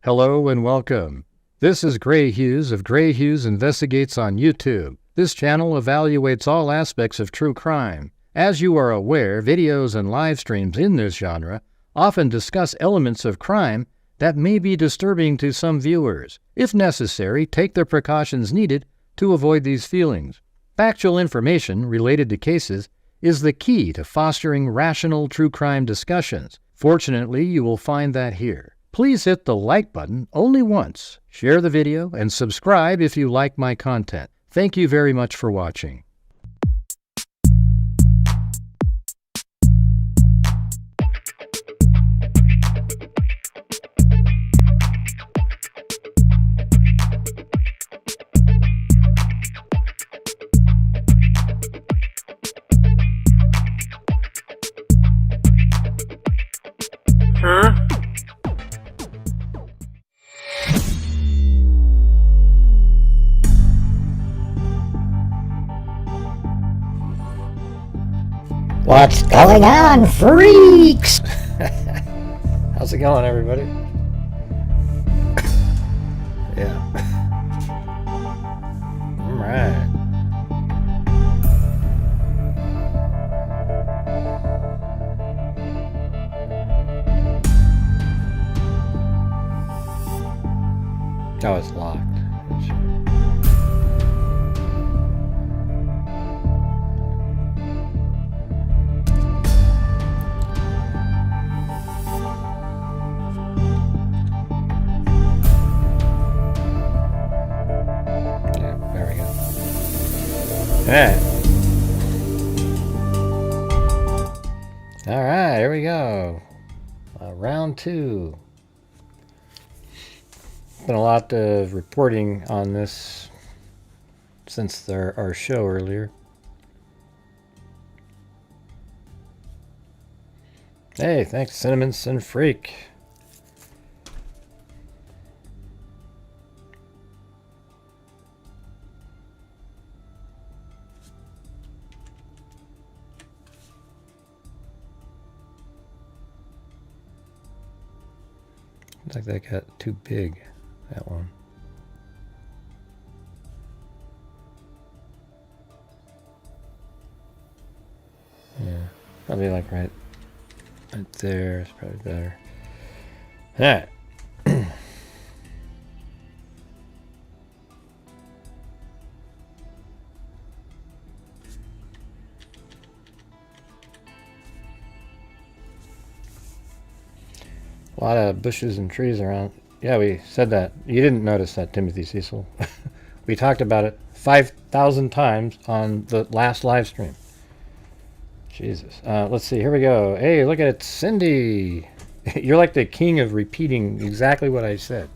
Hello and welcome. This is Grant Hughes of Grant Hughes Investigates on YouTube. This channel evaluates all aspects of true crime. As you are aware, videos and live streams in this genre often discuss elements of crime that may be disturbing to some viewers. If necessary, take the precautions needed to avoid these feelings. Factual information related to cases is the key to fostering rational true crime discussions. Fortunately, you will find that here. Please hit the like button only once, share the video, and subscribe if you like my content. Thank you very much for watching. What's going on, freaks? How's it going, everybody? Yeah. All right. Oh, it's locked. All right, here we go. Round two. Been a lot of reporting on this since our show earlier. Hey, thanks, Cinnamon Sin Freak. Looks like that got too big, that one. Yeah, probably like right there is probably better. All right. A lot of bushes and trees around. Yeah, we said that. You didn't notice that, Timothy Cecil. We talked about it 5,000 times on the last live stream. Jesus. Let's see. Here we go. Hey, look at it, Cindy. You're like the king of repeating exactly what I said.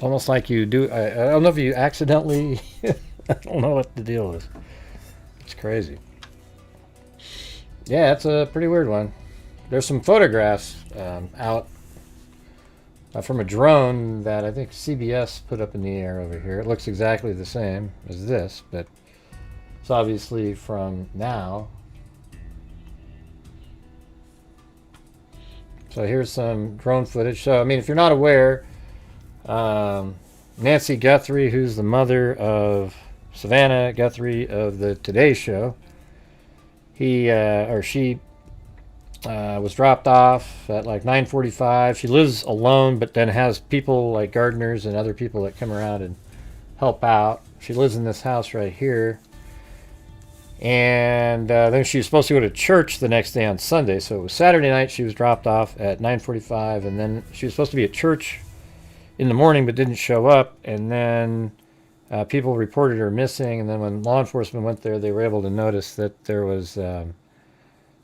Almost like you do. I don't know if you accidentally. I don't know what the deal is. It's crazy. Yeah, it's a pretty weird one. There's some photographs out from a drone that I think CBS put up in the air over here. It looks exactly the same as this, but it's obviously from now. So here's some drone footage. So, I mean, if you're not aware, Nancy Guthrie, who's the mother of Savannah Guthrie of the Today Show, she was dropped off at like 9:45. She lives alone, but then has people like gardeners and other people that come around and help out. She lives in this house right here. And then she was supposed to go to church the next day on Sunday. So it was Saturday night. She was dropped off at 9:45. And then she was supposed to be at church in the morning, but didn't show up. And then people reported her missing. And then when law enforcement went there, they were able to notice that there was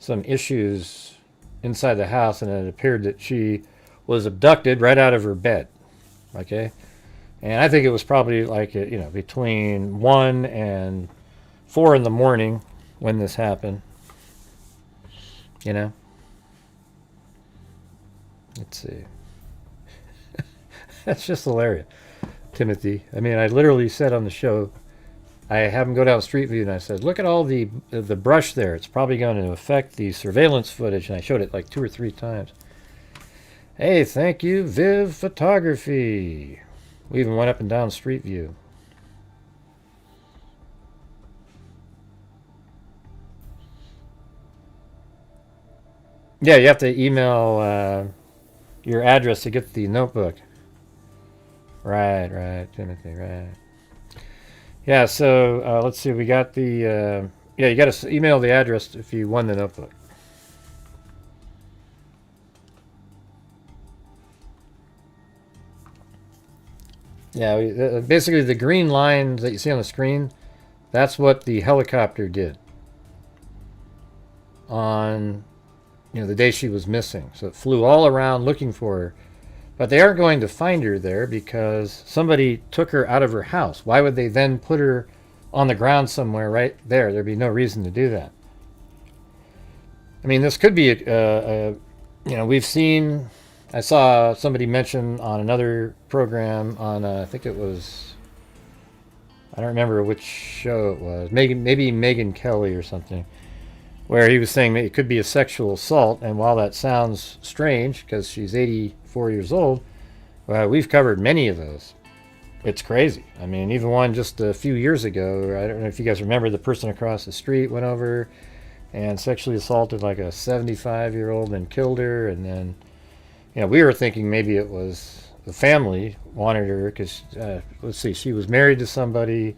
some issues inside the house, and it appeared that she was abducted right out of her bed. Okay, and I think it was probably like between 1 and 4 in the morning when this happened. Let's see. That's just hilarious, Timothy. I mean, I literally said on the show, I have him go down Street View, and I said, look at all the brush there. It's probably going to affect the surveillance footage. And I showed it like 2 or 3 times. Hey, thank you, Viv Photography. We even went up and down Street View. Yeah, you have to email your address to get the notebook. Right, Timothy, right. Yeah, so let's see, we got the, yeah, you got to email the address if you won the notebook. Yeah, basically the green lines that you see on the screen, that's what the helicopter did on, the day she was missing. So it flew all around looking for her. But they aren't going to find her there because somebody took her out of her house. Why would they then put her on the ground somewhere right there? There'd be no reason to do that. I mean, this could be we've seen, I saw somebody mention on another program on, I think it was, I don't remember which show it was, maybe Megan Kelly or something, where he was saying that it could be a sexual assault. And while that sounds strange because she's 84 years old, we've covered many of those. It's crazy. I mean, even one just a few years ago, I don't know if you guys remember, the person across the street went over and sexually assaulted like a 75-year-old and killed her. And then, we were thinking maybe it was the family wanted her because, let's see, she was married to somebody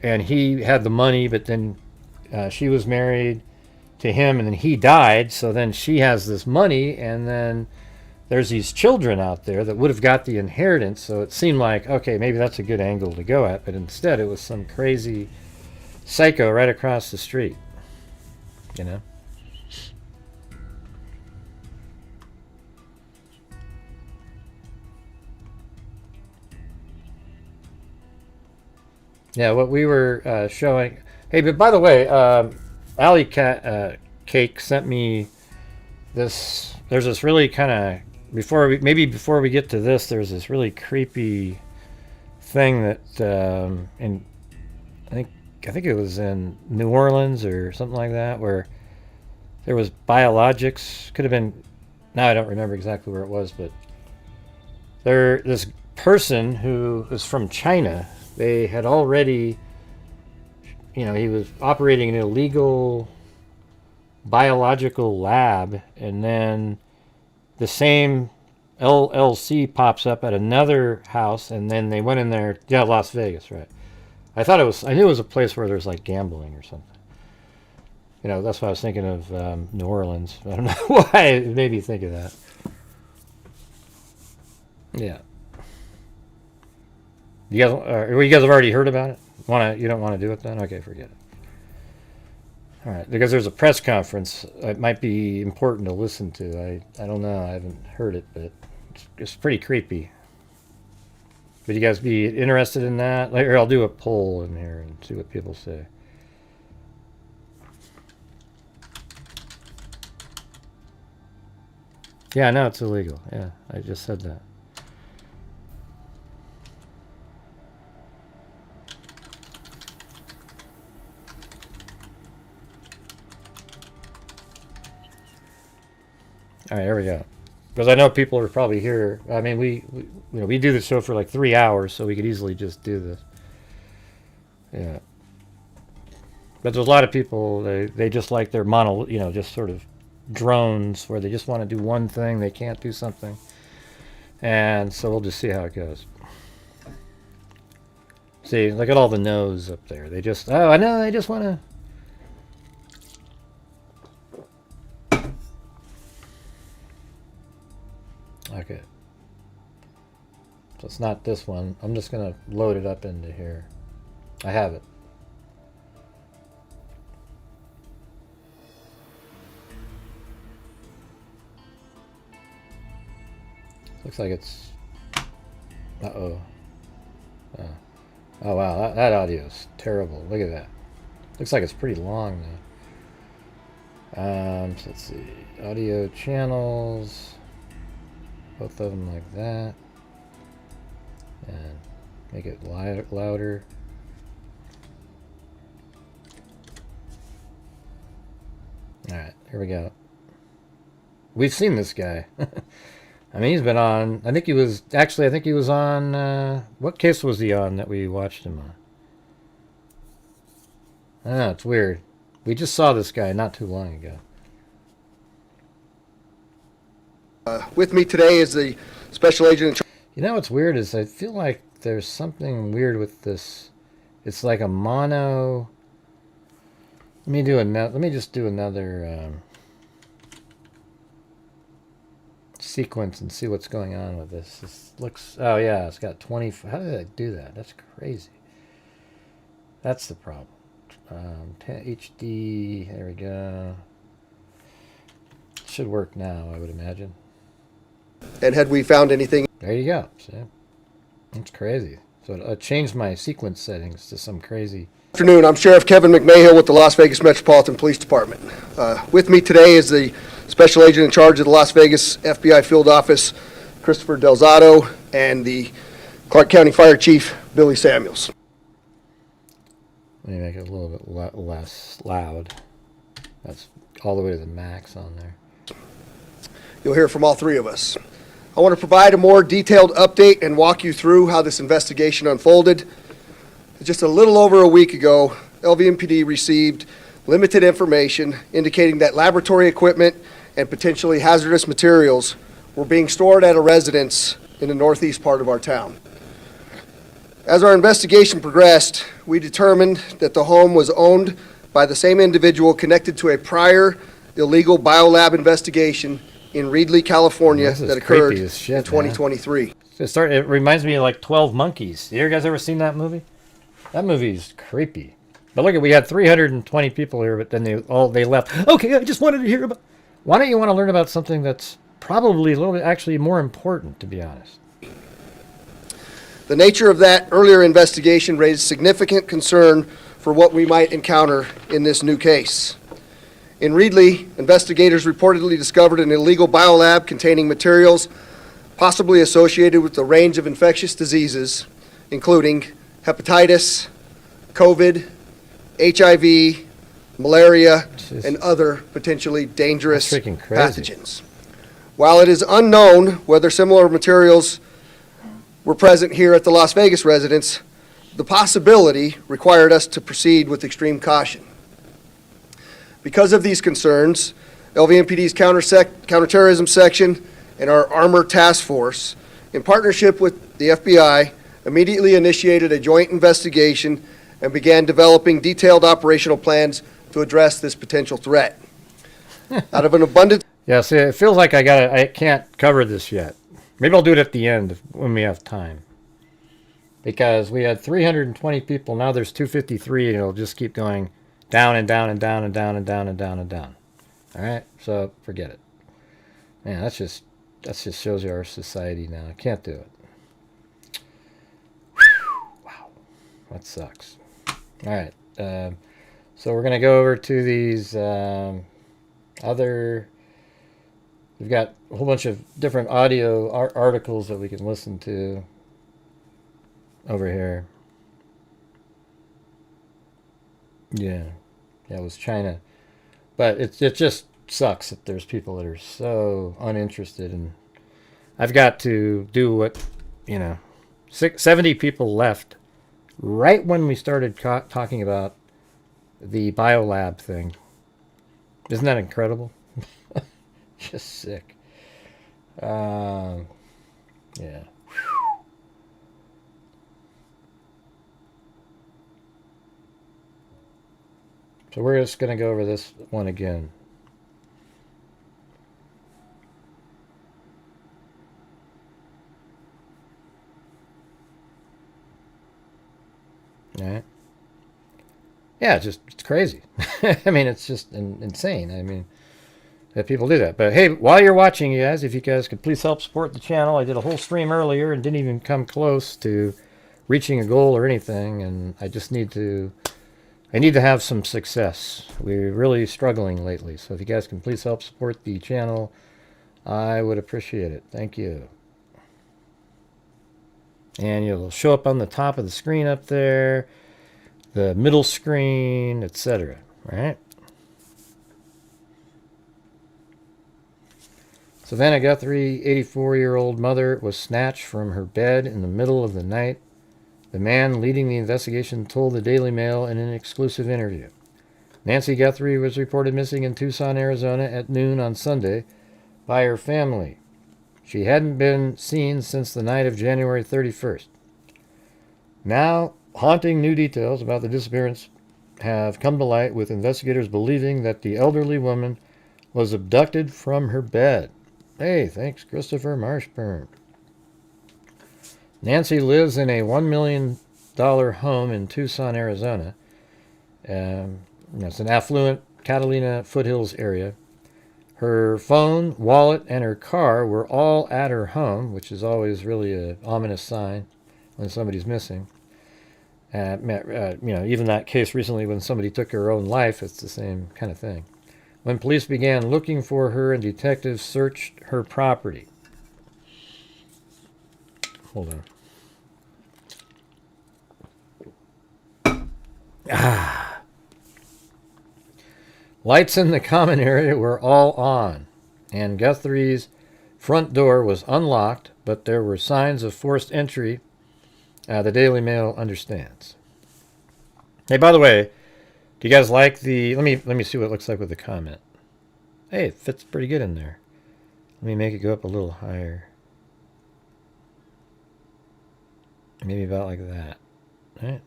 and he had the money, but then she was married to him and then he died. So then she has this money and then there's these children out there that would have got the inheritance. So it seemed like, okay, maybe that's a good angle to go at. But instead it was some crazy psycho right across the street. Yeah, what we were showing. Hey, but by the way, Alley Cake sent me this. There's this really kind of before we get to this, there's this really creepy thing that in I think it was in New Orleans or something like that, where there was biologics. Could have been. Now I don't remember exactly where it was, but this person who was from China. They had already, he was operating an illegal biological lab, and then the same LLC pops up at another house, and then they went in there. Yeah, Las Vegas, right? I knew it was a place where there's like gambling or something. That's why I was thinking of New Orleans. I don't know why it made me think of that. Yeah. You guys have already heard about it? You don't want to do it then? Okay, forget it. All right, because there's a press conference. It might be important to listen to. I don't know. I haven't heard it, but it's pretty creepy. Would you guys be interested in that? Or I'll do a poll in here and see what people say. Yeah, no, it's illegal. Yeah, I just said that. All right, here we go. Because I know people are probably here. I mean, we do the show for like 3 hours, so we could easily just do this. Yeah. But there's a lot of people, they just like their just sort of drones where they just want to do one thing, they can't do something. And so we'll just see how it goes. See, look at all the no's up there. They just, I know, they just want to. Okay. So it's not this one. I'm just going to load it up into here. I have it. Looks like it's... Uh-oh. Oh, wow. That audio is terrible. Look at that. Looks like it's pretty long, though. So let's see. Audio channels... Both of them like that. And make it louder. Alright, here we go. we've seen this guy. I mean, he's been on, I think he was on, what case was he on that we watched him on? I don't know, it's weird. We just saw this guy not too long ago. With me today is the special agent. You know what's weird is I feel like there's something weird with this. It's like a mono. Let me just do another sequence and see what's going on with this. This looks. Oh yeah, it's got 20. How did I do that? That's crazy. That's the problem. 10 HD. There we go. Should work now, I would imagine. And had we found anything? There you go. See? That's crazy. So I changed my sequence settings to some crazy. Afternoon, I'm Sheriff Kevin McMahill with the Las Vegas Metropolitan Police Department. With me today is the special agent in charge of the Las Vegas FBI field office, Christopher Delzato, and the Clark County Fire Chief, Billy Samuels. Let me make it a little bit less loud. That's all the way to the max on there. You'll hear from all three of us. I want to provide a more detailed update and walk you through how this investigation unfolded. Just a little over a week ago, LVMPD received limited information indicating that laboratory equipment and potentially hazardous materials were being stored at a residence in the northeast part of our town. As our investigation progressed, we determined that the home was owned by the same individual connected to a prior illegal biolab investigation in Reedley, California that occurred in 2023. It reminds me of like 12 Monkeys. You guys ever seen that movie? That movie's creepy. But look, we had 320 people here, but then they left. Okay, I just wanted to hear about. Why don't you want to learn about something that's probably a little bit actually more important, to be honest? The nature of that earlier investigation raised significant concern for what we might encounter in this new case. In Reedley, investigators reportedly discovered an illegal biolab containing materials possibly associated with a range of infectious diseases, including hepatitis, COVID, HIV, malaria, and other potentially dangerous pathogens. While it is unknown whether similar materials were present here at the Las Vegas residence, the possibility required us to proceed with extreme caution. Because of these concerns, LVMPD's counterterrorism section and our armor task force, in partnership with the FBI, immediately initiated a joint investigation and began developing detailed operational plans to address this potential threat. Out of an abundance... Yeah, see, it feels like I can't cover this yet. Maybe I'll do it at the end when we have time. Because we had 320 people, now there's 253, and it'll just keep going down and down and down and down and down and down and down. All right, so forget it. Man, that just shows you our society now. I can't do it. Whew, wow, that sucks. All right, so we're gonna go over to these other. We've got a whole bunch of different audio articles that we can listen to over here. Yeah, it was China. But it just sucks that there's people that are so uninterested. And I've got to do what, 70 people left right when we started talking about the biolab thing. Isn't that incredible? Just sick. Yeah. So we're just going to go over this one again. All right. Yeah, it's crazy. I mean, it's just insane. I mean, that people do that. But hey, while you're watching, you guys, if you guys could please help support the channel. I did a whole stream earlier and didn't even come close to reaching a goal or anything, and I need to have some success. We're really struggling lately, so if you guys can please help support the channel, I would appreciate it. Thank you. And it'll show up on the top of the screen up there, the middle screen, etc. Right? Savannah Guthrie, 84-year-old mother, was snatched from her bed in the middle of the night. The man leading the investigation told the Daily Mail in an exclusive interview. Nancy Guthrie was reported missing in Tucson, Arizona at noon on Sunday by her family. She hadn't been seen since the night of January 31st. Now, haunting new details about the disappearance have come to light, with investigators believing that the elderly woman was abducted from her bed. Hey, thanks, Christopher Marshburn. Nancy lives in a $1 million home in Tucson, Arizona. It's an affluent Catalina foothills area. Her phone, wallet, and her car were all at her home, which is always really an ominous sign when somebody's missing. Even that case recently when somebody took her own life, it's the same kind of thing. When police began looking for her and detectives searched her property. Hold on. Lights in the common area were all on, and Guthrie's front door was unlocked, but there were signs of forced entry. The Daily Mail understands. Hey, by the way, do you guys like the... Let me see what it looks like with the comment. Hey, it fits pretty good in there. Let me make it go up a little higher. Maybe about like that. All right.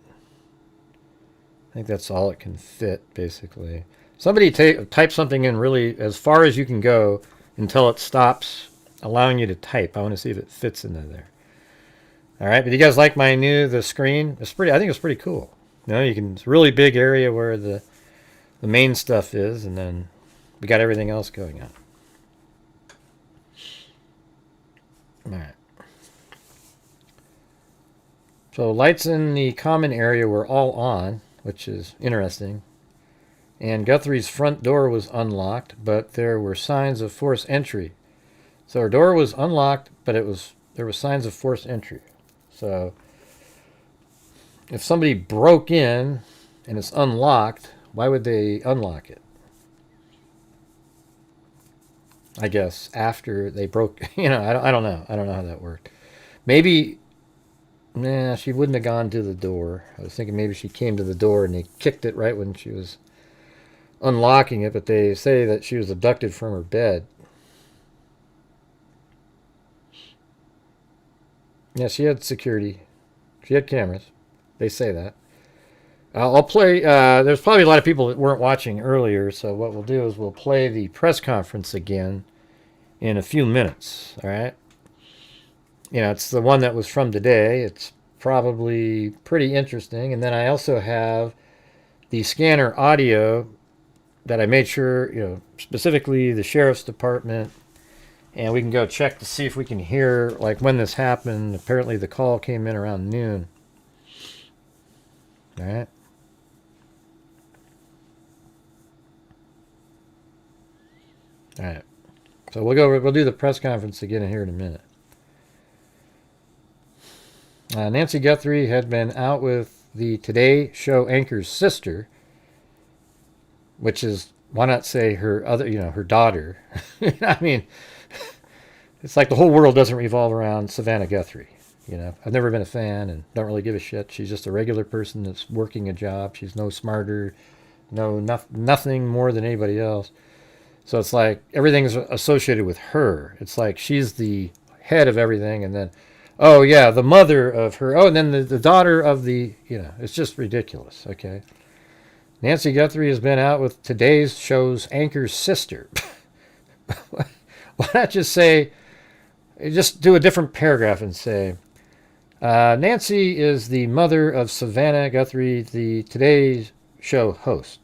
I think that's all it can fit, basically. Somebody type something in really as far as you can go until it stops allowing you to type. I want to see if it fits into there. All right, but you guys like the screen? It's pretty. I think it's pretty cool. It's a really big area where the main stuff is, and then we got everything else going on. All right. So lights in the common area were all on, which is interesting. And Guthrie's front door was unlocked, but there were signs of forced entry. So her door was unlocked, but there were signs of forced entry. So if somebody broke in and it's unlocked, why would they unlock it? I guess after they broke, I don't know. I don't know how that worked. Maybe, she wouldn't have gone to the door. I was thinking maybe she came to the door and they kicked it right when she was unlocking it, but they say that she was abducted from her bed. Yeah, she had security. She had cameras. They say that. I'll play... there's probably a lot of people that weren't watching earlier, so what we'll do is we'll play the press conference again in a few minutes, all right? It's the one that was from today. It's probably pretty interesting. And then I also have the scanner audio that I made sure, specifically the sheriff's department, and we can go check to see if we can hear, like, when this happened. Apparently the call came in around noon. All right. All right. So we'll do the press conference again here in a minute. Nancy Guthrie had been out with the Today Show anchor's sister, which is, why not say her other, her daughter? I mean, it's like the whole world doesn't revolve around Savannah Guthrie. I've never been a fan and don't really give a shit. She's just a regular person that's working a job. She's no smarter, nothing more than anybody else. So it's like everything's associated with her. It's like she's the head of everything, and then, oh yeah, the mother of her, and then the daughter of the, it's just ridiculous, okay? Nancy Guthrie has been out with Today's Show's anchor's sister. Why not just do a different paragraph and say, Nancy is the mother of Savannah Guthrie, the Today's Show host.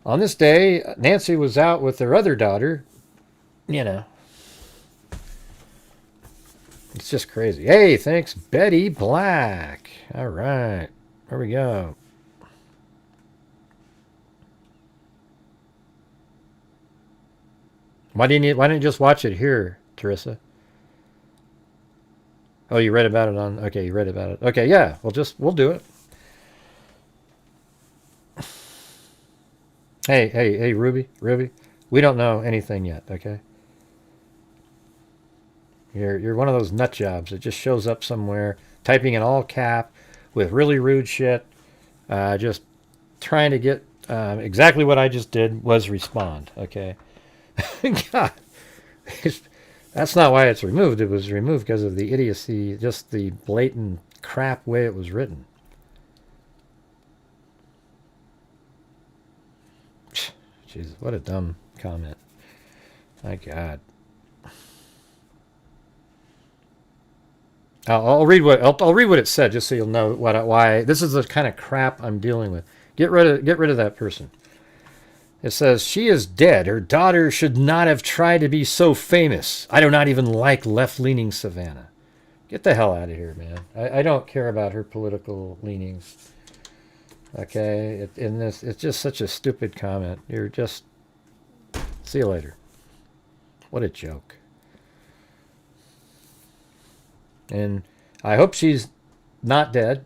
On this day, Nancy was out with her other daughter. It's just crazy. Hey, thanks, Betty Black. All right, here we go. Why didn't you just watch it here, Teresa? Oh, you read about it on... Okay, you read about it. Okay, yeah, we'll do it. Hey, Ruby, we don't know anything yet, okay? You're one of those nut jobs that just shows up somewhere, typing in all cap with really rude shit, just trying to get exactly what I just did was respond. Okay, God, that's not why it's removed. It was removed because of the idiocy, just the blatant crap way it was written. Jesus, what a dumb comment. My God. I'll read what it said, just so you'll know why this is the kind of crap I'm dealing with. Get rid of that person. It says, she is dead. Her daughter should not have tried to be so famous. I do not even like left-leaning Savannah. Get the hell out of here, man. I don't care about her political leanings. Okay? It's just such a stupid comment. You're just... See you later. What a joke. And I hope she's not dead.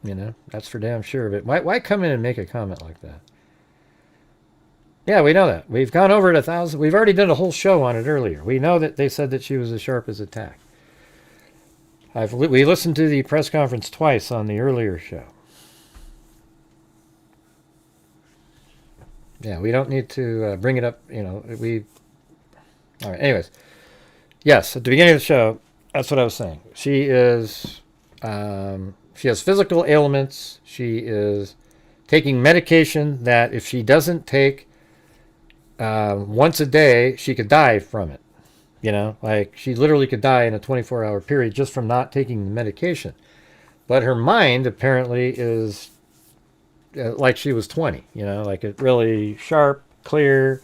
You know, that's for damn sure. But why come in and make a comment like that? Yeah, we know that. We've gone over it 1,000. We've already done a whole show on it earlier. We know that they said that she was as sharp as a tack. We listened to the press conference twice on the earlier show. Yeah, we don't need to bring it up. You know, all right. Anyways, yes, at the beginning of the show, that's what I was saying. She is. She has physical ailments. She is taking medication that if she doesn't take once a day, she could die from it. You know, like she literally could die in a 24-hour period just from not taking the medication. But her mind apparently is like she was 20, you know, like it really sharp, clear.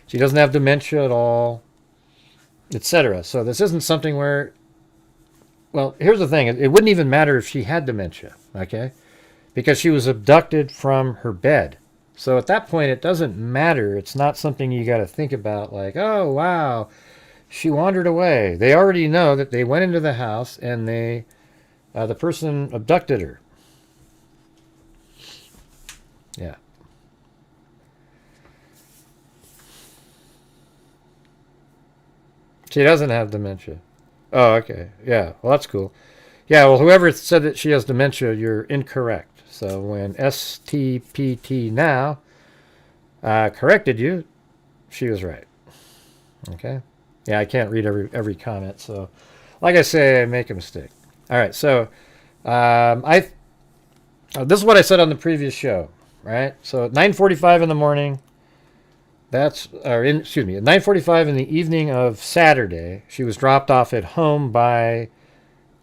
She doesn't have dementia at all, etc. So this isn't something where, well, here's the thing. It wouldn't even matter if she had dementia, okay? Because she was abducted from her bed. So at that point, it doesn't matter. It's not something you got to think about like, oh, wow, she wandered away. They already know that they went into the house and the person abducted her. Yeah. She doesn't have dementia. Oh, okay. Yeah, well, that's cool. Yeah, well, whoever said that she has dementia, you're incorrect. So when STPT now corrected you, she was right. Okay? Yeah, I can't read every comment, so like I say, I make a mistake. All right, so this is what I said on the previous show, right? So at 9:45 in the morning, at 9:45 in the evening of Saturday, she was dropped off at home by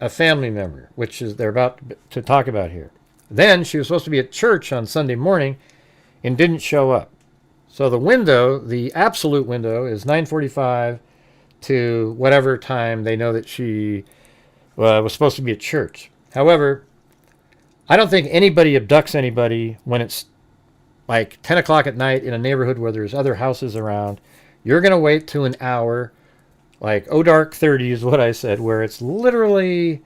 a family member, which is they're about to talk about here. Then she was supposed to be at church on Sunday morning and didn't show up. So the window, the absolute window, is 9:45 to whatever time they know that she was supposed to be at church. However, I don't think anybody abducts anybody when it's like 10 o'clock at night in a neighborhood where there's other houses around. You're going to wait to an hour, like dark 30 is what I said, where it's literally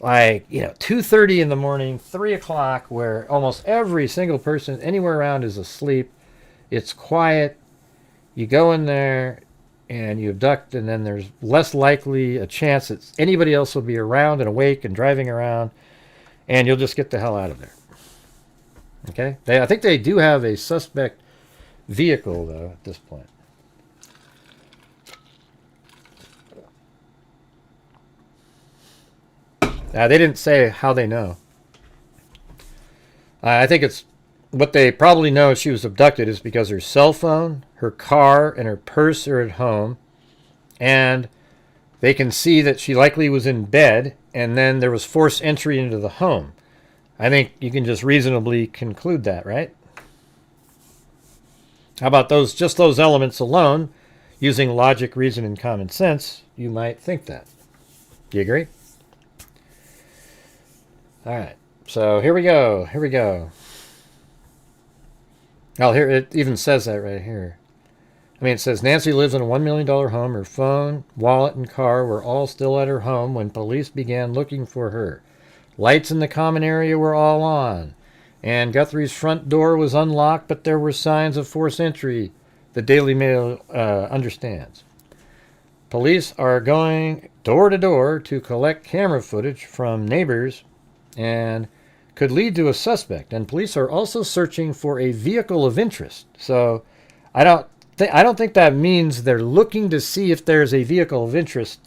like, 2:30 in the morning, 3 o'clock, where almost every single person anywhere around is asleep. It's quiet. You go in there and you abduct, and then there's less likely a chance that anybody else will be around and awake and driving around, and you'll just get the hell out of there. Okay? I think they do have a suspect vehicle, though, at this point. They didn't say how they know. I think it's what they probably know she was abducted is because her cell phone, her car, and her purse are at home, and they can see that she likely was in bed, and then there was forced entry into the home. I think you can just reasonably conclude that, right? How about just those elements alone, using logic, reason, and common sense, you might think that. Do you agree? All right, so here we go. Oh, here it even says that right here. I mean, it says Nancy lives in a $1 million home. Her phone, wallet, and car were all still at her home when police began looking for her. Lights in the common area were all on, and Guthrie's front door was unlocked, but there were signs of forced entry, the Daily Mail understands. Police are going door to door to collect camera footage from neighbors and could lead to a suspect. And police are also searching for a vehicle of interest. So I don't think that means they're looking to see if there's a vehicle of interest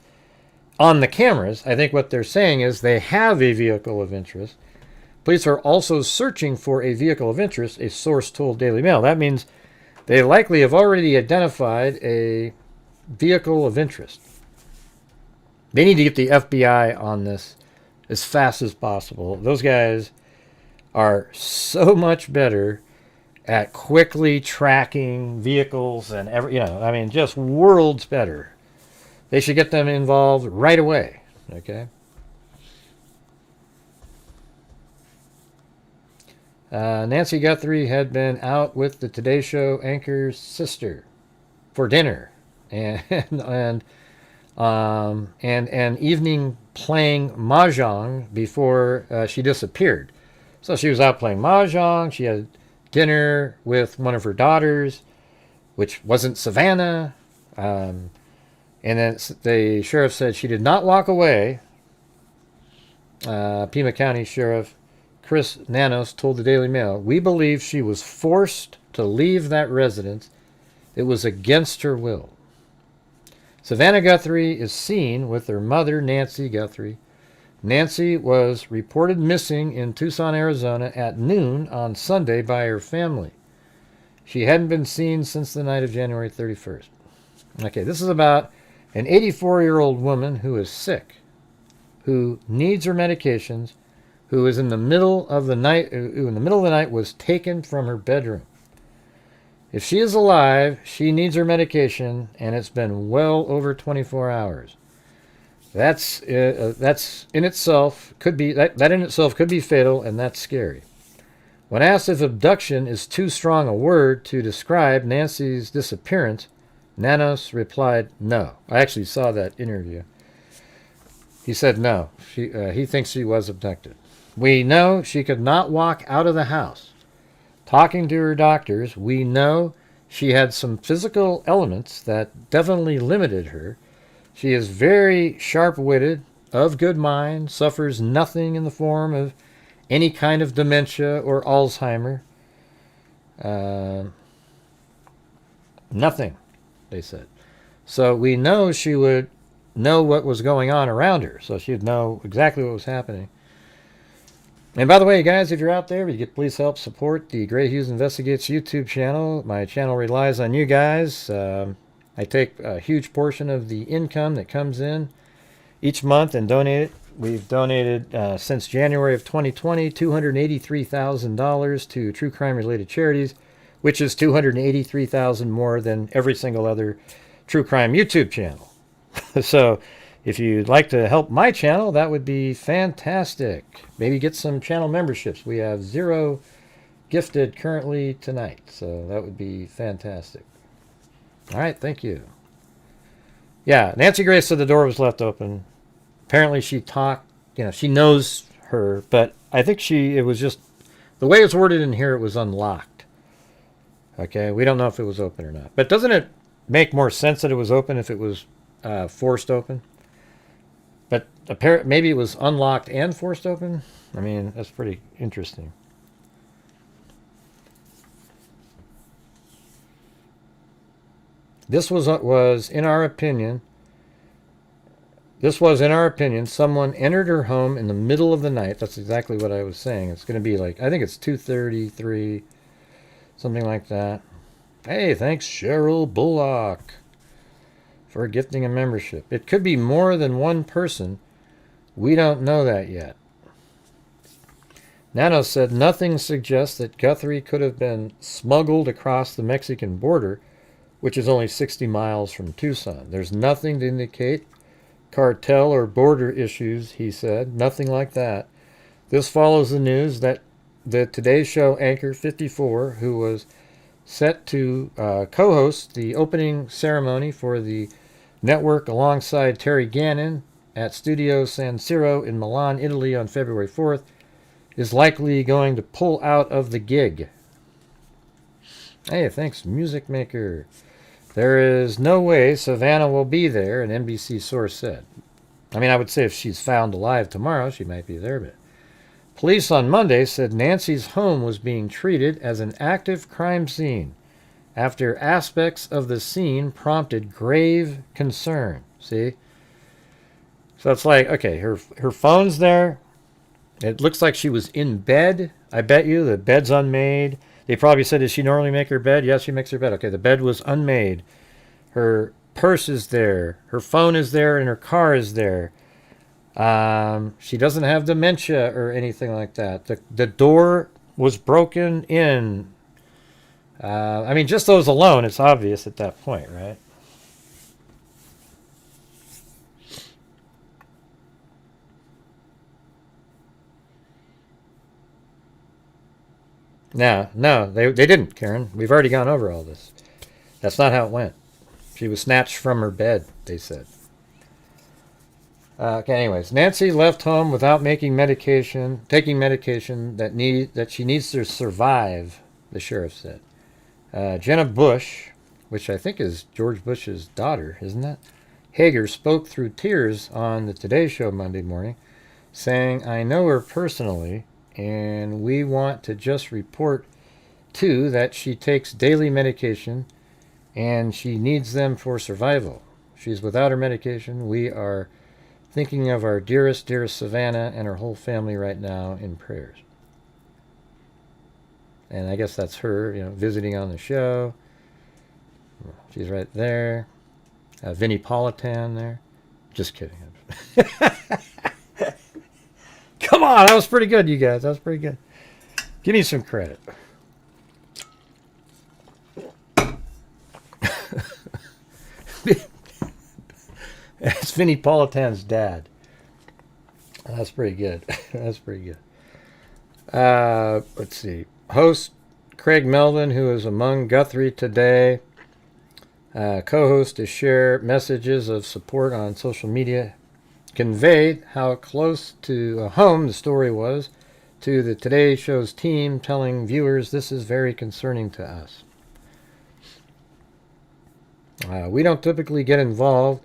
on the cameras. I think what they're saying is they have a vehicle of interest. Police are also searching for a vehicle of interest, a source told Daily Mail. That means they likely have already identified a vehicle of interest. They need to get the FBI on this as fast as possible. Those guys are so much better at quickly tracking vehicles and just worlds better. They should get them involved right away. Okay. Nancy Guthrie had been out with the Today Show anchor's sister for dinner and an evening playing mahjong before she disappeared. So she was out playing mahjong. She had dinner with one of her daughters, which wasn't Savannah. And then the sheriff said she did not walk away. Pima County Sheriff Chris Nanos told the Daily Mail, "We believe she was forced to leave that residence. It was against her will." Savannah Guthrie is seen with her mother, Nancy Guthrie. Nancy was reported missing in Tucson, Arizona at noon on Sunday by her family. She hadn't been seen since the night of January 31st. Okay, this is about an 84-year-old woman who is sick, who needs her medications, who is in the middle of the night, who in the middle of the night was taken from her bedroom. If she is alive, she needs her medication, and it's been well over 24 hours. That's in itself could be that in itself could be fatal, and that's scary. When asked if abduction is too strong a word to describe Nancy's disappearance, Nanos replied, "No." I actually saw that interview. He said no. He thinks she was abducted. "We know she could not walk out of the house. Talking to her doctors, we know she had some physical elements that definitely limited her. She is very sharp-witted, of good mind, suffers nothing in the form of any kind of dementia or Alzheimer. Nothing, they said. So we know she would know what was going on around her, so she'd know exactly what was happening. And by the way, guys, if you're out there, you could please help support the Grant Hughes Investigates YouTube channel. My channel relies on you guys. I take a huge portion of the income that comes in each month and donate it. We've donated, since January of 2020, $283,000 to true crime-related charities, which is $283,000 more than every single other true crime YouTube channel. So if you'd like to help my channel, that would be fantastic. Maybe get some channel memberships. We have 0 gifted currently tonight, so that would be fantastic. All right, thank you. Yeah, Nancy Grace said the door was left open. Apparently she talked, she knows her, but I think it was just, the way it's worded in here, it was unlocked. Okay, we don't know if it was open or not. But doesn't it make more sense that it was open if it was forced open? But maybe it was unlocked and forced open? I mean, that's pretty interesting. This was in our opinion, someone entered her home in the middle of the night. That's exactly what I was saying. It's going to be like, I think it's 2:33, something like that. Hey, thanks Cheryl Bullock for gifting a membership. It could be more than one person. We don't know that yet. Nano said nothing suggests that Guthrie could have been smuggled across the Mexican border, which is only 60 miles from Tucson. There's nothing to indicate cartel or border issues, he said. Nothing like that. This follows the news that the Today Show anchor 54, who was set to co-host the opening ceremony for the network alongside Terry Gannon at Studio San Siro in Milan, Italy on February 4th, is likely going to pull out of the gig. Hey, thanks, Music Maker. There is no way Savannah will be there, an NBC source said. I mean, I would say if she's found alive tomorrow, she might be there, but police on Monday said Nancy's home was being treated as an active crime scene after aspects of the scene prompted grave concern. See? So it's like, okay, her phone's there. It looks like she was in bed. I bet you the bed's unmade. They probably said, does she normally make her bed? Yes, she makes her bed. Okay, the bed was unmade. Her purse is there. Her phone is there, and her car is there. She doesn't have dementia or anything like that. The door was broken in. I mean, just those alone, it's obvious at that point, right? No, they didn't, Karen. We've already gone over all this. That's not how it went. She was snatched from her bed, they said. Okay, anyways, Nancy left home without taking medication that she needs to survive, the sheriff said. Jenna Bush, which I think is George Bush's daughter, isn't it? Hager spoke through tears on the Today Show Monday morning, saying, I know her personally, and we want to just report, too, that she takes daily medication, and she needs them for survival. She's without her medication. We are thinking of our dearest Savannah and her whole family right now in prayers. And I guess that's her, visiting on the show. She's right there. Vinnie Politan there. Just kidding. Come on, that was pretty good, you guys. That was pretty good. Give me some credit. It's Vinnie Politan's dad. That's pretty good. That's pretty good. Let's see. Host Craig Melvin, who is among Guthrie today, co-host to share messages of support on social media, conveyed how close to home the story was to the Today Show's team, telling viewers this is very concerning to us. We don't typically get involved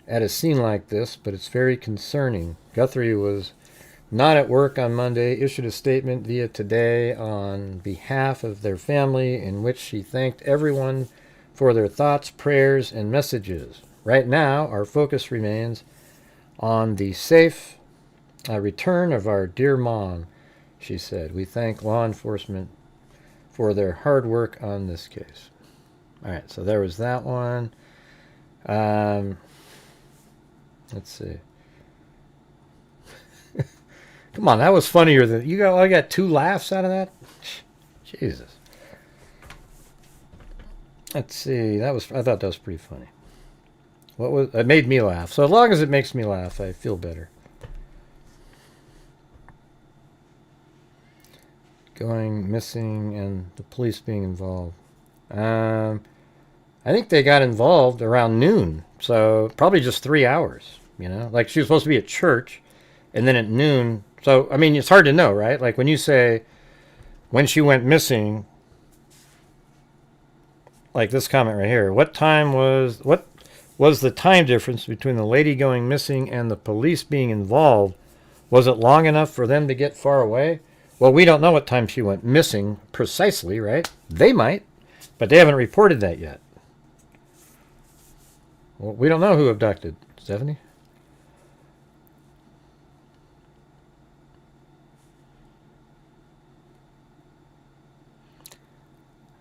at a scene like this, but it's very concerning. Guthrie was not at work on Monday, issued a statement via Today on behalf of their family in which she thanked everyone for their thoughts, prayers, and messages. Right now, our focus remains on the safe return of our dear mom, she said. We thank law enforcement for their hard work on this case. All right, so there was that one. Let's see. Come on, that was funnier than I got 2 laughs out of that. Jesus. Let's see. I thought that was pretty funny. It made me laugh. So as long as it makes me laugh, I feel better. Going missing and the police being involved. I think they got involved around noon. So probably just 3 hours, Like she was supposed to be at church, and then at noon. So, I mean, it's hard to know, right? Like when you say when she went missing, like this comment right here, what was the time difference between the lady going missing and the police being involved? Was it long enough for them to get far away? Well, we don't know what time she went missing precisely, right? They might, but they haven't reported that yet. Well, we don't know who abducted, Stephanie.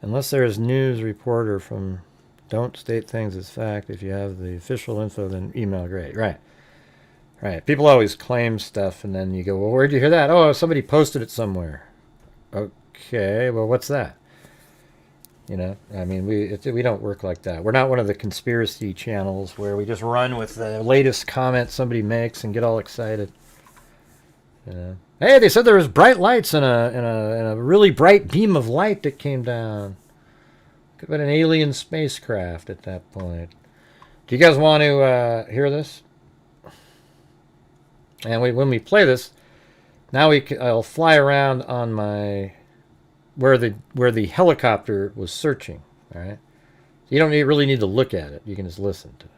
Unless there is news reporter from don't state things as fact. If you have the official info, then email. Great. Right. People always claim stuff, and then you go, well, where'd you hear that? Oh, somebody posted it somewhere. Okay, well, what's that? I mean, we don't work like that. We're not one of the conspiracy channels where we just run with the latest comment somebody makes and get all excited. Hey, they said there was bright lights and a really bright beam of light that came down. Could have been an alien spacecraft at that point. Do you guys want to hear this? And when we play this, now I'll fly around on my where the helicopter was searching. All right. You don't really need to look at it. You can just listen to it.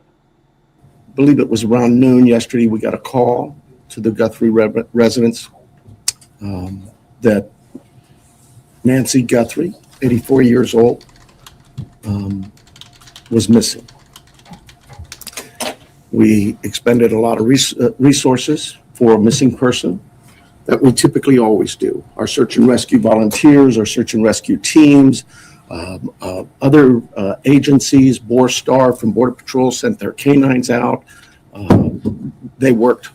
I believe it was around noon yesterday, we got a call to the Guthrie residence that Nancy Guthrie, 84 years old, was missing. We expended a lot of resources for a missing person that we typically always do. Our search and rescue volunteers, our search and rescue teams, other agencies, Borstar from Border Patrol sent their canines out. They worked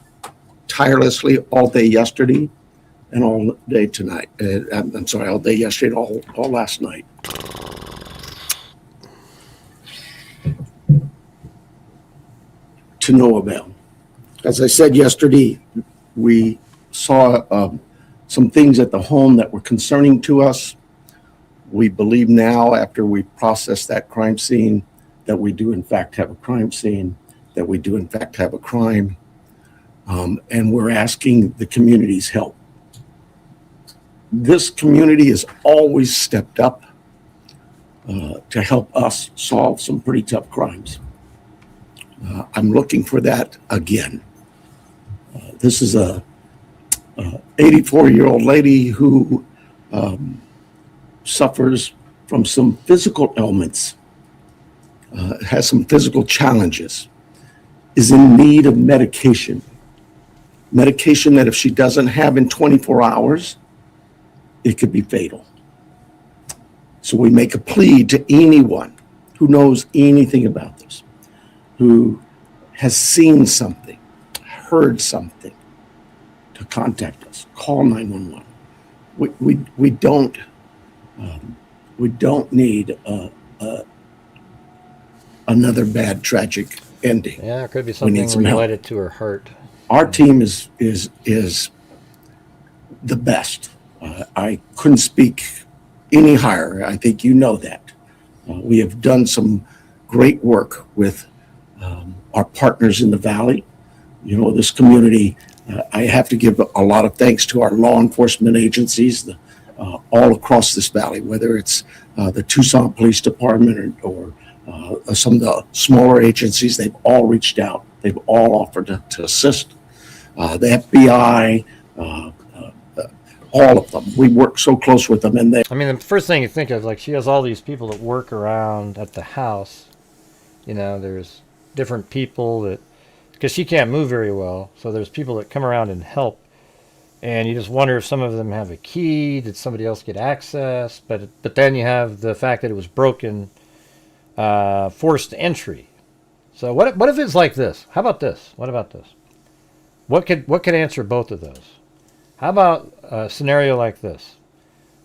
tirelessly all day yesterday and all day tonight. I'm sorry, all day yesterday and all last night. To no avail. As I said yesterday, we saw some things at the home that were concerning to us. We believe now, after we processed that crime scene, that we do in fact have a crime scene, that we do in fact have a crime, and we're asking the community's help. This community has always stepped up to help us solve some pretty tough crimes. I'm looking for that again. This is a 84-year-old lady who suffers from some physical ailments, has some physical challenges, is in need of medication that if she doesn't have in 24 hours, it could be fatal. So we make a plea to anyone who knows anything about this, who has seen something, heard something, to contact us. Call 911. We don't need another bad tragic ending. Yeah, it could be something related to her heart. Our team is the best. I couldn't speak any higher. I think you know that. We have done some great work with our partners in the Valley. You know, this community, I have to give a lot of thanks to our law enforcement agencies all across this valley, whether it's the Tucson Police Department or some of the smaller agencies. They've all reached out. They've all offered to assist. The FBI, all of them. We work so close with them. And I mean, the first thing you think of, like, she has all these people that work around at the house. You know, there's different people that, because she can't move very well, so there's people that come around and help. And you just wonder if some of them have a key. Did somebody else get access? But then you have the fact that it was broken, forced entry. So what if it's like this? How about this? What about this? What could answer both of those? How about a scenario like this?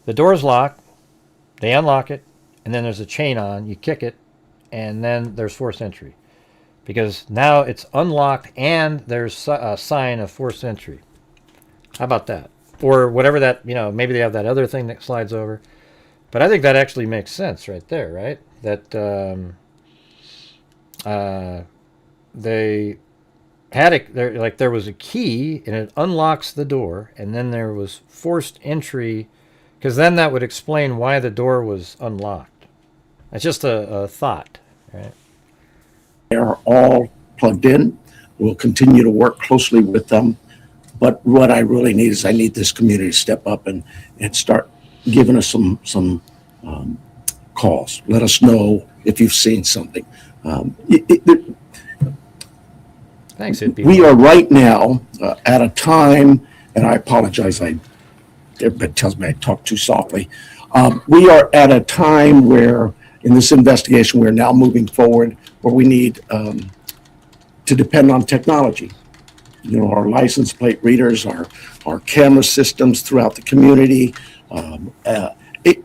The door's locked, they unlock it, and then there's a chain on, you kick it, and then there's forced entry. Because now it's unlocked and there's a sign of forced entry. How about that? Or whatever that, you know, maybe they have that other thing that slides over. But I think that actually makes sense right there, right? That they had there was a key and it unlocks the door, and then there was forced entry, because then that would explain why the door was unlocked. It's just a thought, right? they are all plugged in. We'll continue to work closely with them. But what I really need is I need this community to step up and start giving us some calls. Let us know if you've seen something. Thanks, we are right now at a time, and I apologize, everybody tells me I talk too softly. We are at a time where, in this investigation, we're now moving forward where we need to depend on technology. You know, our license plate readers, our camera systems throughout the community,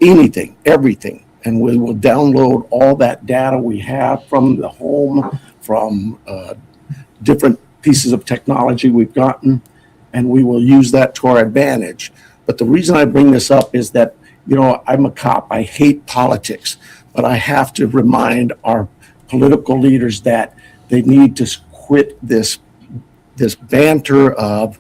anything, everything. And we will download all that data we have from the home, from different pieces of technology we've gotten, and we will use that to our advantage. But the reason I bring this up is that, you know, I'm a cop. I hate politics, but I have to remind our political leaders that they need to quit this banter of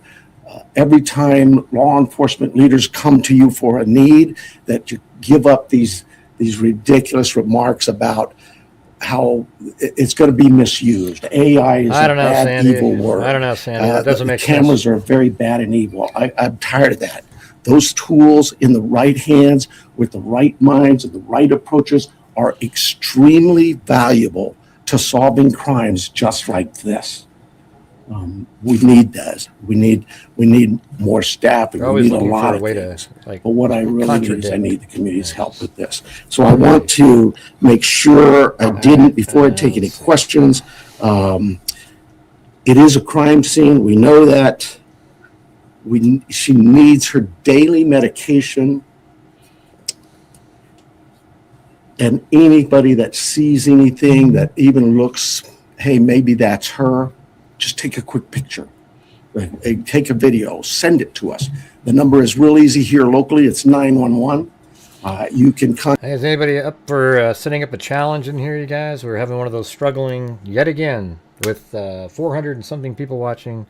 every time law enforcement leaders come to you for a need, that you give up these ridiculous remarks about it's going to be misused. AI is I a don't know, bad, Sandy. evil word. I don't know, Sandy. That doesn't make sense. Cameras are very bad and evil. I'm tired of that. Those tools in the right hands with the right minds and the right approaches are extremely valuable to solving crimes just like this. We need this. We need more staff. And We're we always need a looking lot for a of way things. to, like, But what I really need is contradict. I need the community's help with this. So I want to make sure I didn't, before I take any questions, it is a crime scene. We know that. She needs her daily medication. And anybody that sees anything that even looks, hey, maybe that's her, just take a quick picture. Take a video, send it to us. The number is real easy here locally. It's 911. You can contact. Hey, is anybody up for setting up a challenge in here, you guys? We're having one of those struggling yet again with 400 and something people watching.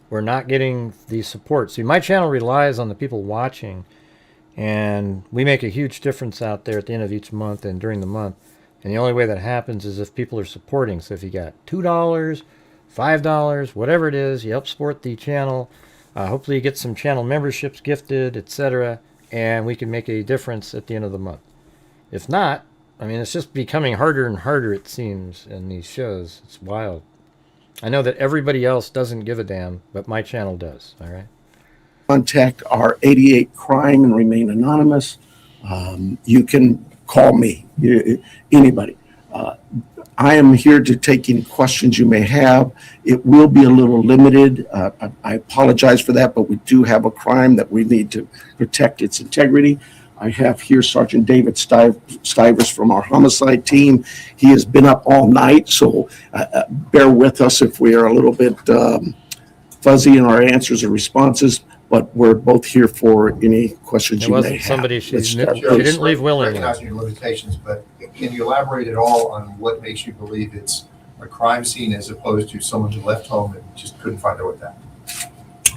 We're not getting the support. See, my channel relies on the people watching, and we make a huge difference out there at the end of each month and during the month. And the only way that happens is if people are supporting. So if you got $2, $5, whatever it is, you help support the channel. Hopefully you get some channel memberships gifted, etc. And we can make a difference at the end of the month. If not, I mean, it's just becoming harder and harder, it seems, in these shows. It's wild. I know that everybody else doesn't give a damn, but my channel does, all right? Contact our 88 Crime and remain anonymous. You can call me, anybody. I am here to take any questions you may have. It will be a little limited. I apologize for that, but we do have a crime that we need to protect its integrity. I have here Sergeant David Stivers from our homicide team. He has been up all night, so bear with us if we are a little bit fuzzy in our answers or responses, but we're both here for any questions It you may wasn't have. somebody she Let's start. didn't leave willingly. Recognizing your limitations, but can you elaborate at all on what makes you believe it's a crime scene as opposed to someone who left home and just couldn't find their way back?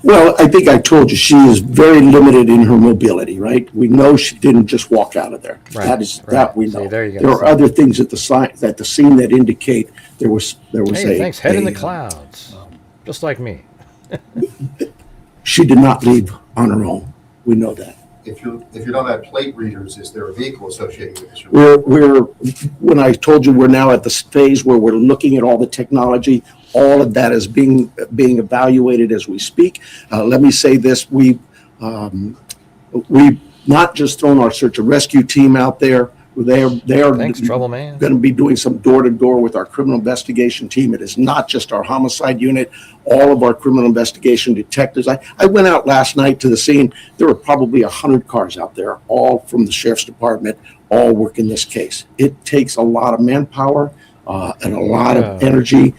Well, I think I told you, she is very limited in her mobility, right? We know she didn't just walk out of there. Right, That we See, know. there you go. There are other things at the scene that indicate there was Hey, thanks. Head in the a- clouds. Just like me. She did not leave on her own. We know that. If you don't have plate readers, is there a vehicle associated with this? We're when I told you we're now at the phase where we're looking at all the technology, all of that is being evaluated as we speak. Let me say this: we've not just thrown our search and rescue team out there. They are Thanks, Trouble Man. going to be doing some door-to-door with our criminal investigation team. It is not just our homicide unit, all of our criminal investigation detectives. I went out last night to the scene. There were probably 100 cars out there, all from the sheriff's department, all working this case. It takes a lot of manpower and a lot of energy.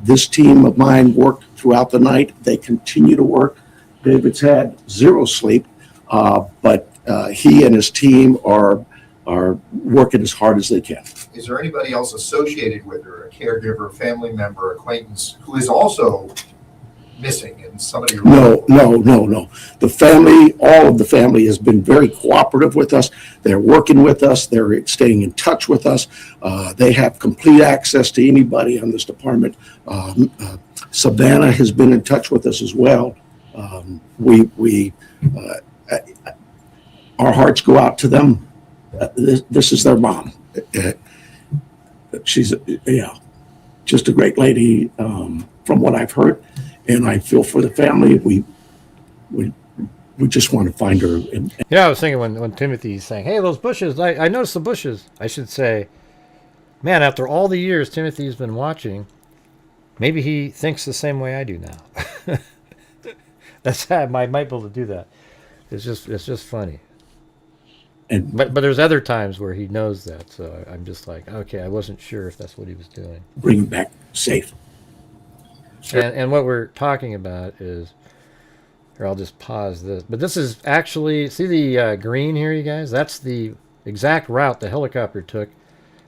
This team of mine worked throughout the night. They continue to work. David's had zero sleep, but he and his team are working as hard as they can. Is there anybody else associated with her, a caregiver, family member, acquaintance, who is also missing and somebody? No. The family, all of the family has been very cooperative with us. They're working with us. They're staying in touch with us. They have complete access to anybody on this department. Savannah has been in touch with us as well. Our hearts go out to them. This is their mom. She's just a great lady from what I've heard, and I feel for the family. We just want to find her. Yeah, I was thinking when Timothy's saying, "Hey, those bushes! I noticed the bushes." I should say, "Man, after all the years Timothy's been watching, maybe he thinks the same way I do now." That's how I might be able to do that. It's just funny. But there's other times where he knows that, so I'm just like, okay, I wasn't sure if that's what he was doing. Bring him back safe. And what we're talking about is, or I'll just pause this, but this is actually, see the green here, you guys? That's the exact route the helicopter took.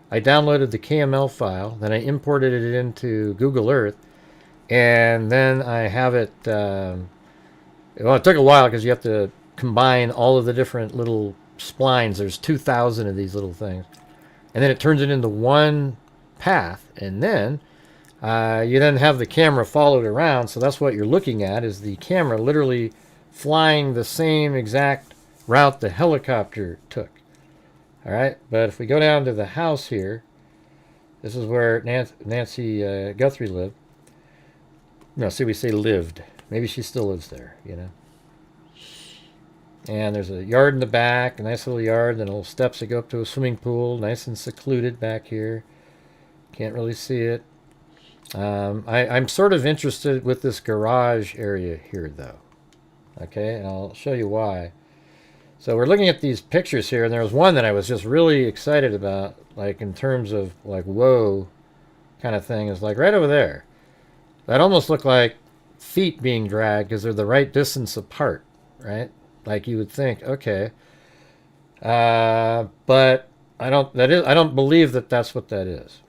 I downloaded the KML file, then I imported it into Google Earth, and then I have it, well, it took a while because you have to combine all of the different little splines. There's 2,000 of these little things, and then it turns it into one path, and then you then have the camera followed around, so that's what you're looking at, is the camera literally flying the same exact route the helicopter took. All right, but if we go down to the house here, this is where Nancy Guthrie lived. No, see, we say lived. Maybe she still lives there, you know. And there's a yard in the back, a nice little yard, and little steps that go up to a swimming pool, nice and secluded back here. Can't really see it. I'm sort of interested with this garage area here, though. Okay, and I'll show you why. So we're looking at these pictures here, and there was one that I was just really excited about, like in terms of like, whoa, kind of thing. Is like right over there. That almost looked like feet being dragged because they're the right distance apart, right? Like you would think, okay. But I don't believe that that's what that is.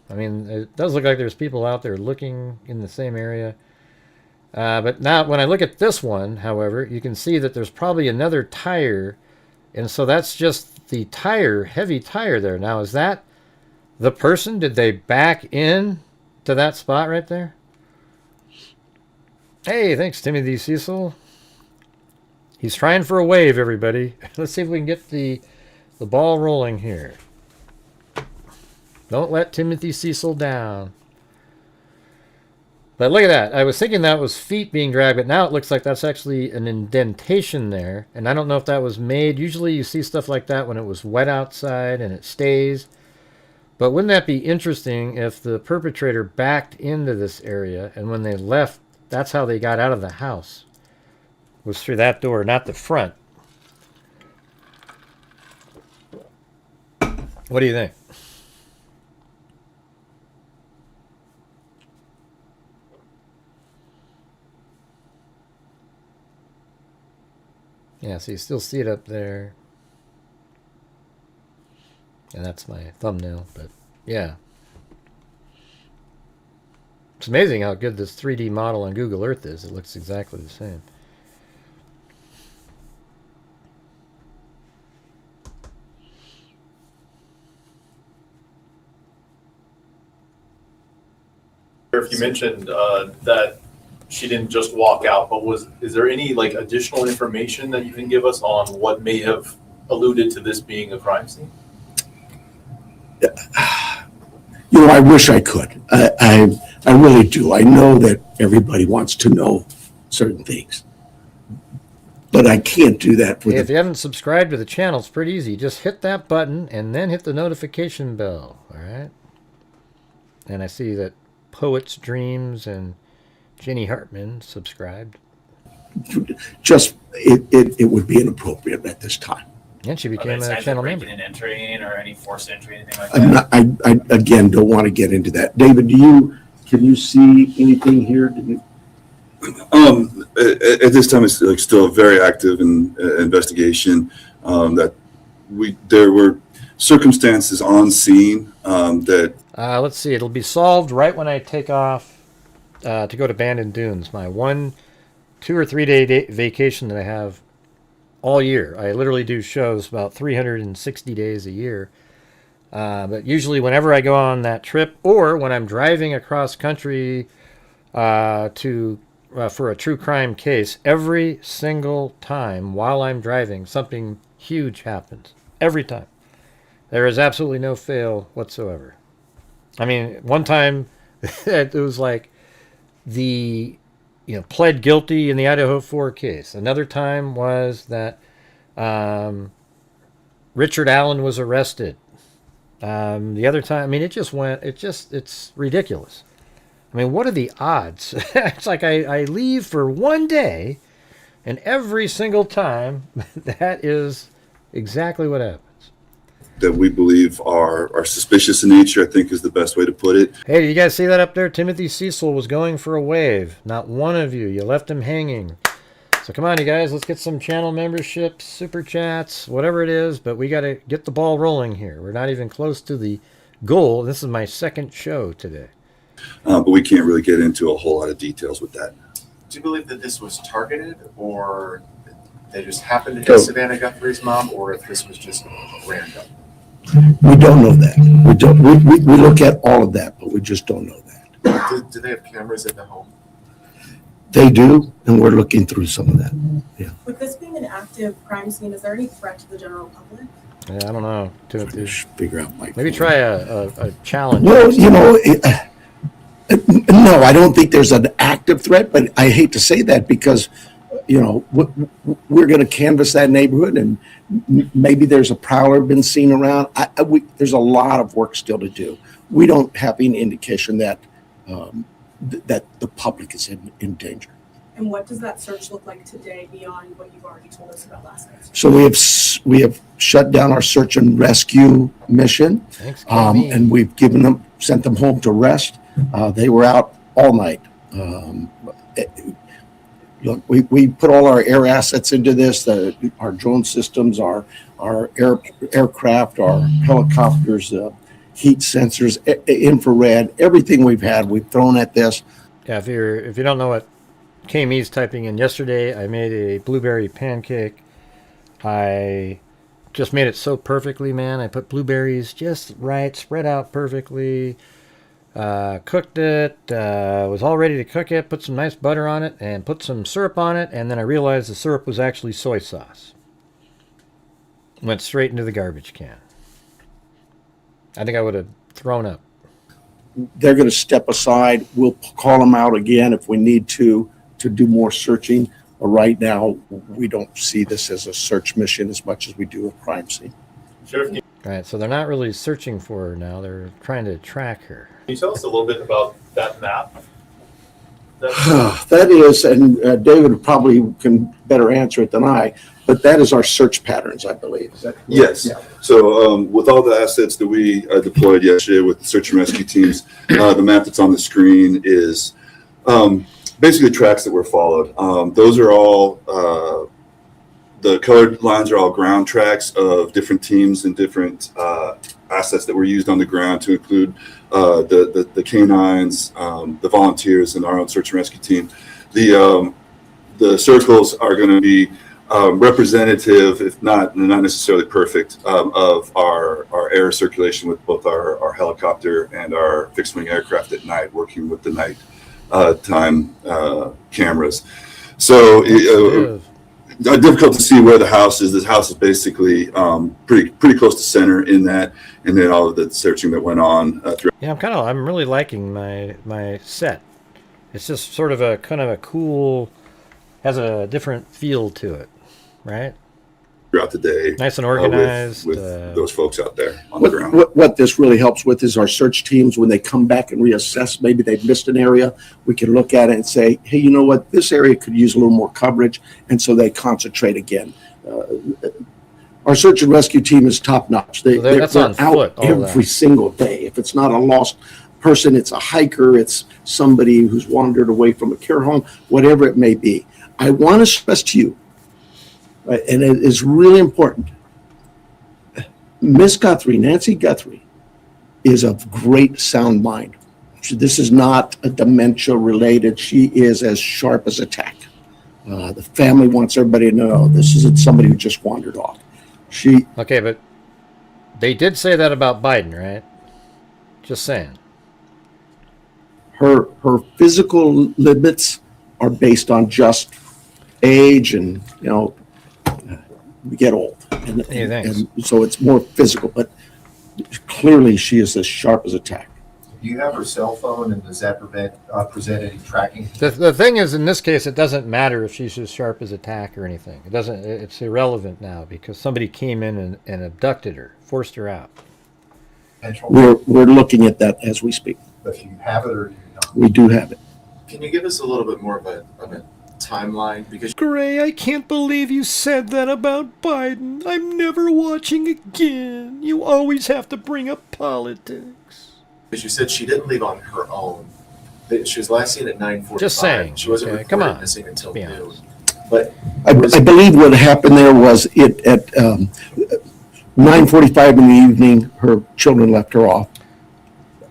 I mean, it does look like there's people out there looking in the same area. But now when I look at this one, however, you can see that there's probably another tire. And so that's just the tire, heavy tire there. Now, is that the person? Did they back in to that spot right there? Hey, thanks, Timothy Cecil. He's trying for a wave, everybody. Let's see if we can get the ball rolling here. Don't let Timothy Cecil down. But look at that. I was thinking that was feet being dragged, but now it looks like that's actually an indentation there. And I don't know if that was made. Usually you see stuff like that when it was wet outside and it stays. But wouldn't that be interesting if the perpetrator backed into this area, and when they left, that's how they got out of the house, was through that door, not the front. What do you think? Yeah, so you still see it up there. And that's my thumbnail, but yeah. It's amazing how good this 3D model on Google Earth is. It looks exactly the same. If you mentioned that she didn't just walk out, but is there any like additional information that you can give us on what may have alluded to this being a crime scene? You know, I wish I could. I really do. I know that everybody wants to know certain things, but I can't do that for Hey, if you haven't subscribed to the channel, it's pretty easy. Just hit that button and then hit the notification bell. All right. And I see that Poet's Dreams and Jenny Hartman subscribed. Just it would be inappropriate at this time. And she became a channel member. Breaking and entering or any forced entry, anything like that? I again don't want to get into that. David, can you see anything here? At this time, it's like still a very active investigation. That there were circumstances on scene that. Let's see. It'll be solved right when I take off to go to Bandon Dunes. My 1, 2 or 3 day vacation that I have all year. I literally do shows about 360 days a year. But usually whenever I go on that trip, or when I'm driving across country for a true crime case, every single time while I'm driving, something huge happens. Every time. There is absolutely no fail whatsoever. I mean, one time it was like pled guilty in the Idaho 4 case. Another time was that Richard Allen was arrested. The other time, I mean, it's ridiculous. I mean, what are the odds? It's like I leave for one day, and every single time, that is exactly what happens. That we believe are suspicious in nature, I think is the best way to put it. Hey, you guys see that up there? Timothy Cecil was going for a wave. Not one of you. You left him hanging. So come on, you guys. Let's get some channel memberships, super chats, whatever it is. But we got to get the ball rolling here. We're not even close to the goal. This is my second show today. But we can't really get into a whole lot of details with that. Do you believe that this was targeted, or they just happened to hit Savannah Guthrie's mom, or if this was just random? We don't know that. We look at all of that, but we just don't know that. Do they have cameras in the home? They do, and we're looking through some of that. Yeah. With this being an active crime scene, is there any threat to the general public? Yeah, I don't know. Figure out my. Maybe try a challenge. Well, no, I don't think there's an active threat, but I hate to say that because, we're going to canvass that neighborhood, and maybe there's a prowler been seen around. There's a lot of work still to do. We don't have any indication that that the public is in danger. And what does that search look like today beyond what you've already told us about last night? So we have shut down our search and rescue mission, and we've sent them home to rest. They were out all night. Look, we put all our air assets into this, our drone systems, our aircraft, our helicopters, heat sensors, infrared, everything we've thrown at this. Yeah, if you don't know what KME's typing in, yesterday I made a blueberry pancake. I just made it so perfectly, man. I put blueberries just right, spread out perfectly. Cooked it, was all ready to cook it, put some nice butter on it, and put some syrup on it, and then I realized the syrup was actually soy sauce. Went straight into the garbage can. I think I would have thrown up. They're going to step aside. We'll call them out again if we need to do more searching. Right now, we don't see this as a search mission as much as we do a crime scene. Sheriff, can Right, so they're not really searching for her now. They're trying to track her. you tell us a little bit about that map? That is, and David probably can better answer it than I, but that is our search patterns, I believe. Is that correct? Yes. Yeah. So with all the assets that we deployed yesterday with the search and rescue teams, the map that's on the screen is basically tracks that were followed. Those are all, the colored lines are all ground tracks of different teams and different assets that were used on the ground, to include the canines, the volunteers, and our own search and rescue team. The circles are going to be representative, if not necessarily perfect, of our air circulation with both our helicopter and our fixed wing aircraft at night, working with the night time cameras. So difficult to see where the house is. This house is basically pretty close to center in that, and then all of the searching that went on throughout. Yeah, I'm really liking my set. It's just sort of a kind of a cool, has a different feel to it, right? Throughout the day, nice and organized with those folks out there on the ground. What this really helps with is our search teams, when they come back and reassess, maybe they've missed an area, we can look at it and say, hey, you know what, this area could use a little more coverage, and so they concentrate again. Our search and rescue team is top notch. They're out every single day. If it's not a lost person, it's a hiker, it's somebody who's wandered away from a care home, whatever it may be. I want to stress to you, and it is really important, Miss Guthrie, Nancy Guthrie, is of great sound mind. This is not a dementia related. She is as sharp as a tack. The family wants everybody to know this isn't somebody who just wandered off. Okay, but they did say that about Biden, right? Just saying. Her physical limits are based on just age, and we get old, and so it's more physical. But clearly, she is as sharp as a tack. Do you have her cell phone, and does that present any tracking? The thing is, in this case, it doesn't matter if she's as sharp as a tack or anything. It doesn't. It's irrelevant now because somebody came in and abducted her, forced her out. We're looking at that as we speak. But do you have it, or do you not? We do have it. Can you give us a little bit more of a timeline? Because Gray, I can't believe you said that about Biden. I'm never watching again. You always have to bring up politics. you said she didn't leave on her own. She was last seen at 9:45. Just saying. She wasn't Okay, come on. missing until Be noon. honest. But I believe what happened there was at 9:45 in the evening, her children left her off.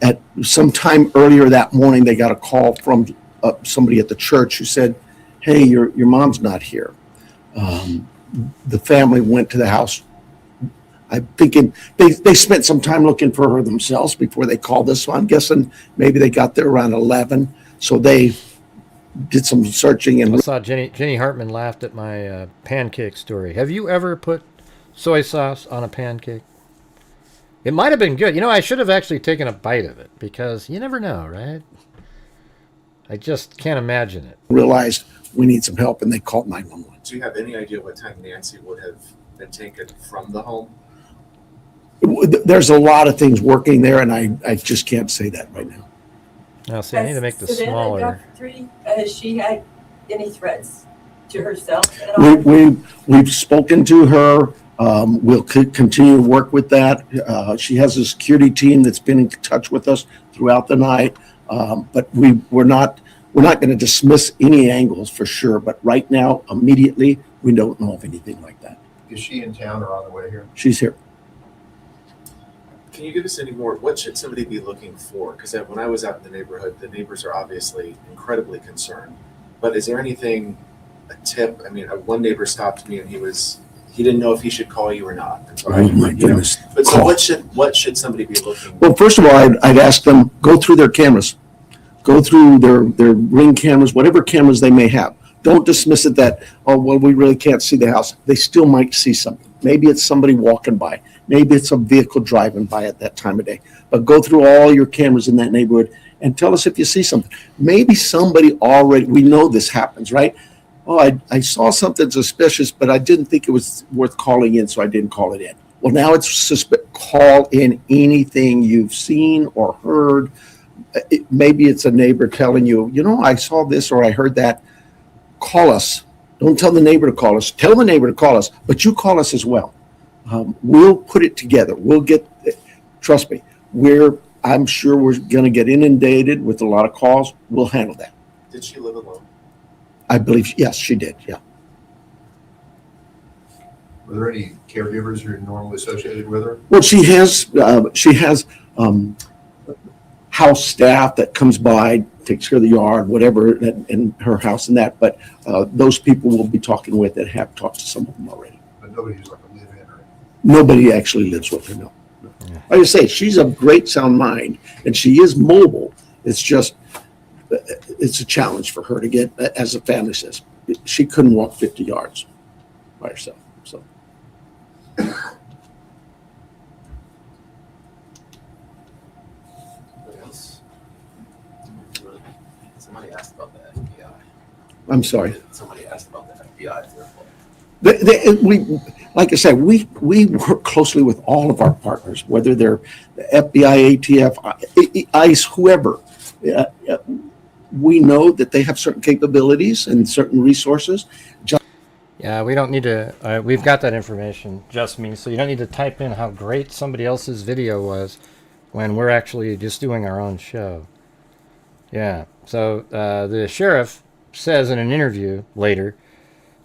At some time earlier that morning, they got a call from somebody at the church who said, hey, your mom's not here. The family went to the house I'm thinking they spent some time looking for her themselves before they called us. So I'm guessing maybe they got there around 11. So they did some searching and I saw Jenny Hartman laughed at my pancake story. Have you ever put soy sauce on a pancake? It might have been good. You know, I should have actually taken a bite of it because you never know, right? I just can't imagine it. realized we need some help, and they called 911. Do you have any idea what time Nancy would have been taken from the home? There's a lot of things working there, and I just can't say that right now. Now, see, I need to make this smaller. Has she had any threats to herself at all? We've spoken to her. We'll continue to work with that. She has a security team that's been in touch with us throughout the night. But we're not going to dismiss any angles for sure. But right now, immediately, we don't know of anything like that. Is she in town or on the way here? She's here. Can you give us any more? What should somebody be looking for? Because when I was out in the neighborhood, the neighbors are obviously incredibly concerned. But is there anything, a tip? I mean, one neighbor stopped me and he didn't know if he should call you or not. And so My goodness. But so what should somebody be looking for? Well, first of all, I'd ask them, go through their cameras. Go through their Ring cameras, whatever cameras they may have. Don't dismiss it that, oh, well, we really can't see the house. They still might see something. Maybe it's somebody walking by. Maybe it's a vehicle driving by at that time of day. But go through all your cameras in that neighborhood and tell us if you see something. Maybe somebody already, we know this happens, right? Oh, I saw something suspicious, but I didn't think it was worth calling in, so I didn't call it in. Well, now it's call in anything you've seen or heard. Maybe it's a neighbor telling you, I saw this or I heard that. Call us. Don't tell the neighbor to call us. Tell the neighbor to call us, but you call us as well. We'll put it together. We'll get, trust me, I'm sure we're going to get inundated with a lot of calls. We'll handle that. Did she live alone? I believe, yes, she did. Yeah. Were there any caregivers who are normally associated with her? Well, she has house staff that comes by, takes care of the yard, whatever, in her house and that. But those people we'll be talking with that have talked to some of them already. But nobody who's like a live-in or Nobody actually lives with her, no. Like I say, she's of great sound mind, and she is mobile. It's just, it's a challenge for her to get, as the family says, she couldn't walk 50 yards by herself. So. What else? Somebody asked about the FBI. I'm sorry. Somebody asked about the FBI. We, like I said, we work closely with all of our partners, whether they're the FBI, ATF, ICE, whoever. We know that they have certain capabilities and certain resources. Yeah, we don't need to, we've got that information, just me, so you don't need to type in how great somebody else's video was when we're actually just doing our own show. Yeah, so the sheriff says in an interview later,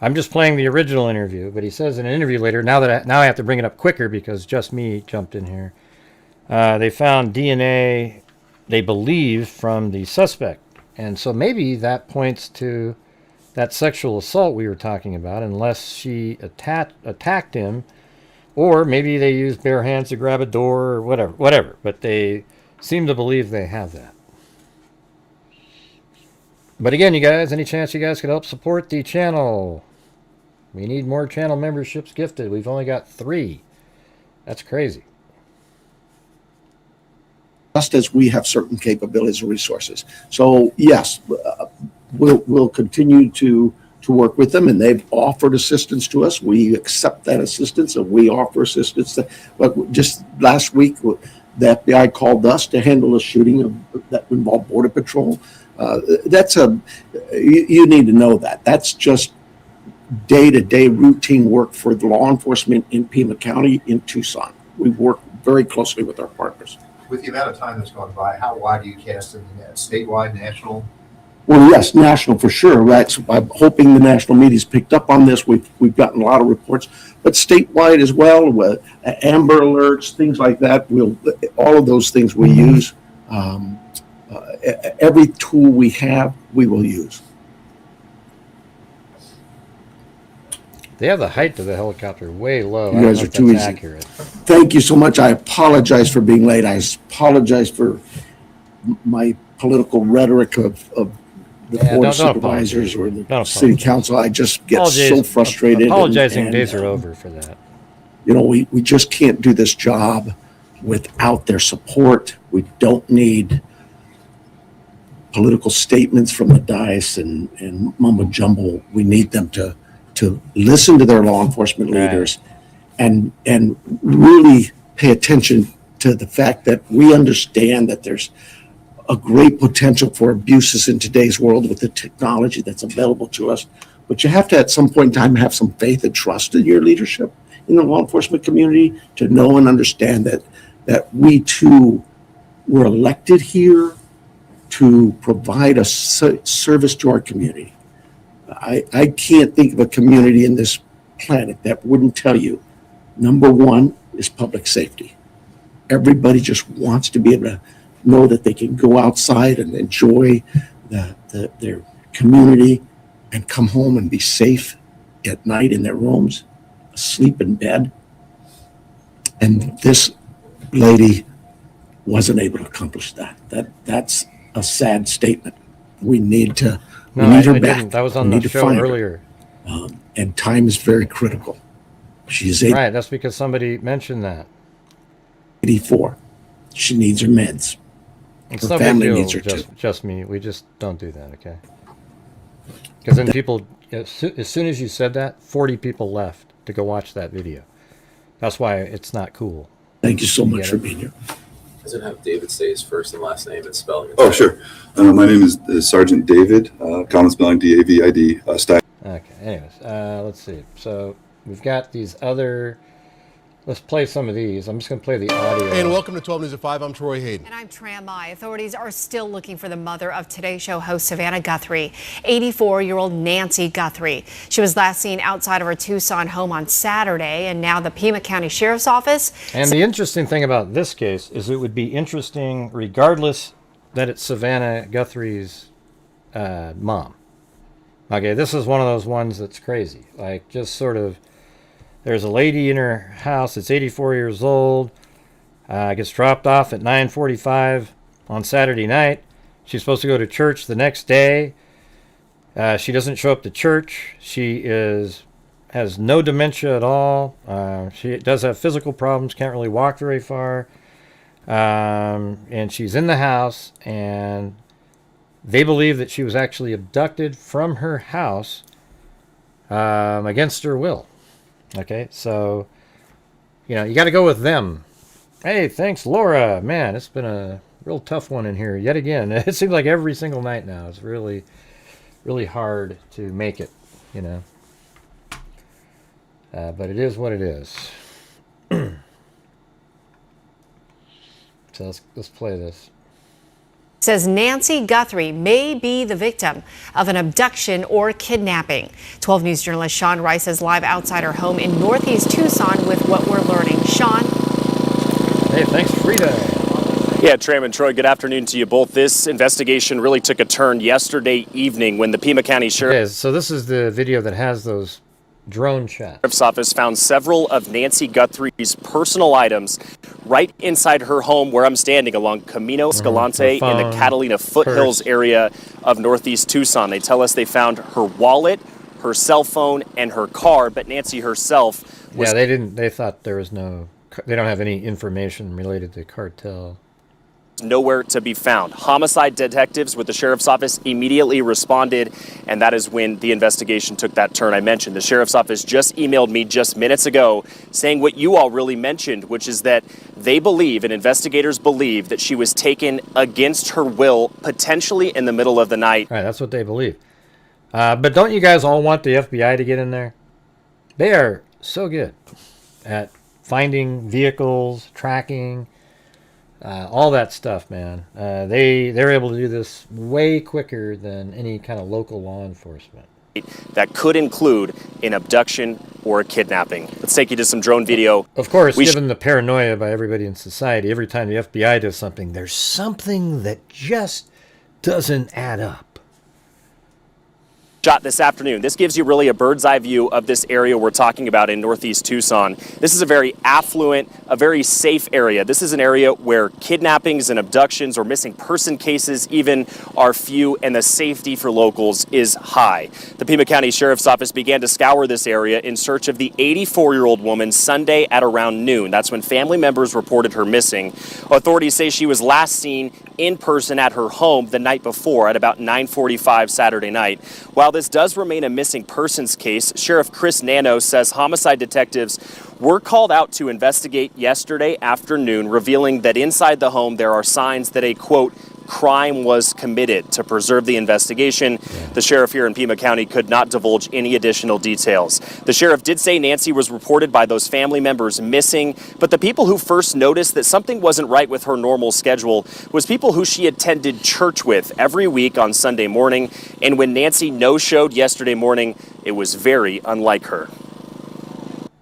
I'm just playing the original interview, but he says in an interview later, now I have to bring it up quicker because just me jumped in here. They found DNA, they believe, from the suspect. And so maybe that points to that sexual assault we were talking about, unless she attacked him, or maybe they used bare hands to grab a door or whatever. But they seem to believe they have that. But again, you guys, any chance you guys could help support the channel? We need more channel memberships gifted. We've only got 3. That's crazy. Just as we have certain capabilities and resources. So yes, we'll continue to work with them, and they've offered assistance to us. We accept that assistance, and we offer assistance. But just last week, the FBI called us to handle a shooting that involved Border Patrol. You need to know that. That's just day-to-day routine work for the law enforcement in Pima County in Tucson. We work very closely with our partners. With the amount of time that's gone by, how wide do you cast in the net? Statewide, national? Well, yes, national for sure. Right. I'm hoping the national media's picked up on this. We've gotten a lot of reports, but statewide as well, with Amber Alerts, things like that. All of those things we use. Every tool we have, we will use. They have the height of the helicopter way low. You I don't guys know are if too that's easy. accurate. Thank you so much. I apologize for being late. I apologize for my political rhetoric of the Yeah, board of don't supervisors or Don't the city apologize. council. I just get so frustrated. Apologizing and, days are over for that. You know, we just can't do this job without their support. We don't need political statements from the dais and mumbo jumbo. We need them to listen to their law enforcement leaders and really pay attention to the fact that we understand that there's a great potential for abuses in today's world with the technology that's available to us. But you have to, at some point in time, have some faith and trust in your leadership in the law enforcement community to know and understand that we too were elected here to provide a service to our community. I can't think of a community in this planet that wouldn't tell you, number one is public safety. Everybody just wants to be able to know that they can go outside and enjoy their community and come home and be safe at night in their rooms, sleep in bed. And this lady wasn't able to accomplish that. That's a sad statement. We need her back. That was on we the need to show find her. earlier. And time is very critical. She's Right, that's because somebody mentioned that. 84. She needs her meds. It's Her no big family deal, needs her too. just me. We just don't do that, okay? Because then people, as soon as you said that, 40 people left to go watch that video. That's why it's not cool. Thank you so much for being here. Doesn't have David say his first and last name and spelling it. Oh, sure. My name is Sergeant David, common spelling David, staff. Okay, anyways, let's see. So we've got these other, let's play some of these. I'm just going to play the audio. Hey, and welcome to 12 News at 5. I'm Troy Hayden. And I'm Tram Mai. Authorities are still looking for the mother of Today Show host Savannah Guthrie, 84-year-old Nancy Guthrie. She was last seen outside of her Tucson home on Saturday, and now the Pima County Sheriff's Office. And the interesting thing about this case is it would be interesting regardless that it's Savannah Guthrie's mom. Okay, this is one of those ones that's crazy. Like, just sort of, there's a lady in her house that's 84 years old, gets dropped off at 9:45 on Saturday night. She's supposed to go to church the next day. She doesn't show up to church. She has no dementia at all. She does have physical problems, can't really walk very far. And she's in the house, and they believe that she was actually abducted from her house against her will. Okay, so, you know, you got to go with them. Hey, thanks, Laura. Man, it's been a real tough one in here yet again. It seems like every single night now. It's really, really hard to make it, you know. But it is what it is. So let's play this. Says Nancy Guthrie may be the victim of an abduction or kidnapping. 12 News journalist Sean Rice is live outside her home in northeast Tucson with what we're learning. Sean? Hey, thanks, Frida. Yeah, Tram and Troy, good afternoon to you both. This investigation really took a turn yesterday evening when the Pima County Sheriff's So this is the video that has those drone shots. Office found several of Nancy Guthrie's personal items right inside her home where I'm standing along Camino Escalante in the Catalina foothills area of northeast Tucson. They tell us they found her wallet, her cell phone, and her car, but Nancy herself was... Yeah, they thought there was they don't have any information related to cartel. Nowhere to be found. Homicide detectives with the sheriff's office immediately responded, and that is when the investigation took that turn I mentioned. The sheriff's office just emailed me just minutes ago saying what you all really mentioned, which is that they believe, and investigators believe, that she was taken against her will, potentially in the middle of the night. Right, that's what they believe. But don't you guys all want the FBI to get in there? They are so good at finding vehicles, tracking, all that stuff, man. They're able to do this way quicker than any kind of local law enforcement. That could include an abduction or a kidnapping. Let's take you to some drone video. Of course, given the paranoia by everybody in society, every time the FBI does something, there's something that just doesn't add up. shot this afternoon. This gives you really a bird's eye view of this area we're talking about in northeast Tucson. This is a very affluent, a very safe area. This is an area where kidnappings and abductions or missing person cases even are few, and the safety for locals is high. The Pima County Sheriff's Office began to scour this area in search of the 84-year-old woman Sunday at around noon. That's when family members reported her missing. Authorities say she was last seen in person at her home the night before at about 9:45 Saturday night. While this does remain a missing persons case, Sheriff Chris Nano says homicide detectives were called out to investigate yesterday afternoon, revealing that inside the home there are signs that a, quote, crime was committed. To preserve the investigation, the sheriff here in Pima County could not divulge any additional details. The sheriff did say Nancy was reported by those family members missing, but the people who first noticed that something wasn't right with her normal schedule was people who she attended church with every week on Sunday morning, and when Nancy no-showed yesterday morning, it was very unlike her.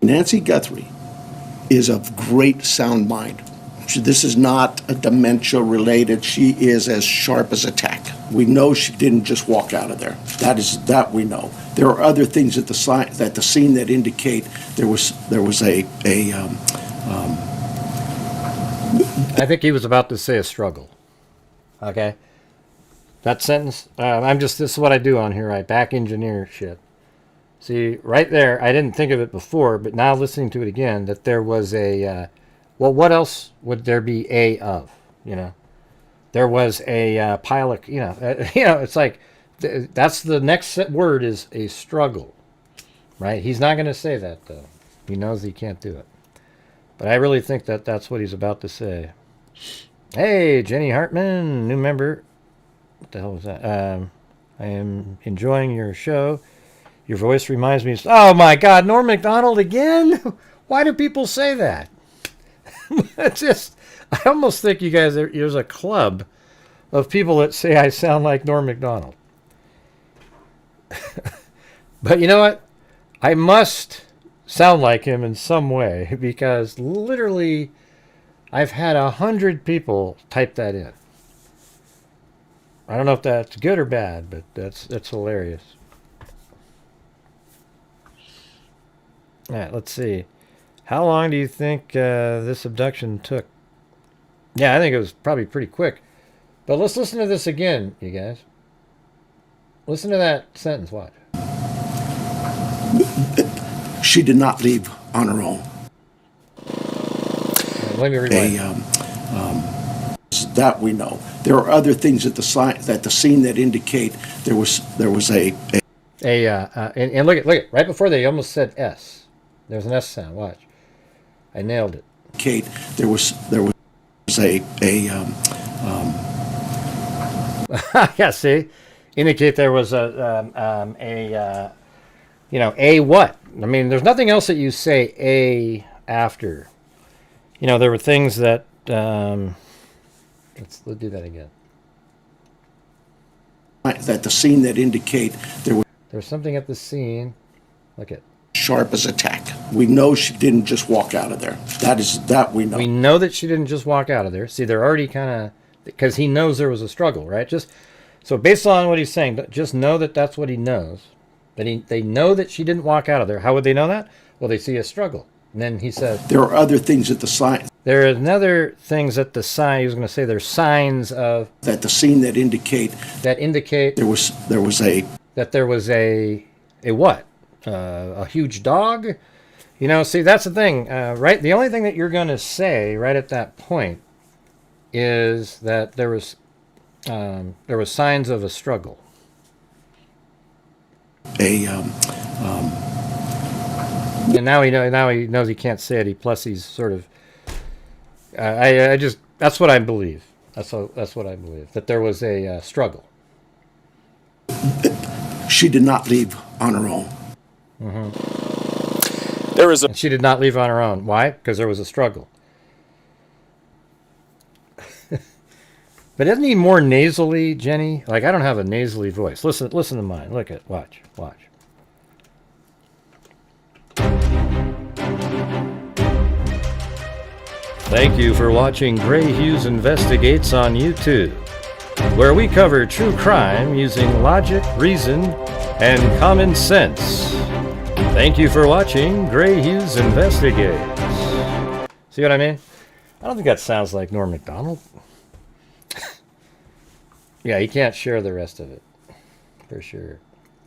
Nancy Guthrie is of great sound mind. This is not a dementia related. She is as sharp as a tack. We know she didn't just walk out of there. That we know. There are other things at the scene that indicate there was a I think he was about to say a struggle. Okay? That sentence, this is what I do on here. I back engineer shit. See, right there, I didn't think of it before, but now listening to it again, that there was a, well, what else would there be a of, you know? There was a pile of, it's like, that's the next word is a struggle, right? He's not going to say that, though. He knows he can't do it. But I really think that that's what he's about to say. Hey, Jenny Hartman, new member. What the hell was that? I am enjoying your show. Your voice reminds me of... Oh, my God, Norm Macdonald again? Why do people say that? It's just... I almost think you guys... There's a club of people that say I sound like Norm Macdonald. But you know what? I must sound like him in some way, because literally I've had 100 people type that in. I don't know if that's good or bad, but that's hilarious. All right, let's see. How long do you think this abduction took? Yeah, I think it was probably pretty quick. But let's listen to this again, you guys. Listen to that sentence. Watch. She did not leave on her own. Let me rewind. That we know. There are other things at the scene that indicate there was a and look at right before they almost said S. There's an S sound. Watch. I nailed it. Kate, there was a yeah, see, indicate there was a what? I mean, there's nothing else that you say a after. You know, there were things that let's do that again. That the scene that indicate there's something at the scene. Look at. Sharp as a tack. We know she didn't just walk out of there. That we know. We know that she didn't just walk out of there. See, they're already kind of, because he knows there was a struggle, right? So based on what he's saying, just know that that's what he knows. That they know that she didn't walk out of there. How would they know that? Well, they see a struggle. And then he says, there are other things at the sign. There are other things at the sign. He was going to say there's signs of that the scene that indicate there was a what? A huge dog? You know, see, that's the thing, right? The only thing that you're going to say right at that point is that there was signs of a struggle. And now he knows he can't say it. Plus he's sort of that's what I believe. That's what I believe, that there was a struggle. She did not leave on her own. Mm-hmm. And she did not leave on her own. Why? Because there was a struggle. But isn't he more nasally, Jenny? Like, I don't have a nasally voice. Listen to mine. Watch. Thank you for watching Gray Hughes Investigates on YouTube. where we cover true crime using logic, reason, and common sense. Thank you for watching Gray Hughes Investigates. See what I mean? I don't think that sounds like Norm Macdonald. Yeah, he can't share the rest of it, for sure.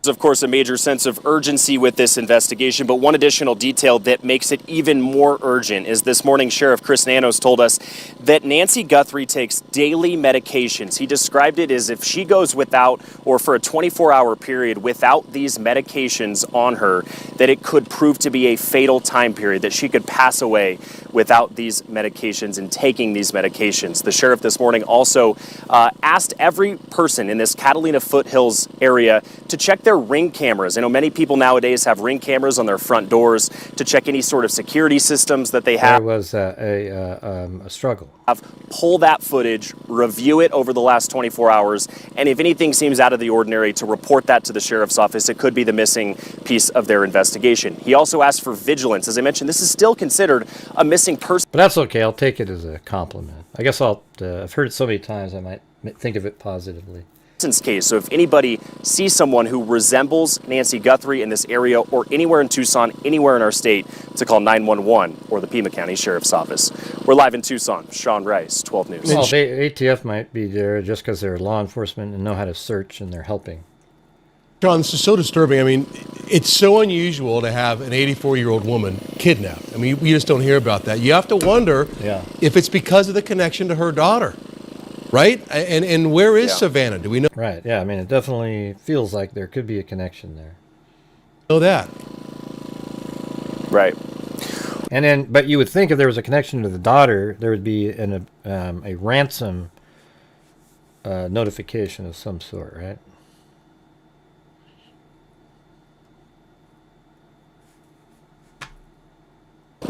Of course, a major sense of urgency with this investigation, but one additional detail that makes it even more urgent is this morning Sheriff Chris Nanos told us that Nancy Guthrie takes daily medications. He described it as if she goes without, or for a 24-hour period without these medications on her, that it could prove to be a fatal time period, that she could pass away without these medications and taking these medications. The sheriff this morning also asked every person in this Catalina Foothills area to check their Ring cameras. I know many people nowadays have Ring cameras on their front doors to check any sort of security systems that they have. There was a struggle. Pull that footage, review it over the last 24 hours, and if anything seems out of the ordinary, to report that to the sheriff's office. It could be the missing piece of their investigation. He also asked for vigilance. As I mentioned, this is still considered a missing person. But that's okay. I'll take it as a compliment. I guess I've heard it so many times I might think of it positively. Case. So if anybody sees someone who resembles Nancy Guthrie in this area or anywhere in Tucson, anywhere in our state, to call 911 or the Pima County Sheriff's Office. We're live in Tucson. Sean Rice, 12 News. Well, ATF might be there just because they're law enforcement and know how to search, and they're helping. John, this is so disturbing. I mean, it's so unusual to have an 84-year-old woman kidnapped. I mean, we just don't hear about that. You have to wonder if it's because of the connection to her daughter. Right? And where is Savannah? Do we know? Right. Yeah. I mean, it definitely feels like there could be a connection there. Know that. Right. And then, but you would think if there was a connection to the daughter, there would be a ransom notification of some sort, right?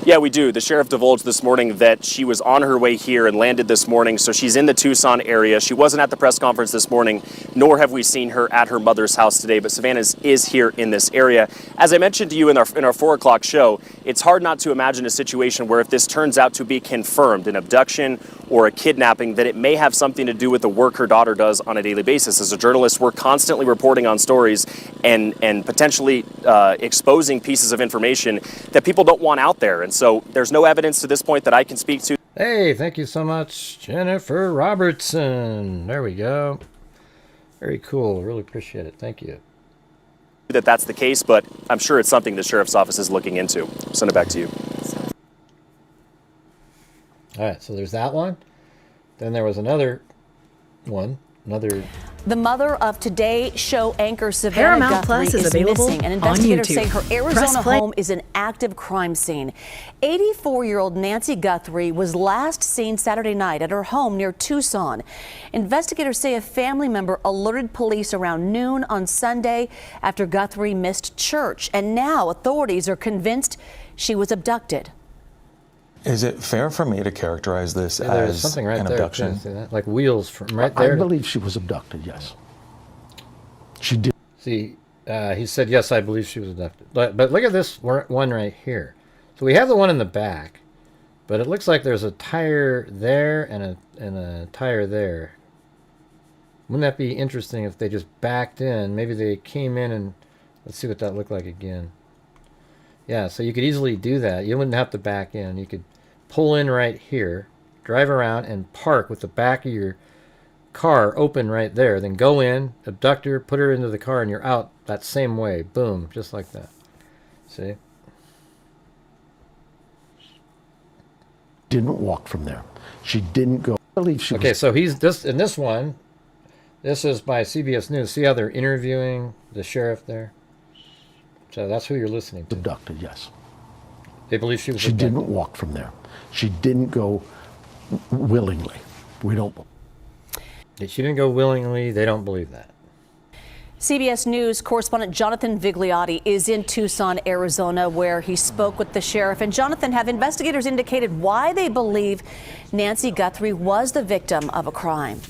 Yeah, we do. The sheriff divulged this morning that she was on her way here and landed this morning, so she's in the Tucson area. She wasn't at the press conference this morning, nor have we seen her at her mother's house today, but Savannah is here in this area. As I mentioned to you in our 4 o'clock show, it's hard not to imagine a situation where if this turns out to be confirmed, an abduction or a kidnapping, that it may have something to do with the work her daughter does on a daily basis. As a journalist, we're constantly reporting on stories and potentially exposing pieces of information that people don't want out there. And so there's no evidence to this point that I can speak to. Hey, thank you so much, Jennifer Robertson. There we go. Very cool. Really appreciate it. Thank you. That's the case, but I'm sure it's something the sheriff's office is looking into. I'll send it back to you. All right, so there's that one. Then there was another one. The mother of Today Show anchor Savannah Paramount Guthrie Plus is available missing, and investigators on YouTube. say her Press Arizona play. home is an active crime scene. 84-year-old Nancy Guthrie was last seen Saturday night at her home near Tucson. Investigators say a family member alerted police around noon on Sunday after Guthrie missed church, and now authorities are convinced she was abducted. Is it fair for me to characterize this There's as something right an there, abduction? see that? Like wheels from right there. I believe she was abducted, yes. She did. See, he said, yes, I believe she was abducted. But look at this one right here. So we have the one in the back, but it looks like there's a tire there and a tire there. Wouldn't that be interesting if they just backed in? Maybe they came in and let's see what that looked like again. Yeah, so you could easily do that. You wouldn't have to back in. You could pull in right here, drive around, and park with the back of your car open right there. Then go in, abduct her, put her into the car, and you're out that same way. Boom, just like that. See? Didn't walk from there. She didn't go. I believe she Okay, was. so he's this in this one. This is by CBS News. See how they're interviewing the sheriff there? So that's who you're listening to. Abducted, yes. They believe she was She abducted. didn't walk from there. She didn't go willingly. We don't. She didn't go willingly. They don't believe that. CBS News correspondent Jonathan Vigliotti is in Tucson, Arizona, where he spoke with the sheriff. And Jonathan, have investigators indicated why they believe Nancy Guthrie was the victim of a crime?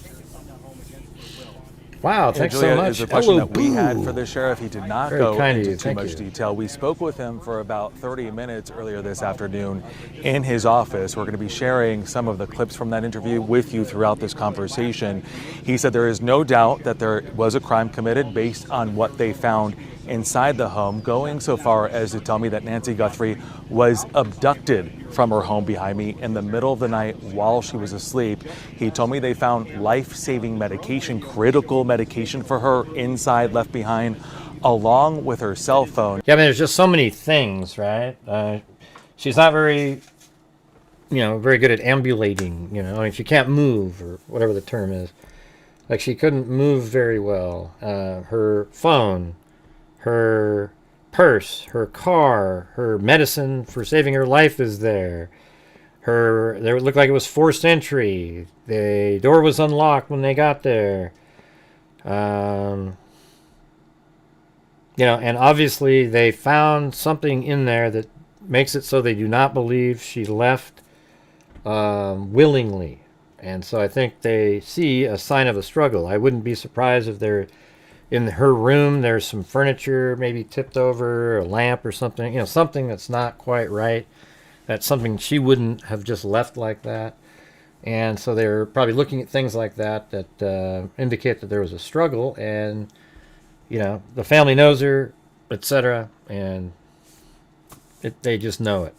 Wow, thanks so Julia, much. is a question Hello, that we had Boo. for the sheriff. He did not Very go kind of into you. too Thank much you. detail. We spoke with him for about 30 minutes earlier this afternoon in his office. We're going to be sharing some of the clips from that interview with you throughout this conversation. He said there is no doubt that there was a crime committed based on what they found inside the home, going so far as to tell me that Nancy Guthrie was abducted from her home behind me in the middle of the night while she was asleep. He told me they found life-saving medication, critical medication for her inside, left behind, along with her cell phone. Yeah, I mean, there's just so many things, right? She's not very, very good at ambulating, I mean, she can't move, or whatever the term is. Like, she couldn't move very well. Her phone, her purse, her car, her medicine for saving her life is there. It looked like it was forced entry. The door was unlocked when they got there. And obviously they found something in there that makes it so they do not believe she left willingly. And so I think they see a sign of a struggle. I wouldn't be surprised if they're in her room, there's some furniture maybe tipped over, a lamp or something, something that's not quite right. That's something she wouldn't have just left like that. And so they're probably looking at things like that indicate that there was a struggle, and, the family knows her, etc., and they just know it.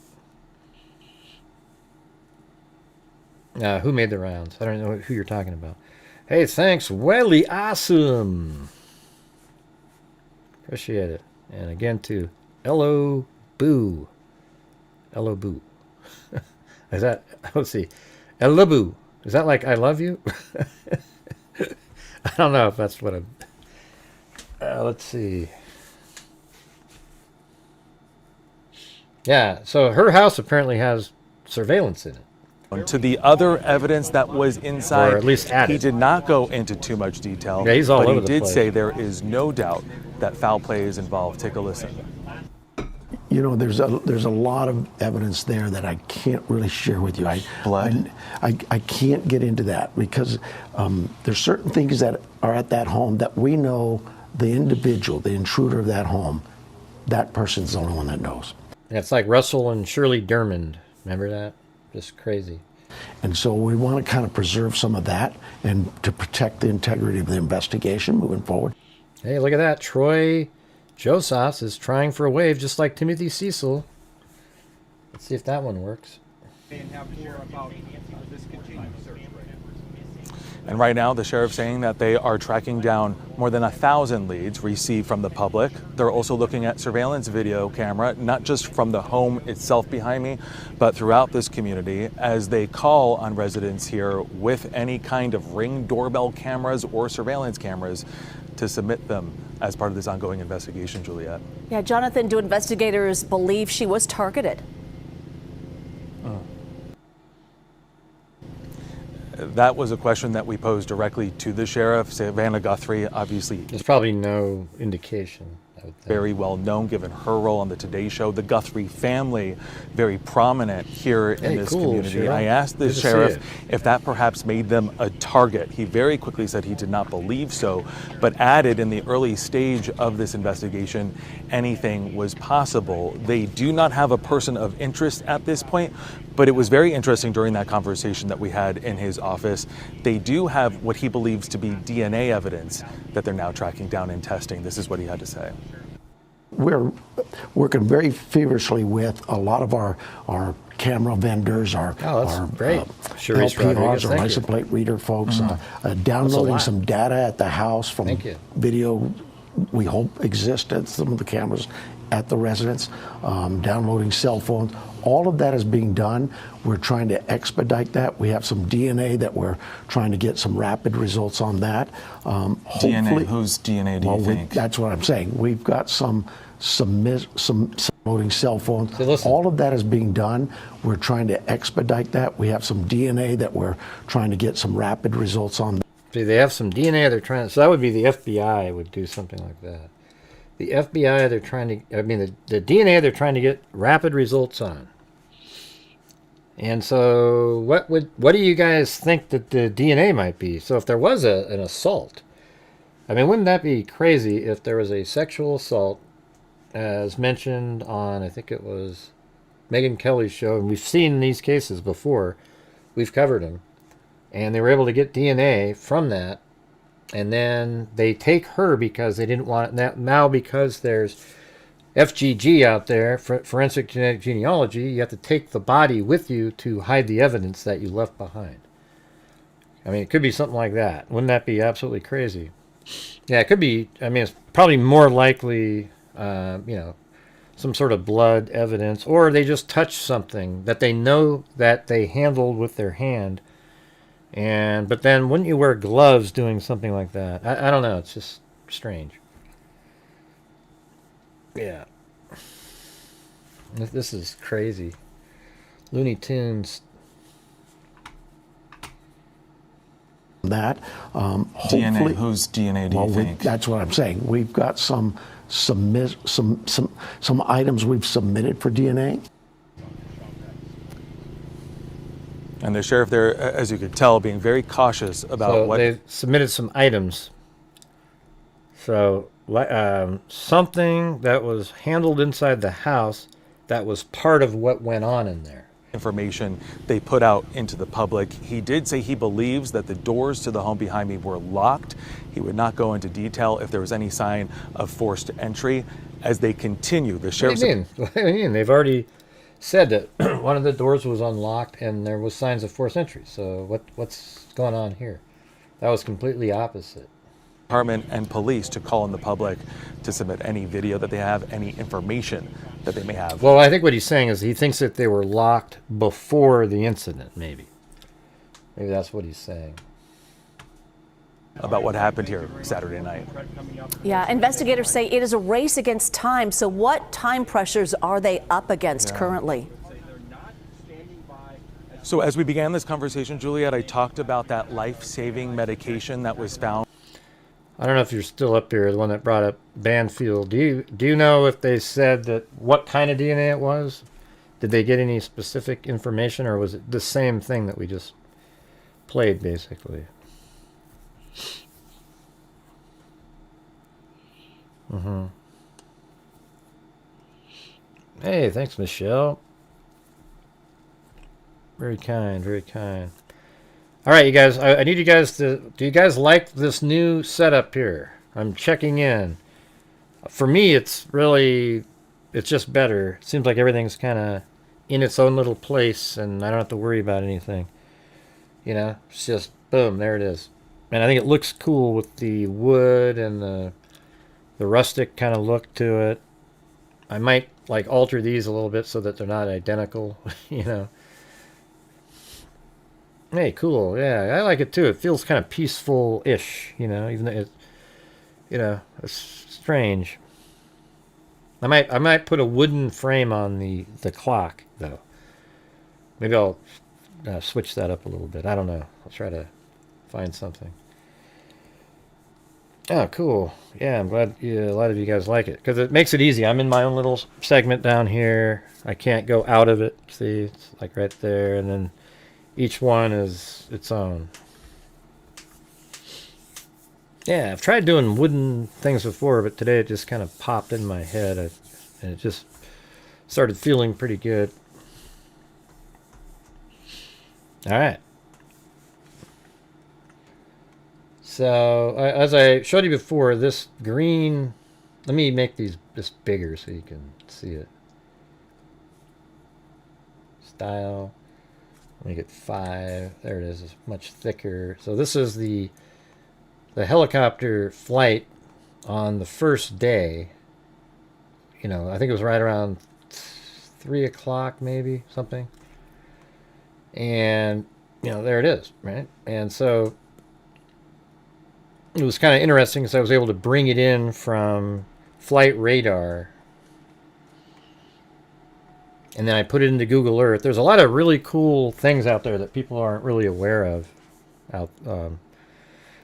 Who made the rounds? I don't know who you're talking about. Hey, thanks, Welly, awesome. Appreciate it. And again to Hello Boo. Hello Boo. Is that, let's see. Hello Boo. Is that like I love you? I don't know if that's what I'm. Let's see. Yeah, so her house apparently has surveillance in it. To the other evidence that was inside, or at least added. He did not go into too much detail. Yeah, he's all but over he the did place. say there is no doubt that foul play is involved. Take a listen. There's a lot of evidence there that I can't really share with you. I can't get into that because there's certain things that are at that home that we know the individual, the intruder of that home, that person's the only one that knows. Yeah, it's like Russell and Shirley Dermond. Remember that? Just crazy. And so we want to kind of preserve some of that and to protect the integrity of the investigation moving forward. Hey, look at that. Troy Josas is trying for a wave just like Timothy Cecil. Let's see if that one works. And right now, the sheriff's saying that they are tracking down more than 1,000 leads received from the public. They're also looking at surveillance video camera, not just from the home itself behind me, but throughout this community as they call on residents here with any kind of Ring doorbell cameras or surveillance cameras to submit them as part of this ongoing investigation, Juliet. Yeah, Jonathan, do investigators believe she was targeted? That was a question that we posed directly to the sheriff. Savannah Guthrie, obviously. There's probably no indication. Very well known given her role on the Today Show. The Guthrie family, very prominent here in this community. Cheryl. I asked the Good to see sheriff it. if that perhaps made them a target. He very quickly said he did not believe so, but added in the early stage of this investigation, anything was possible. They do not have a person of interest at this point, but it was very interesting during that conversation that we had in his office. They do have what he believes to be DNA evidence that they're now tracking down and testing. This is what he had to say. We're working very feverishly with a lot of our camera vendors, our great. LPRs, our license plate reader folks, downloading some data at the house from video we hope exists at some of the cameras at the residence, downloading cell phones. All of that is being done. We're trying to expedite that. We have some DNA that we're trying to get some rapid results on that. DNA, whose DNA do you think? That's what I'm saying. We've got some loading cell phones. All of that is being done. We're trying to expedite that. We have some DNA that we're trying to get some rapid results on. See, they have some DNA they're trying to, so that would be the FBI would do something like that. The FBI, they're trying to, the DNA they're trying to get rapid results on. And so what do you guys think that the DNA might be? So if there was an assault, I mean, wouldn't that be crazy if there was a sexual assault, as mentioned on, I think it was Megyn Kelly's show, and we've seen these cases before. We've covered them. And they were able to get DNA from that. And then they take her because they didn't want it. Now because there's FGG out there, forensic genetic genealogy, you have to take the body with you to hide the evidence that you left behind. I mean, it could be something like that. Wouldn't that be absolutely crazy? Yeah, it could be. I mean, it's probably more likely, some sort of blood evidence, or they just touched something that they know that they handled with their hand. But then wouldn't you wear gloves doing something like that? I don't know. It's just strange. Yeah. This is crazy. Looney Tunes. That DNA. hopefully, Whose DNA do you think? that's what I'm saying. We've got some items we've submitted for DNA. And the sheriff there, as you could tell, being very cautious about So what they submitted some items. So something that was handled inside the house that was part of what went on in there. information they put out into the public. He did say he believes that the doors to the home behind me were locked. He would not go into detail if there was any sign of forced entry. As they continue, the sheriff's... What do you mean? They've already said that one of the doors was unlocked and there was signs of forced entry. So what's going on here? That was completely opposite. Department and police to call on the public to submit any video that they have, any information that they may have. Well, I think what he's saying is he thinks that they were locked before the incident, maybe. Maybe that's what he's saying. About what happened here Saturday night. Yeah, investigators say it is a race against time. So what time pressures are they up against currently? So as we began this conversation, Juliet, I talked about that life-saving medication that was found. I don't know if you're still up here, the one that brought up Banfield. Do you know if they said that what kind of DNA it was? Did they get any specific information, or was it the same thing that we just played, basically? Hey, thanks, Michelle. Very kind, very kind. All right, you guys, I need you guys to... Do you guys like this new setup here? I'm checking in. For me, it's just better. It seems like everything's kind of in its own little place, and I don't have to worry about anything. You know, it's just, boom, there it is. And I think it looks cool with the wood and the rustic kind of look to it. I might, like, alter these a little bit so that they're not identical, you know. Hey, cool. Yeah, I like it too. It feels kind of peaceful-ish, you know, even though it, you know, it's strange. I might put a wooden frame on the clock, though. Maybe I'll switch that up a little bit. I don't know. I'll try to find something. Oh, cool. Yeah, I'm glad a lot of you guys like it, because it makes it easy. I'm in my own little segment down here. I can't go out of it. See, it's like right there, and then each one is its own. Yeah, I've tried doing wooden things before, but today it just kind of popped in my head, and it just started feeling pretty good. All right. So, as I showed you before, this green... Let me make this bigger so you can see it. Style... Make it 5. There it is. It's much thicker. So this is the helicopter flight on the first day. You know, I think it was right around 3 o'clock, maybe, something. And, you know, there it is, right? And so it was kind of interesting because I was able to bring it in from flight radar. And then I put it into Google Earth. There's a lot of really cool things out there that people aren't really aware of.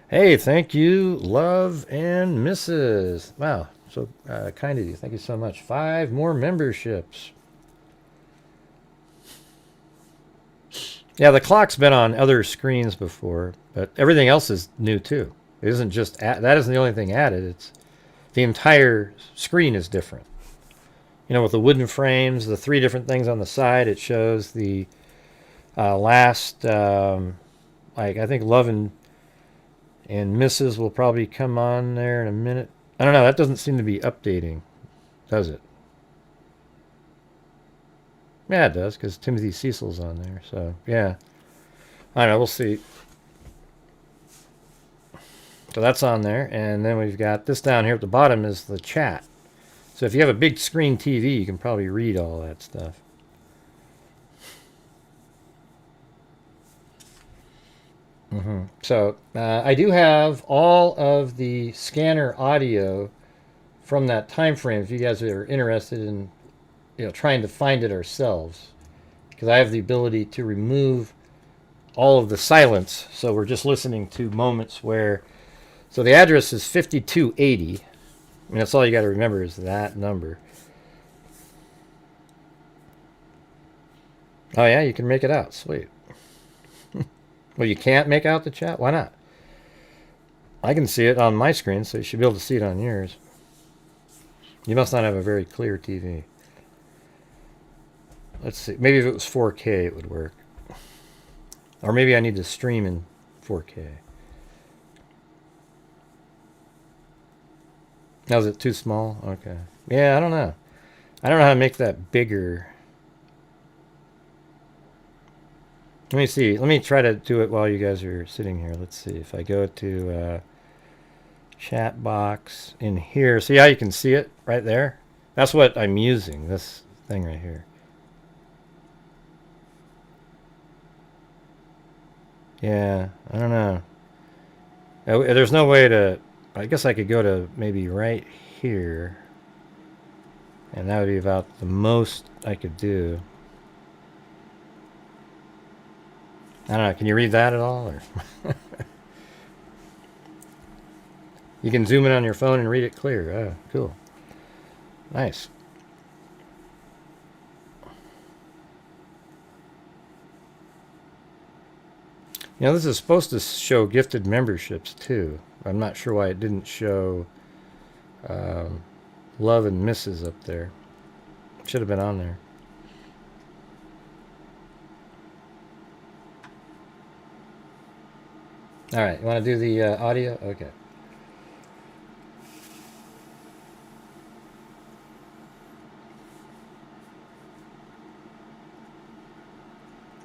Hey, thank you, love and Mrs. Wow, so kind of you. Thank you so much. 5 more memberships. Yeah, the clock's been on other screens before, but everything else is new too. It isn't just that isn't the only thing added. It's the entire screen is different. You know, with the wooden frames, the 3 different things on the side, it shows the last, like I think Love and Mrs. will probably come on there in a minute. I don't know. That doesn't seem to be updating, does it? Yeah, it does, because Timothy Cecil's on there. So, yeah. I don't know. We'll see. So that's on there. And then we've got this down here at the bottom is the chat. So if you have a big screen TV, you can probably read all that stuff. So I do have all of the scanner audio from that time frame if you guys are interested in trying to find it ourselves, because I have the ability to remove all of the silence, so we're just listening to moments where, so the address is 5280. I mean, that's all you got to remember is that number. Oh yeah, you can make it out. Sweet. Well, you can't make out the chat? Why not? I can see it on my screen, so you should be able to see it on yours. You must not have a very clear TV. Let's see. Maybe if it was 4K, it would work. Or maybe I need to stream in 4K. Now, is it too small? Okay. Yeah, I don't know. I don't know how to make that bigger. Let me see. Let me try to do it while you guys are sitting here. Let's see. If I go to chat box in here. See how you can see it right there? That's what I'm using, this thing right here. Yeah, I don't know. There's no way to... I guess I could go to maybe right here. And that would be about the most I could do. I don't know. Can you read that at all? Or you can zoom in on your phone and read it clear. Oh, cool. Nice. You know, this is supposed to show gifted memberships too. I'm not sure why it didn't show Love and Mrs. up there. Should have been on there. All right, you want to do the audio? Okay.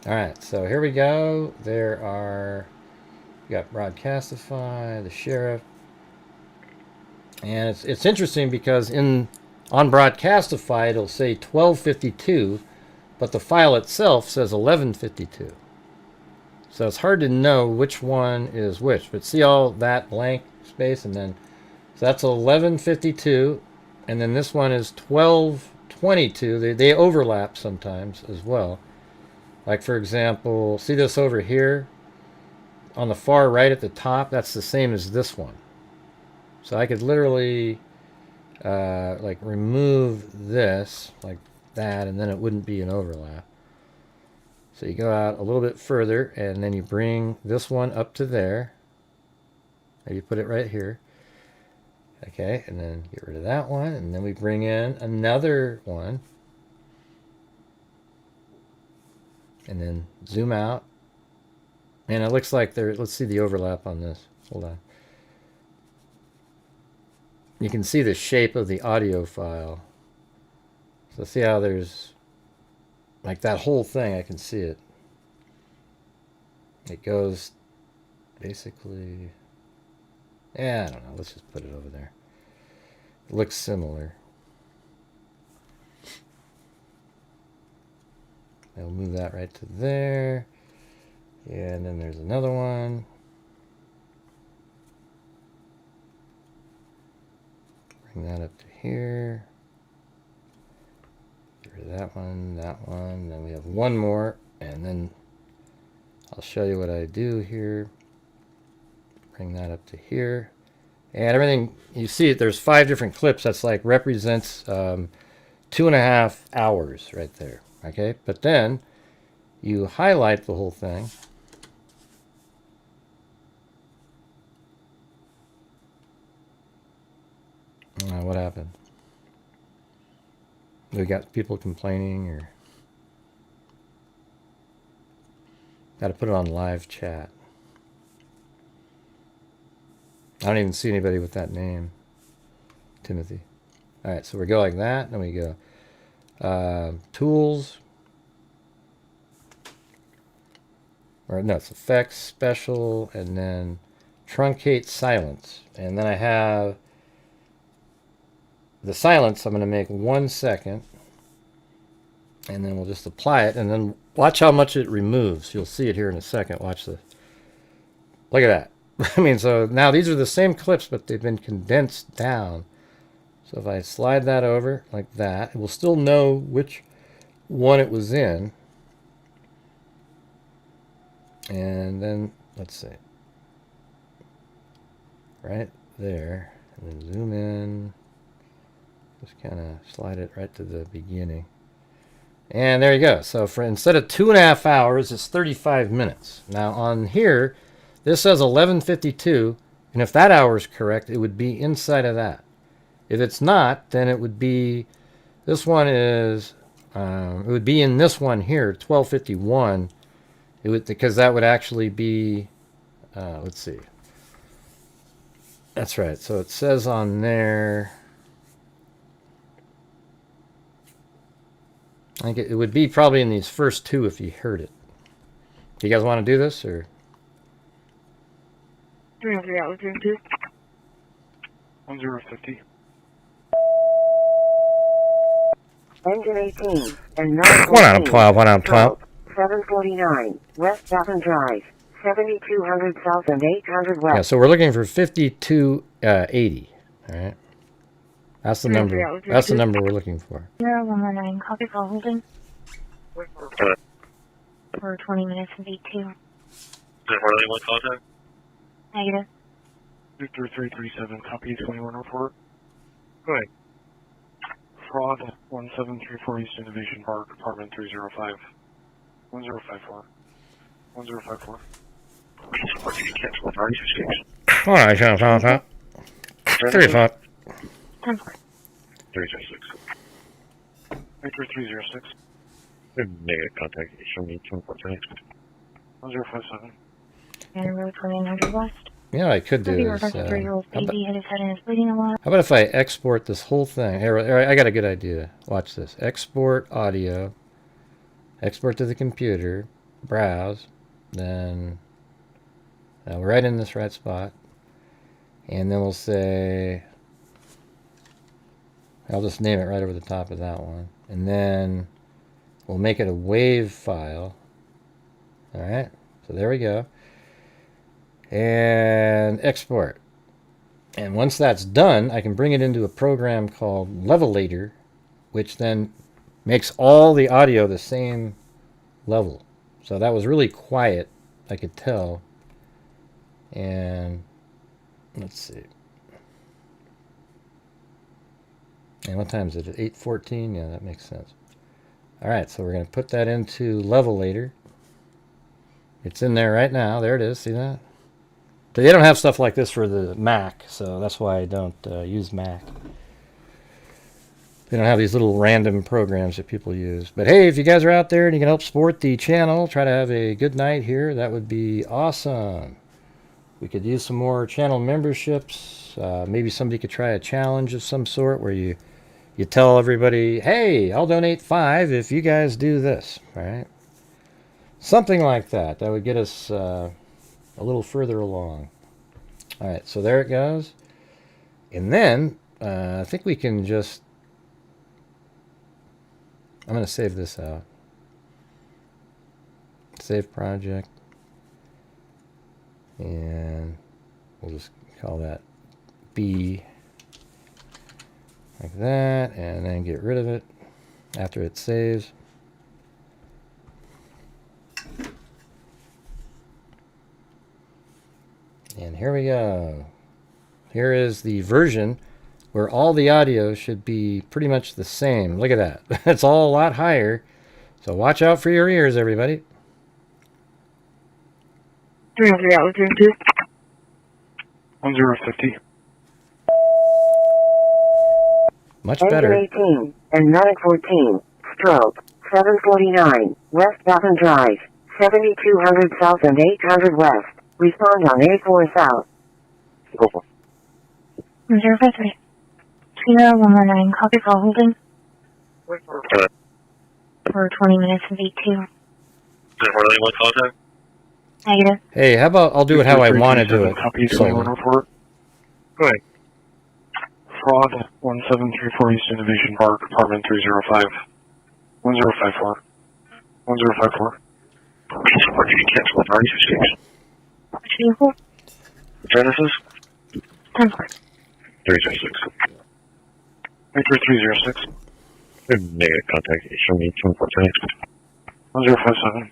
All right, so here we go. There are, you got Broadcastify, the sheriff, and it's interesting because on Broadcastify it'll say 1252, but the file itself says 1152. So it's hard to know which one is which. But see all that blank space, and then so that's 1152, and then this one is 1222. They overlap sometimes as well. Like, for example, see this over here on the far right at the top? That's the same as this one. So I could literally like remove this like that, and then it wouldn't be an overlap. So you go out a little bit further, and then you bring this one up to there. And you put it right here. Okay, and then get rid of that one, and then we bring in another one. And then zoom out. And it looks like there, let's see the overlap on this. Hold on. You can see the shape of the audio file. So see how there's, like that whole thing, I can see it. It goes basically, yeah, I don't know. Let's just put it over there. It looks similar. I'll move that right to there. Yeah, and then there's another one. Bring that up to here. Get rid of that one, that one. Then we have one more, and then I'll show you what I do here. Bring that up to here. And everything, you see it, there's 5 different clips. That's like represents 2.5 hours right there. Okay, but then you highlight the whole thing. what happened? We got people complaining, or got to put it on live chat. I don't even see anybody with that name, Timothy. All right, so we go like that, and we go tools, or no, it's effects, special, and then truncate silence. And then I have the silence. I'm going to make 1 second, and then we'll just apply it, and then watch how much it removes. You'll see it here in a second. Watch this. Look at that. I mean, so now these are the same clips, but they've been condensed down. So if I slide that over like that, it will still know which one it was in. And then, let's see. Right there. And then zoom in. Just kind of slide it right to the beginning. And there you go. So for instead of 2.5 hours, it's 35 minutes. Now on here, this says 11:52, and if that hour is correct, it would be inside of that. If it's not, then it would be, this one is, it would be in this one here, 12:51. It would, because that would actually be, let's see. That's right. So it says on there, I think it would be probably in these first two if you heard it. Do you guys want to do this, or? 1050. Engine 18 and 1 out of 12, 1 out of 12. 749 West Dalton Drive, 7200 South and 800 West. Yeah, so we're looking for 5280. All right, that's the number. That's the number we're looking for. 0119, copy call holding. For 20 minutes and 82. Is it Harley, one contact? Negative. Victor 337, copy 2104. Go ahead. Fraud 1734 Eastern Division Park, apartment 305. 1054. 1054. All right, John, 35. 306. Victor 306. Negative contact. Show me 1057. And road 2900 West. Yeah, I could do this. How How about if I export this whole thing? Here, I got a good idea. Watch this. Export audio. Export to the computer. Browse. Then we're right in this right spot. And then we'll say, I'll just name it right over the top of that one. And then we'll make it a WAV file. All right. So there we go. And export. And once that's done, I can bring it into a program called Levelator, which then makes all the audio the same level. So that was really quiet, I could tell. And let's see. And what time is it? 8:14? Yeah, that makes sense. All right, so we're going to put that into Levelator. It's in there right now. There it is. See that? They don't have stuff like this for the Mac, so that's why I don't use Mac. They don't have these little random programs that people use. But hey, if you guys are out there and you can help support the channel, try to have a good night here, that would be awesome. We could use some more channel memberships. Maybe somebody could try a challenge of some sort where you tell everybody, hey, I'll donate $5 if you guys do this, right? Something like that. That would get us a little further along. All right, so there it goes. And then I think we can just, I'm going to save this out. Save project. And we'll just call that B. Like that. And then get rid of it after it saves. And here we go. Here is the version where all the audio should be pretty much the same. Look at that. It's all a lot higher. So watch out for your ears, everybody. 1050. Much Engine better. 18 and medic 14. Stroke 749 West Baton Drive, 7200 South and 800 West. Respond on A4 South. 053. Sierra 119, copy call holding. For 20 minutes of V2. Negative. Hey, how about I'll do it how I want to do it. Copy So, 21 report. Go ahead. Fraud 1734 Eastern Division Park, apartment 305. 1054. 1054. Support you cancel with 96. Vehicle? Genesis? 10-4. 306. Victor 306. Negative contact. Show me 1057.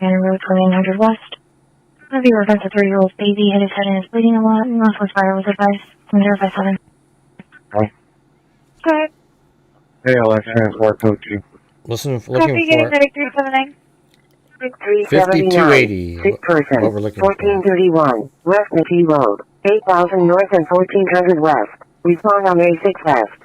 Manor Road 2900 West. The viewer has a 3-year-old baby, hit his head and is bleeding a lot. Northwest fire was advised. 1057. Hi. Good. Hey, Alexa, transport code 2. looking for Medic 379. 5280. Sick person. What we're looking for. 1431 West Macleod Road, 8000 North and 1400 West. Respond on A6 West.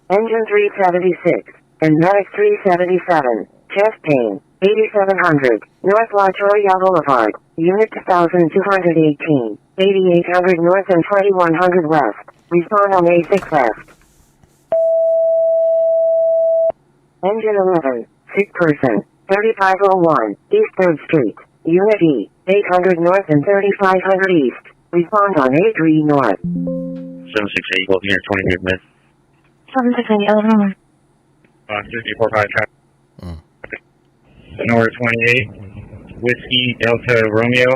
Engine 376 and medic 377. Chest pain. 8700 North La Troya Boulevard, Unit 2218, 8800 North and 2100 West. Respond on A6 West. Engine 11, sick person, 3501 East 3rd Street, Unit E, 800 North and 3500 East. Respond on A3 North. 768, welcome here, 20 minutes. 768, 1101. 54-5 traffic. North 28, Whiskey Delta Romeo,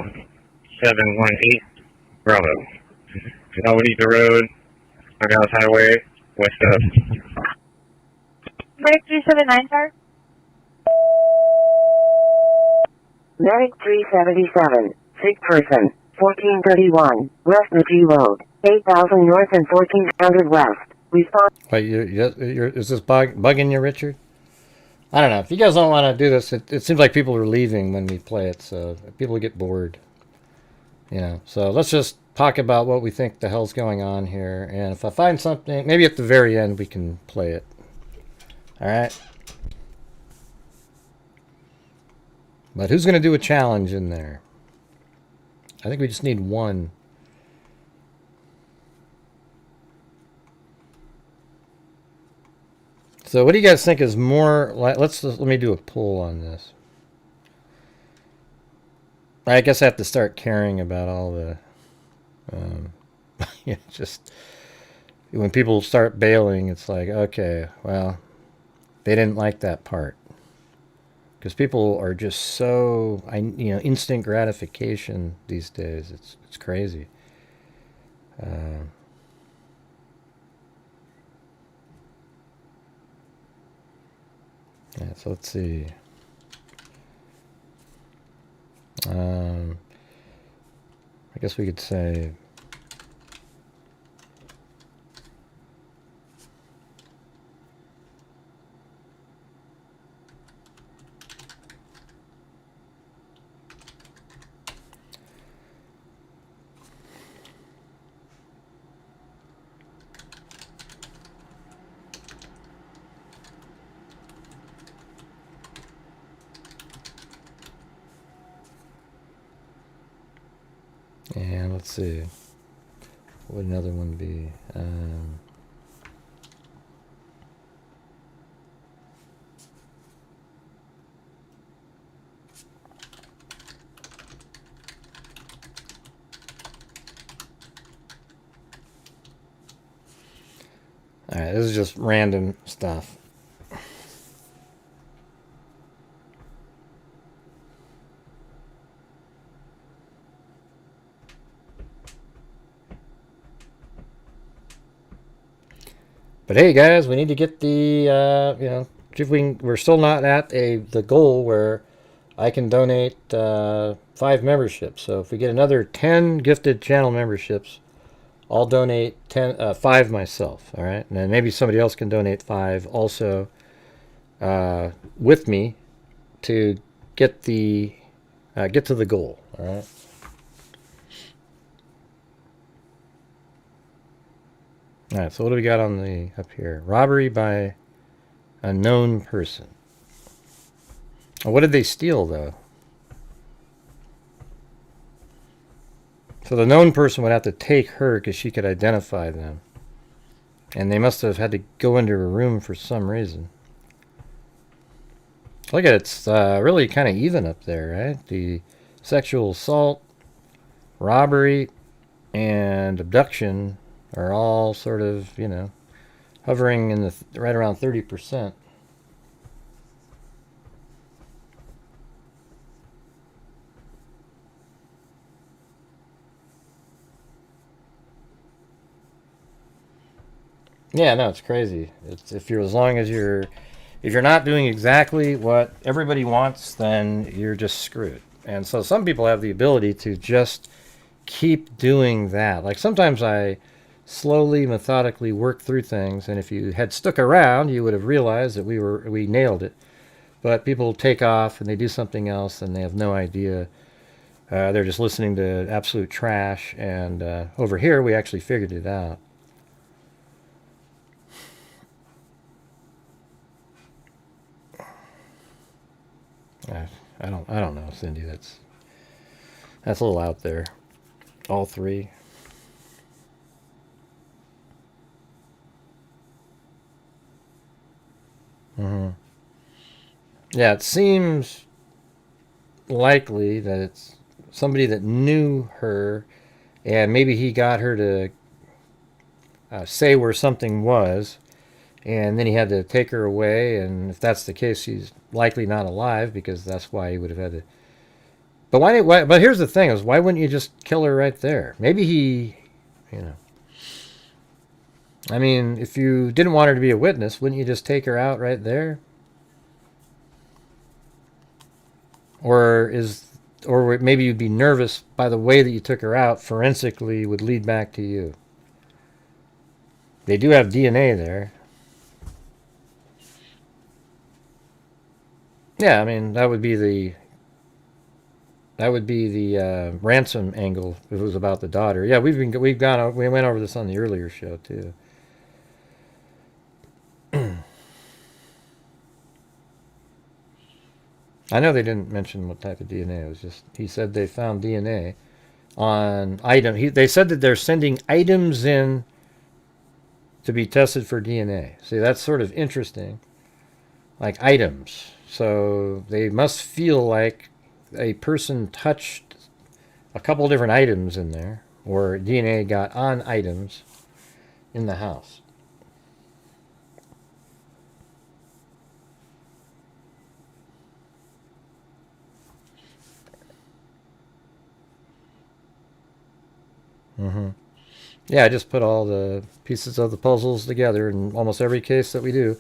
718, Bravo. Nobody the road, Nogales Highway, west of. Medic 379, sir. Medic 377, sick person, 1431, West Macleod Road, 8000 North and 1400 West. Respond. Wait, is this bugging you, Richard? I don't know. If you guys don't want to do this, it seems like people are leaving when we play it, so people get bored. So let's just talk about what we think the hell's going on here, and if I find something, maybe at the very end we can play it. All right? But who's going to do a challenge in there? I think we just need one. So what do you guys think is more like, let me do a poll on this. I guess I have to start caring about all the just when people start bailing, it's like, okay, well, they didn't like that part. Because people are just so instant gratification these days. It's crazy. Yeah, so let's see. I guess we could say and let's see, what would another one be? Alright, this is just random stuff. But hey, guys, we need to get the, see if we can, we're still not at the goal where I can donate 5 memberships. So if we get another 10 gifted channel memberships, I'll donate 5 myself, all right? And then maybe somebody else can donate 5 also with me to get to the goal, all right? All right, so what do we got on the up here? Robbery by a known person. What did they steal, though? So the known person would have to take her because she could identify them. And they must have had to go into her room for some reason. Look at it, it's really kind of even up there, right? The sexual assault, robbery, and abduction are all sort of, you know, hovering in the right around 30%. Yeah, no, it's crazy. It's if you're if you're not doing exactly what everybody wants, then you're just screwed. And so some people have the ability to just keep doing that. Like sometimes I slowly, methodically work through things, and if you had stuck around, you would have realized that we nailed it. But people take off and they do something else, and they have no idea. They're just listening to absolute trash. And over here, we actually figured it out. I don't know, Cindy. That's a little out there. All three. Yeah, it seems likely that it's somebody that knew her, and maybe he got her to say where something was, and then he had to take her away, and if that's the case, she's likely not alive, because that's why he would have had to. But but here's the thing, is why wouldn't you just kill her right there? Maybe he, you know. I mean, if you didn't want her to be a witness, wouldn't you just take her out right there? Or maybe you'd be nervous by the way that you took her out forensically would lead back to you. They do have DNA there. Yeah, I mean, that would be the ransom angle if it was about the daughter. Yeah, we went over this on the earlier show too. I know they didn't mention what type of DNA. It was just he said they found DNA on item. They said that they're sending items in to be tested for DNA. See, that's sort of interesting. Like items. So they must feel like a person touched a couple different items in there, or DNA got on items in the house. Yeah, I just put all the pieces of the puzzles together in almost every case that we do.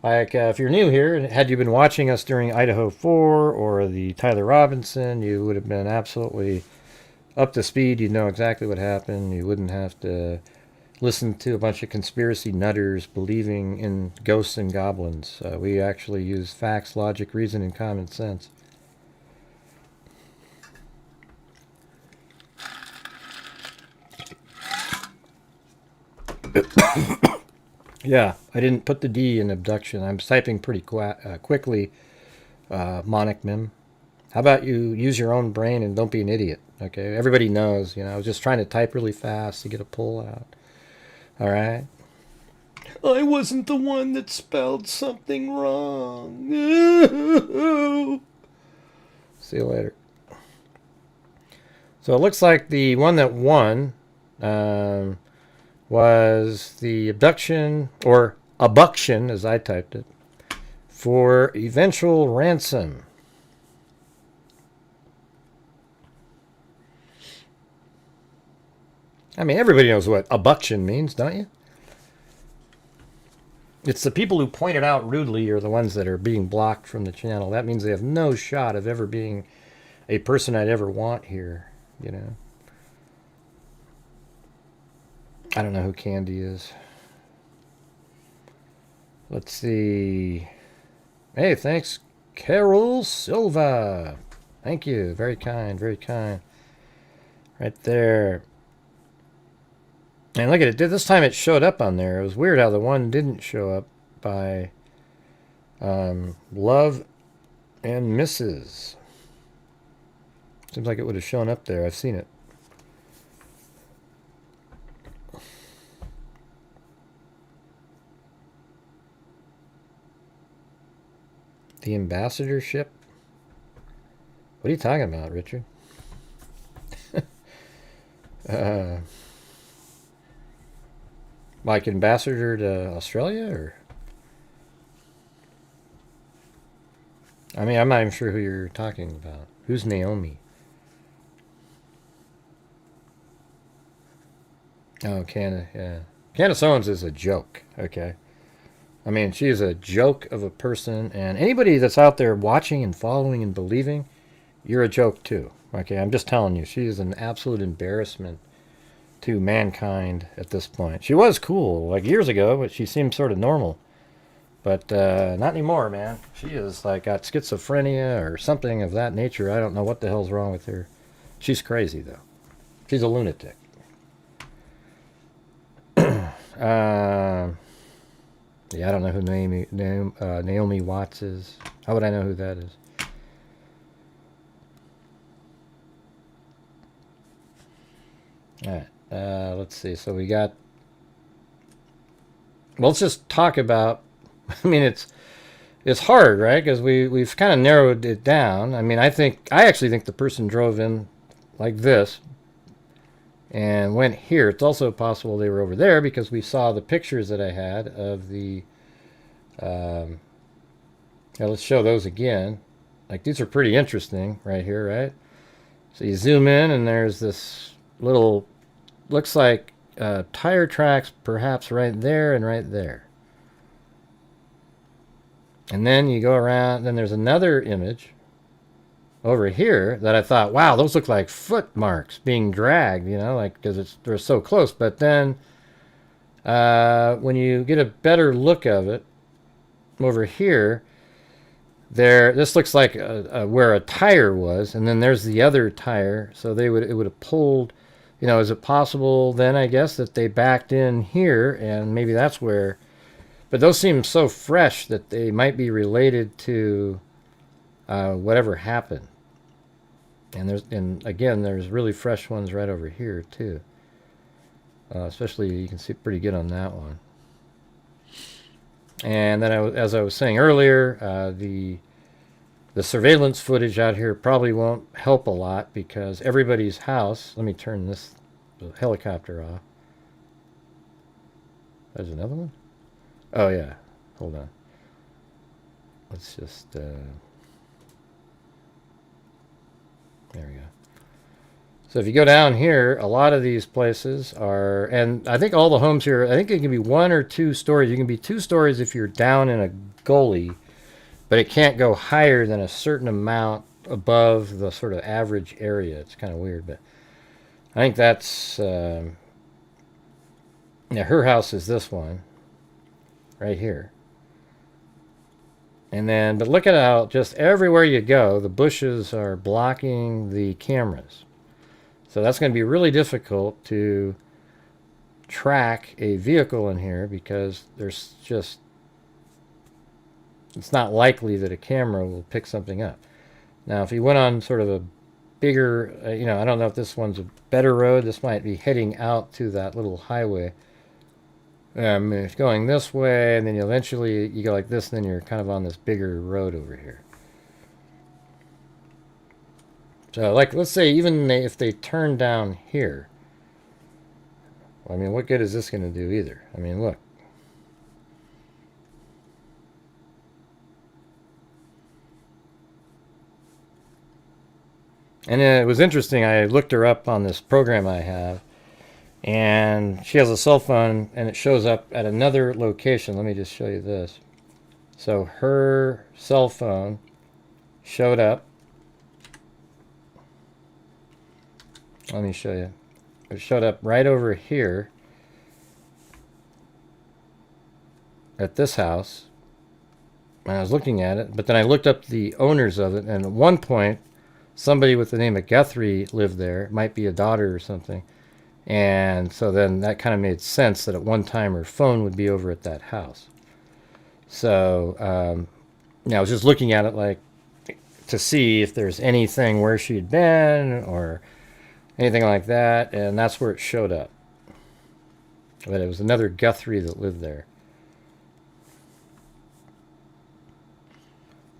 Like, if you're new here, and had you been watching us during Idaho 4 or the Tyler Robinson, you would have been absolutely up to speed. You'd know exactly what happened. You wouldn't have to listen to a bunch of conspiracy nutters believing in ghosts and goblins. We actually use facts, logic, reason, and common sense. Yeah, I didn't put the D in abduction. I'm typing pretty quickly, Monic Mim. How about you use your own brain and don't be an idiot, okay? Everybody knows, you know, I was just trying to type really fast to get a pull out. All right? I wasn't the one that spelled something wrong. See you later. So it looks like the one that won was the abduction, or abduction as I typed it, for eventual ransom. I mean, everybody knows what abduction means, don't you? It's the people who point it out rudely are the ones that are being blocked from the channel. That means they have no shot of ever being a person I'd ever want here, you know. I don't know who Candy is. Let's see. Hey, thanks, Carol Silva. Thank you. Very kind, very kind. Right there. And look at it. This time it showed up on there. It was weird how the one didn't show up by Love and Mrs. Seems like it would have shown up there. I've seen it. The ambassadorship? What are you talking about, Richard? Like ambassador to Australia, or? I mean, I'm not even sure who you're talking about. Who's Naomi? Oh, Candace, yeah. Candace Owens is a joke, okay? I mean, she is a joke of a person, and anybody that's out there watching and following and believing, you're a joke too, okay? I'm just telling you, she is an absolute embarrassment to mankind at this point. She was cool, like years ago, but she seemed sort of normal. But not anymore, man. She is like got schizophrenia or something of that nature. I don't know what the hell's wrong with her. She's crazy, though. She's a lunatic. Yeah, I don't know who Naomi Watts is. How would I know who that is? All right. Let's see. So we got... Well, let's just talk about... I mean, it's hard, right? Because we've kind of narrowed it down. I mean, I actually think the person drove in like this and went here. It's also possible they were over there because we saw the pictures that I had of the... let's show those again. Like, these are pretty interesting right here, right? So you zoom in and there's this little... Looks like tire tracks perhaps right there and right there. And then you go around, then there's another image over here that I thought, wow, those look like foot marks being dragged, you know, like, because they're so close. But then when you get a better look of it over here, this looks like where a tire was, and then there's the other tire. So it would have pulled, you know, is it possible then, I guess, that they backed in here, and maybe that's where... But those seem so fresh that they might be related to whatever happened. And again, there's really fresh ones right over here too. Especially you can see pretty good on that one. And then, as I was saying earlier, the surveillance footage out here probably won't help a lot because everybody's house. Let me turn the helicopter off. There's another one. Oh, yeah. Hold on. Let's just... there we go. So if you go down here, a lot of these places are... And I think all the homes here, I think it can be 1 or 2 stories. You can be 2 stories if you're down in a gully, but it can't go higher than a certain amount above the sort of average area. It's kind of weird, but I think that's... yeah, her house is this one. Right here. And then, but look at how just everywhere you go, the bushes are blocking the cameras. So that's going to be really difficult to track a vehicle in here because there's just, it's not likely that a camera will pick something up. Now, if you went on sort of a bigger, you know, I don't know if this one's a better road. This might be heading out to that little highway. It's going this way, and then eventually you go like this, and then you're kind of on this bigger road over here. So, like, let's say even if they turn down here, well, I mean, what good is this going to do either? I mean, look. And it was interesting. I looked her up on this program I have. And she has a cell phone, and it shows up at another location. Let me just show you this. So her cell phone showed up. Let me show you. It showed up right over here at this house. And I was looking at it, but then I looked up the owners of it, and at one point, somebody with the name of Guthrie lived there. It might be a daughter or something. And so then that kind of made sense that at one time her phone would be over at that house. So I was just looking at it like to see if there's anything where she'd been or anything like that, and that's where it showed up. But it was another Guthrie that lived there.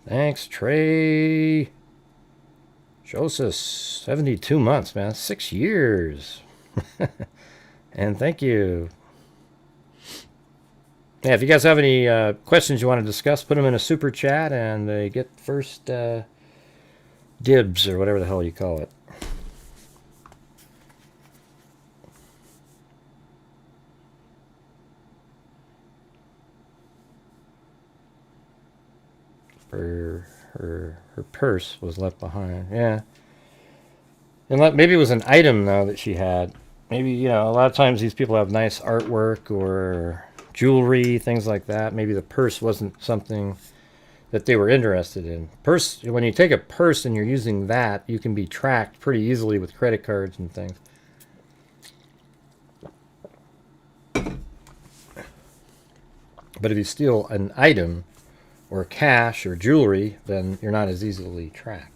Thanks, Trey. Joseph, 72 months, man. 6 years. And thank you. Yeah, if you guys have any questions you want to discuss, put them in a super chat and they get first dibs or whatever the hell you call it. Her purse was left behind. Yeah. And maybe it was an item, though, that she had. Maybe, a lot of times these people have nice artwork or jewelry, things like that. Maybe the purse wasn't something that they were interested in. When you take a purse and you're using that, you can be tracked pretty easily with credit cards and things. But if you steal an item or cash or jewelry, then you're not as easily tracked.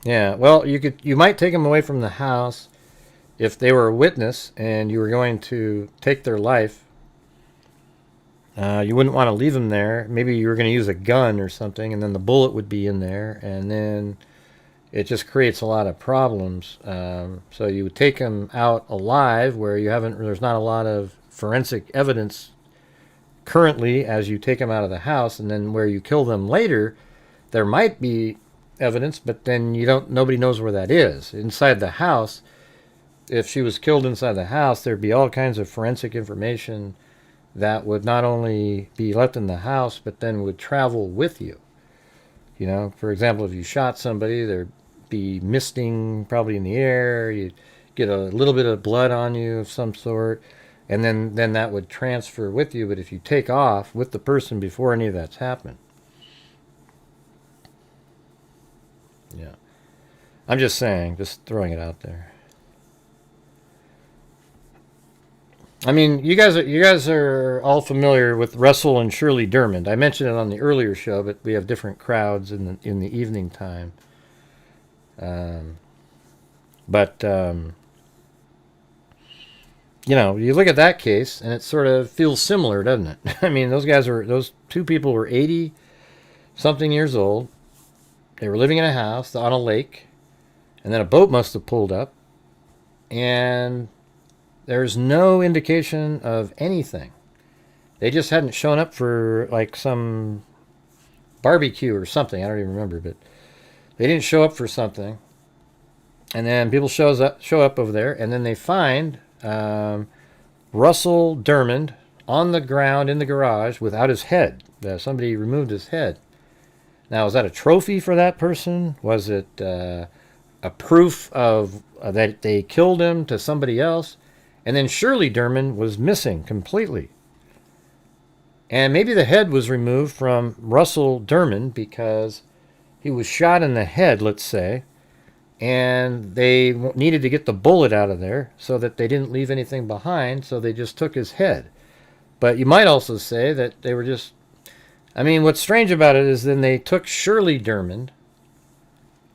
Yeah, well, you might take them away from the house if they were a witness and you were going to take their life. You wouldn't want to leave them there. Maybe you were going to use a gun or something, and then the bullet would be in there, and then it just creates a lot of problems. So you would take them out alive where there's not a lot of forensic evidence currently as you take them out of the house, and then where you kill them later, there might be evidence, but then nobody knows where that is. Inside the house, if she was killed inside the house, there'd be all kinds of forensic information that would not only be left in the house, but then would travel with you. For example, if you shot somebody, there'd be misting probably in the air. You'd get a little bit of blood on you of some sort, and then that would transfer with you. But if you take off with the person before any of that's happened, yeah. I'm just saying, just throwing it out there. I mean, you guys are all familiar with Russell and Shirley Dermond. I mentioned it on the earlier show, but we have different crowds in the evening time. You look at that case, and it sort of feels similar, doesn't it? I mean, those two people were 80-something years old. They were living in a house on a lake, and then a boat must have pulled up, and there's no indication of anything. They just hadn't shown up for like some barbecue or something. I don't even remember, but they didn't show up for something. And then people show up over there, and then they find Russell Dermond on the ground in the garage without his head. Somebody removed his head. Now, is that a trophy for that person? Was it a proof of that they killed him to somebody else? And then Shirley Dermond was missing completely. And maybe the head was removed from Russell Dermond because he was shot in the head, let's say, and they needed to get the bullet out of there so that they didn't leave anything behind, so they just took his head. But you might also say that they were just... I mean, what's strange about it is then they took Shirley Dermond,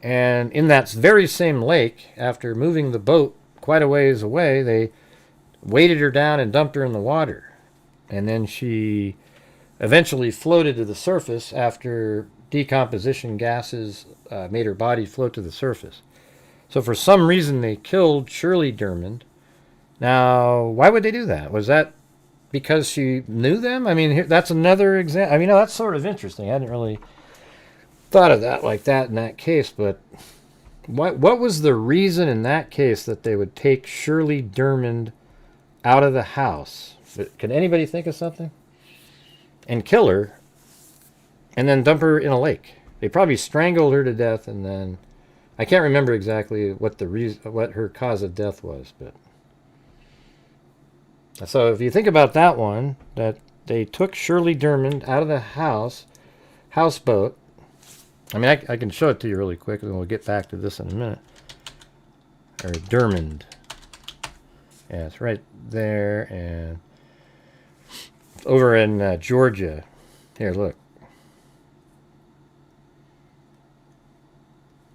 and in that very same lake, after moving the boat quite a ways away, they weighted her down and dumped her in the water. And then she eventually floated to the surface after decomposition gases made her body float to the surface. So for some reason they killed Shirley Dermond. Now, why would they do that? Was that because she knew them? I mean, that's another example. I mean, that's sort of interesting. I hadn't really thought of that like that in that case, but what was the reason in that case that they would take Shirley Dermond out of the house? Can anybody think of something? And kill her, and then dump her in a lake. They probably strangled her to death, and then I can't remember exactly what her cause of death was, but so if you think about that one, that they took Shirley Dermond out of the houseboat, I mean, I can show it to you really quick, and then we'll get back to this in a minute. Or Dermond. Yeah, it's right there, and over in Georgia. Here, look.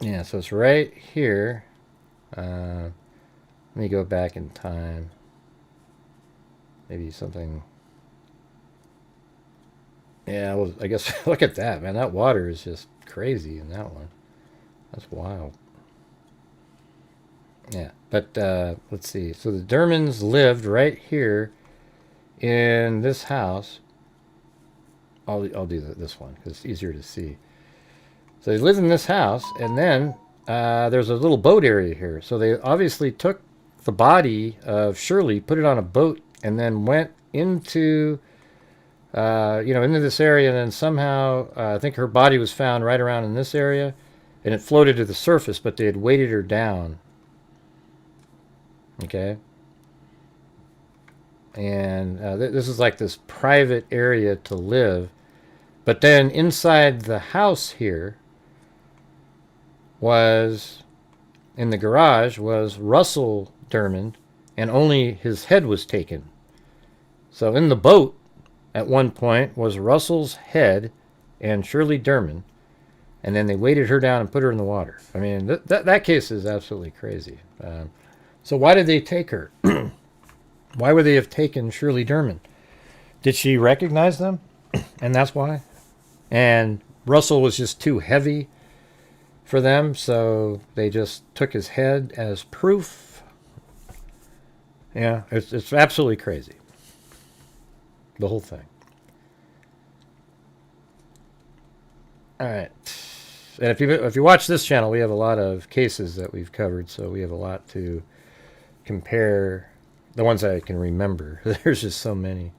Yeah, so it's right here. Let me go back in time. Maybe something. Yeah, well, I guess look at that, man. That water is just crazy in that one. That's wild. Yeah, but let's see. So the Dermans lived right here in this house. I'll do this one because it's easier to see. So they lived in this house, and then there's a little boat area here. So they obviously took the body of Shirley, put it on a boat, and then went into into this area, and then somehow I think her body was found right around in this area, and it floated to the surface, but they had weighted her down. Okay. And this is like this private area to live. But then inside the house here in the garage was Russell Dermond, and only his head was taken. So in the boat at one point was Russell's head and Shirley Dermond, and then they weighted her down and put her in the water. I mean, that case is absolutely crazy. So why did they take her? Why would they have taken Shirley Dermond? Did she recognize them? And that's why? And Russell was just too heavy for them, so they just took his head as proof. Yeah, it's absolutely crazy. The whole thing. All right. And if you watch this channel, we have a lot of cases that we've covered, so we have a lot to compare. The ones that I can remember. There's just so many.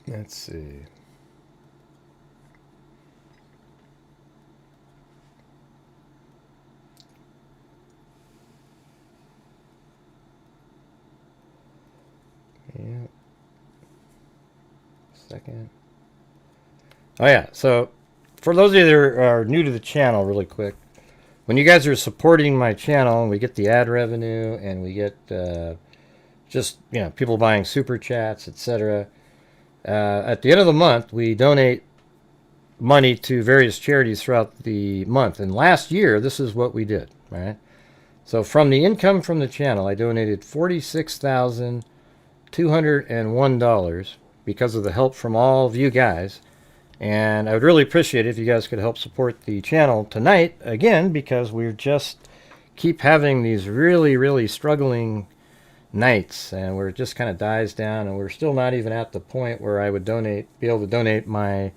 Let's see. Yeah. Second. Oh yeah, so for those of you that are new to the channel, really quick, when you guys are supporting my channel, we get the ad revenue, and we get just people buying super chats, etc. At the end of the month, we donate money to various charities throughout the month. And last year, this is what we did, right? So from the income from the channel, I donated $46,201 because of the help from all of you guys. And I would really appreciate it if you guys could help support the channel tonight, again, because we're just keep having these really, really struggling nights, and where it just kind of dies down, and we're still not even at the point where I would be able to donate my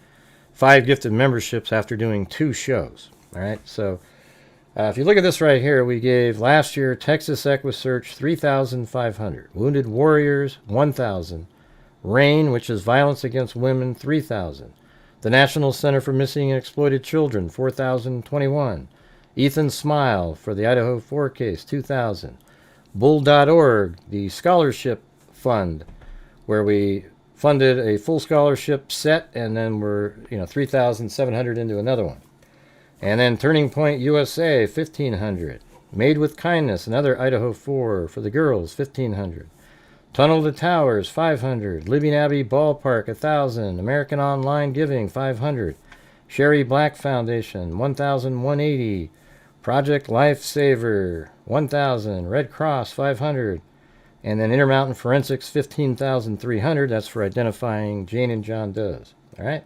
5 gifted memberships after doing 2 shows. All right, so if you look at this right here, we gave last year Texas Equisearch $3,500, Wounded Warriors $1,000, RAIN, which is Violence Against Women, $3,000, the National Center for Missing and Exploited Children $4,021, Ethan Smile for the Idaho 4 case $2,000, Bull.org, the scholarship fund, where we funded a full scholarship set, and then we're $3,700 into another one. And then Turning Point USA, $1,500. Made with Kindness, another Idaho 4 for the girls, $1,500. Tunnel to Towers, $500. Living Abbey Ballpark, $1,000. American Online Giving, $500. Sherry Black Foundation, $1,180. Project Lifesaver, $1,000. Red Cross, $500. And then Intermountain Forensics, $15,300. That's for identifying Jane and John Does. All right.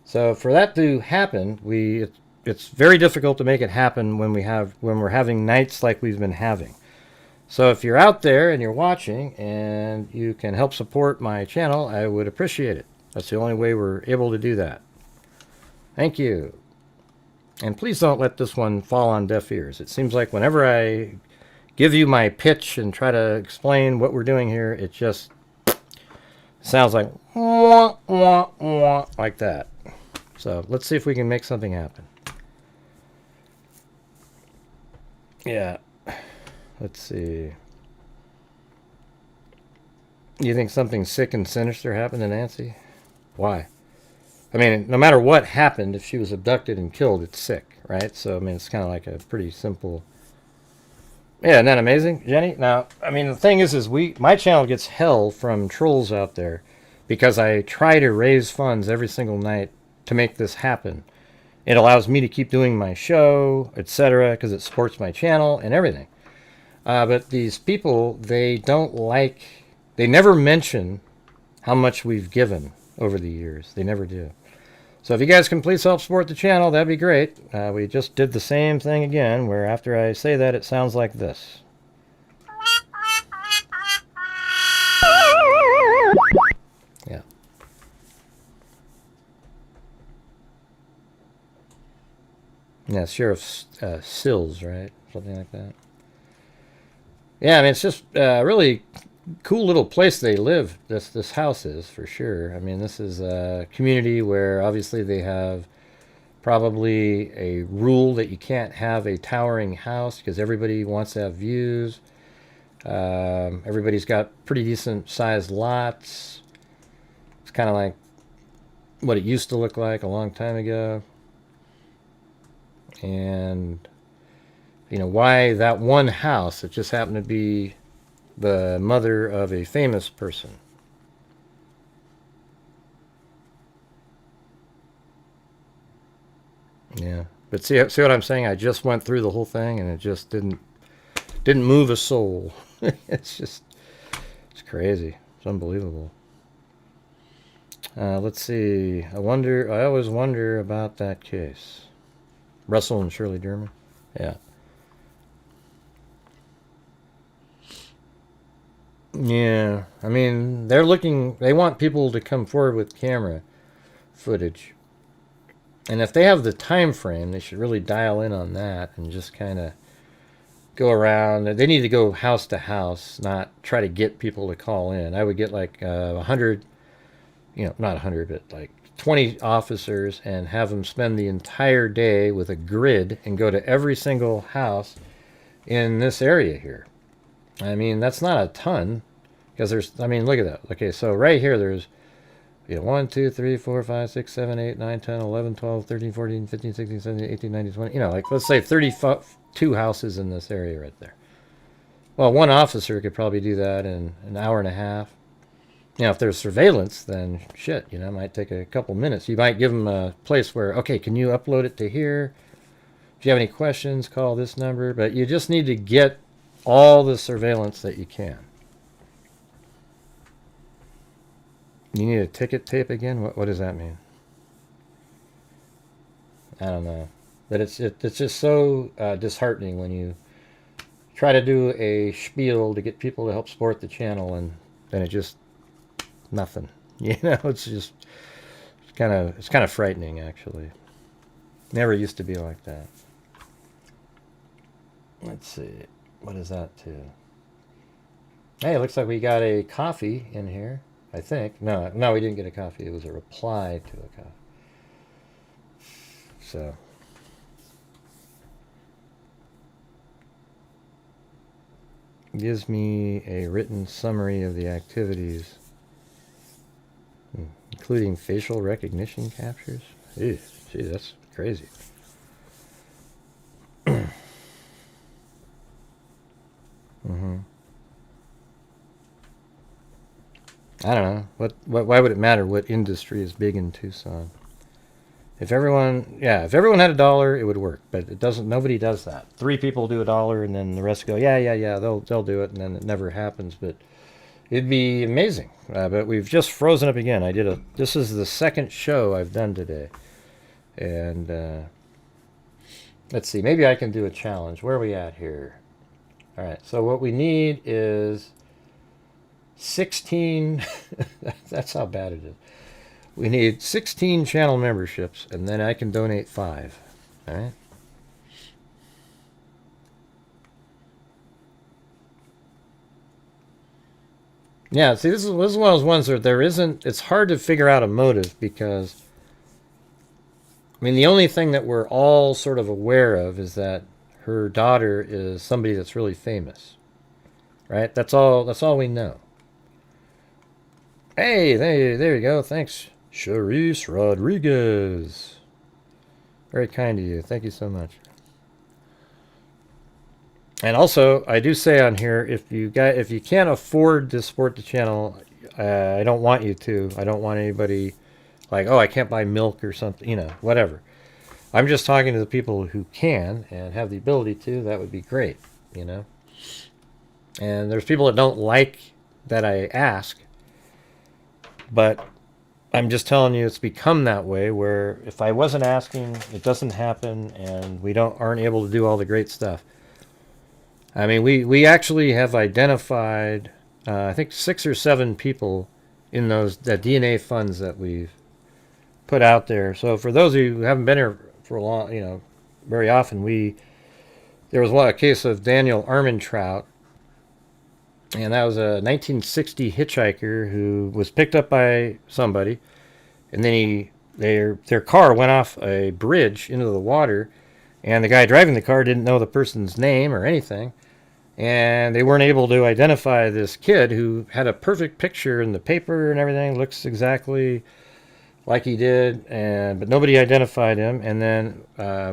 So for that to happen, it's very difficult to make it happen when we're having nights like we've been having. So if you're out there and you're watching and you can help support my channel, I would appreciate it. That's the only way we're able to do that. Thank you. And please don't let this one fall on deaf ears. It seems like whenever I give you my pitch and try to explain what we're doing here, it just sounds like wah, wah, wah, like that. So let's see if we can make something happen. Yeah. Let's see. You think something sick and sinister happened to Nancy? Why? I mean, no matter what happened, if she was abducted and killed, it's sick, right? So, I mean, it's kind of like a pretty simple... Yeah, isn't that amazing, Jenny? Now, I mean, the thing is my channel gets hell from trolls out there because I try to raise funds every single night to make this happen. It allows me to keep doing my show, etc., because it supports my channel and everything. But these people, they never mention how much we've given over the years. They never do. So if you guys can please help support the channel, that'd be great. We just did the same thing again, where after I say that, it sounds like this. Yeah. Yeah, Sheriff Sills, right? Something like that. Yeah, I mean, it's just really cool little place they live. This house is, for sure. I mean, this is a community where obviously they have probably a rule that you can't have a towering house because everybody wants to have views. Everybody's got pretty decent sized lots. It's kind of like what it used to look like a long time ago. And you know, why that one house that just happened to be the mother of a famous person. Yeah, but see what I'm saying? I just went through the whole thing and it just didn't move a soul. It's crazy. It's unbelievable. Let's see. I always wonder about that case. Russell and Shirley German. Yeah. Yeah, I mean, they want people to come forward with camera footage. And if they have the time frame, they should really dial in on that and just kind of go around. They need to go house to house, not try to get people to call in. I would get like 100, not 100, but like 20 officers and have them spend the entire day with a grid and go to every single house in this area here. I mean, that's not a ton, because look at that. Okay, so right here there's, 1, 2, 3, 4, 5, 6, 7, 8, 9, 10, 11, 12, 13, 14, 15, 16, 17, 18, 19, 20, like let's say 32 houses in this area right there. Well, one officer could probably do that in an hour and a half. If there's surveillance, then shit, it might take a couple minutes. You might give them a place where, okay, can you upload it to here? If you have any questions, call this number. But you just need to get all the surveillance that you can. You need a ticket tape again? What does that mean? I don't know. But it's just so disheartening when you try to do a spiel to get people to help support the channel and then it just nothing. It's kind of frightening, actually. Never used to be like that. Let's see. What is that too? Hey, it looks like we got a coffee in here, I think. No, we didn't get a coffee. It was a reply to a coffee. So. Gives me a written summary of the activities, including facial recognition captures. Ew, gee, that's crazy. I don't know. Why would it matter what industry is big in Tucson? If everyone had $1, it would work. But it doesn't. Nobody does that. 3 people do $1, and then the rest go, yeah. They'll do it, and then it never happens. But it'd be amazing. But we've just frozen up again. This is the second show I've done today, and let's see. Maybe I can do a challenge. Where are we at here? All right. So what we need is 16. That's how bad it is. We need 16 channel memberships, and then I can donate 5. All right. Yeah, see, this is one of those ones where it's hard to figure out a motive because, the only thing that we're all sort of aware of is that her daughter is somebody that's really famous. Right? That's all we know. Hey, there you go. Thanks, Charisse Rodriguez. Very kind of you. Thank you so much. And also, I do say on here, if you can't afford to support the channel, I don't want you to. I don't want anybody like, oh, I can't buy milk or something, whatever. I'm just talking to the people who can and have the ability to. That would be great, And there's people that don't like that I ask, but I'm just telling you it's become that way where if I wasn't asking, it doesn't happen, and we aren't able to do all the great stuff. I mean, we actually have identified, I think 6 or 7 people in that DNA funds that we've put out there. So for those of you who haven't been here for a long, very often, there was a case of Daniel Armentrout, and that was a 1960 hitchhiker who was picked up by somebody, and then their car went off a bridge into the water, and the guy driving the car didn't know the person's name or anything, and they weren't able to identify this kid who had a perfect picture in the paper and everything, looks exactly like he did, but nobody identified him. And then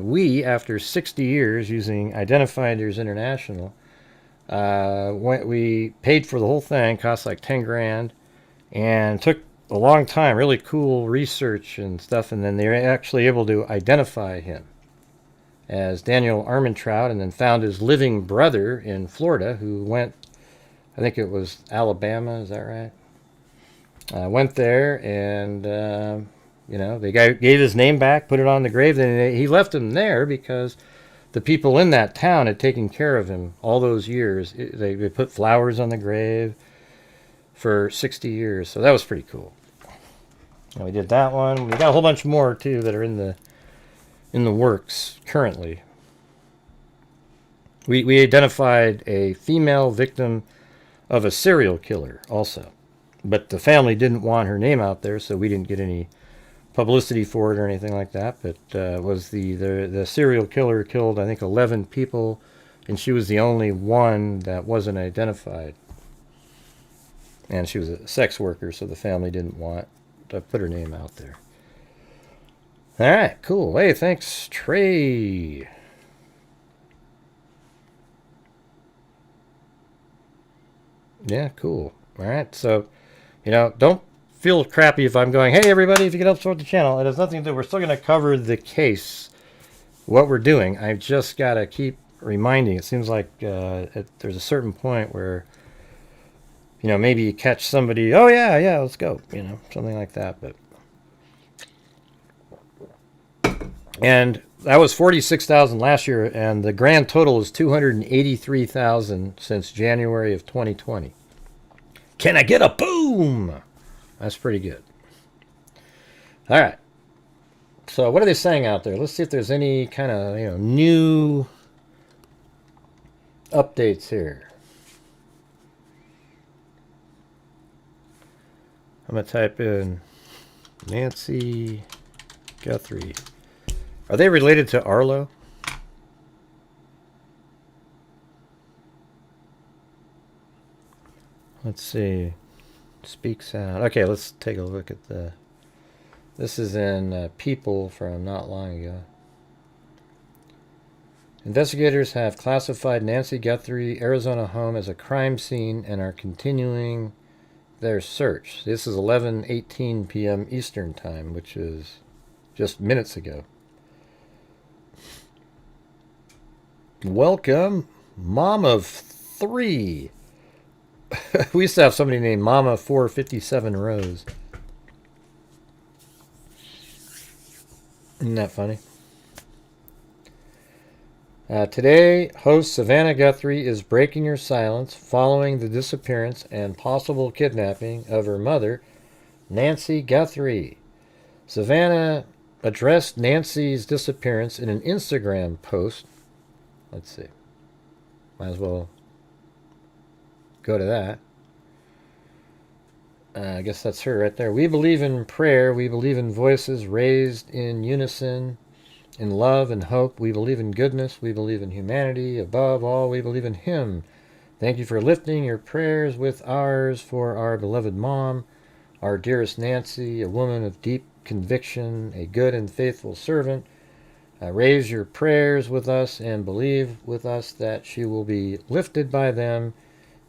we, after 60 years using Identifiers International, we paid for the whole thing, cost like 10 grand, and took a long time, really cool research and stuff, and then they were actually able to identify him as Daniel Armentrout, and then found his living brother in Florida who went, I think it was Alabama, is that right? Went there, and the guy gave his name back, put it on the grave. Then he left him there because the people in that town had taken care of him all those years. They put flowers on the grave for 60 years, so that was pretty cool. And we did that one. We got a whole bunch more too that are in the works currently. We identified a female victim of a serial killer also, but the family didn't want her name out there, so we didn't get any publicity for it or anything like that. But was the serial killer killed, I think, 11 people, and she was the only one that wasn't identified. And she was a sex worker, so the family didn't want to put her name out there. All right, cool. Hey, thanks, Trey. Yeah, cool. All right, so, don't feel crappy if I'm going, hey, everybody, if you can help support the channel. It has nothing to do. We're still going to cover the case, what we're doing. I've just got to keep reminding. It seems like there's a certain point where, maybe you catch somebody, oh, yeah, let's go, something like that, but. And that was 46,000 last year, and the grand total is 283,000 since January of 2020. Can I get a boom? That's pretty good. All right. So what are they saying out there? Let's see if there's any kind of, new updates here. I'm going to type in Nancy Guthrie. Are they related to Arlo? Let's see. Speak sound. Okay, let's take a look at this is in People from not long ago. Investigators have classified Nancy Guthrie, Arizona home as a crime scene and are continuing their search. This is 11:18 p.m. Eastern Time, which is just minutes ago. Welcome, Mom of 3. We used to have somebody named Mama 457 Rose. Isn't that funny? Today, host Savannah Guthrie is breaking her silence following the disappearance and possible kidnapping of her mother, Nancy Guthrie. Savannah addressed Nancy's disappearance in an Instagram post. Let's see. Might as well go to that. I guess that's her right there. We believe in prayer. We believe in voices raised in unison in love and hope. We believe in goodness. We believe in humanity. Above all, we believe in Him. Thank you for lifting your prayers with ours for our beloved mom, our dearest Nancy, a woman of deep conviction, a good and faithful servant. Raise your prayers with us and believe with us that she will be lifted by them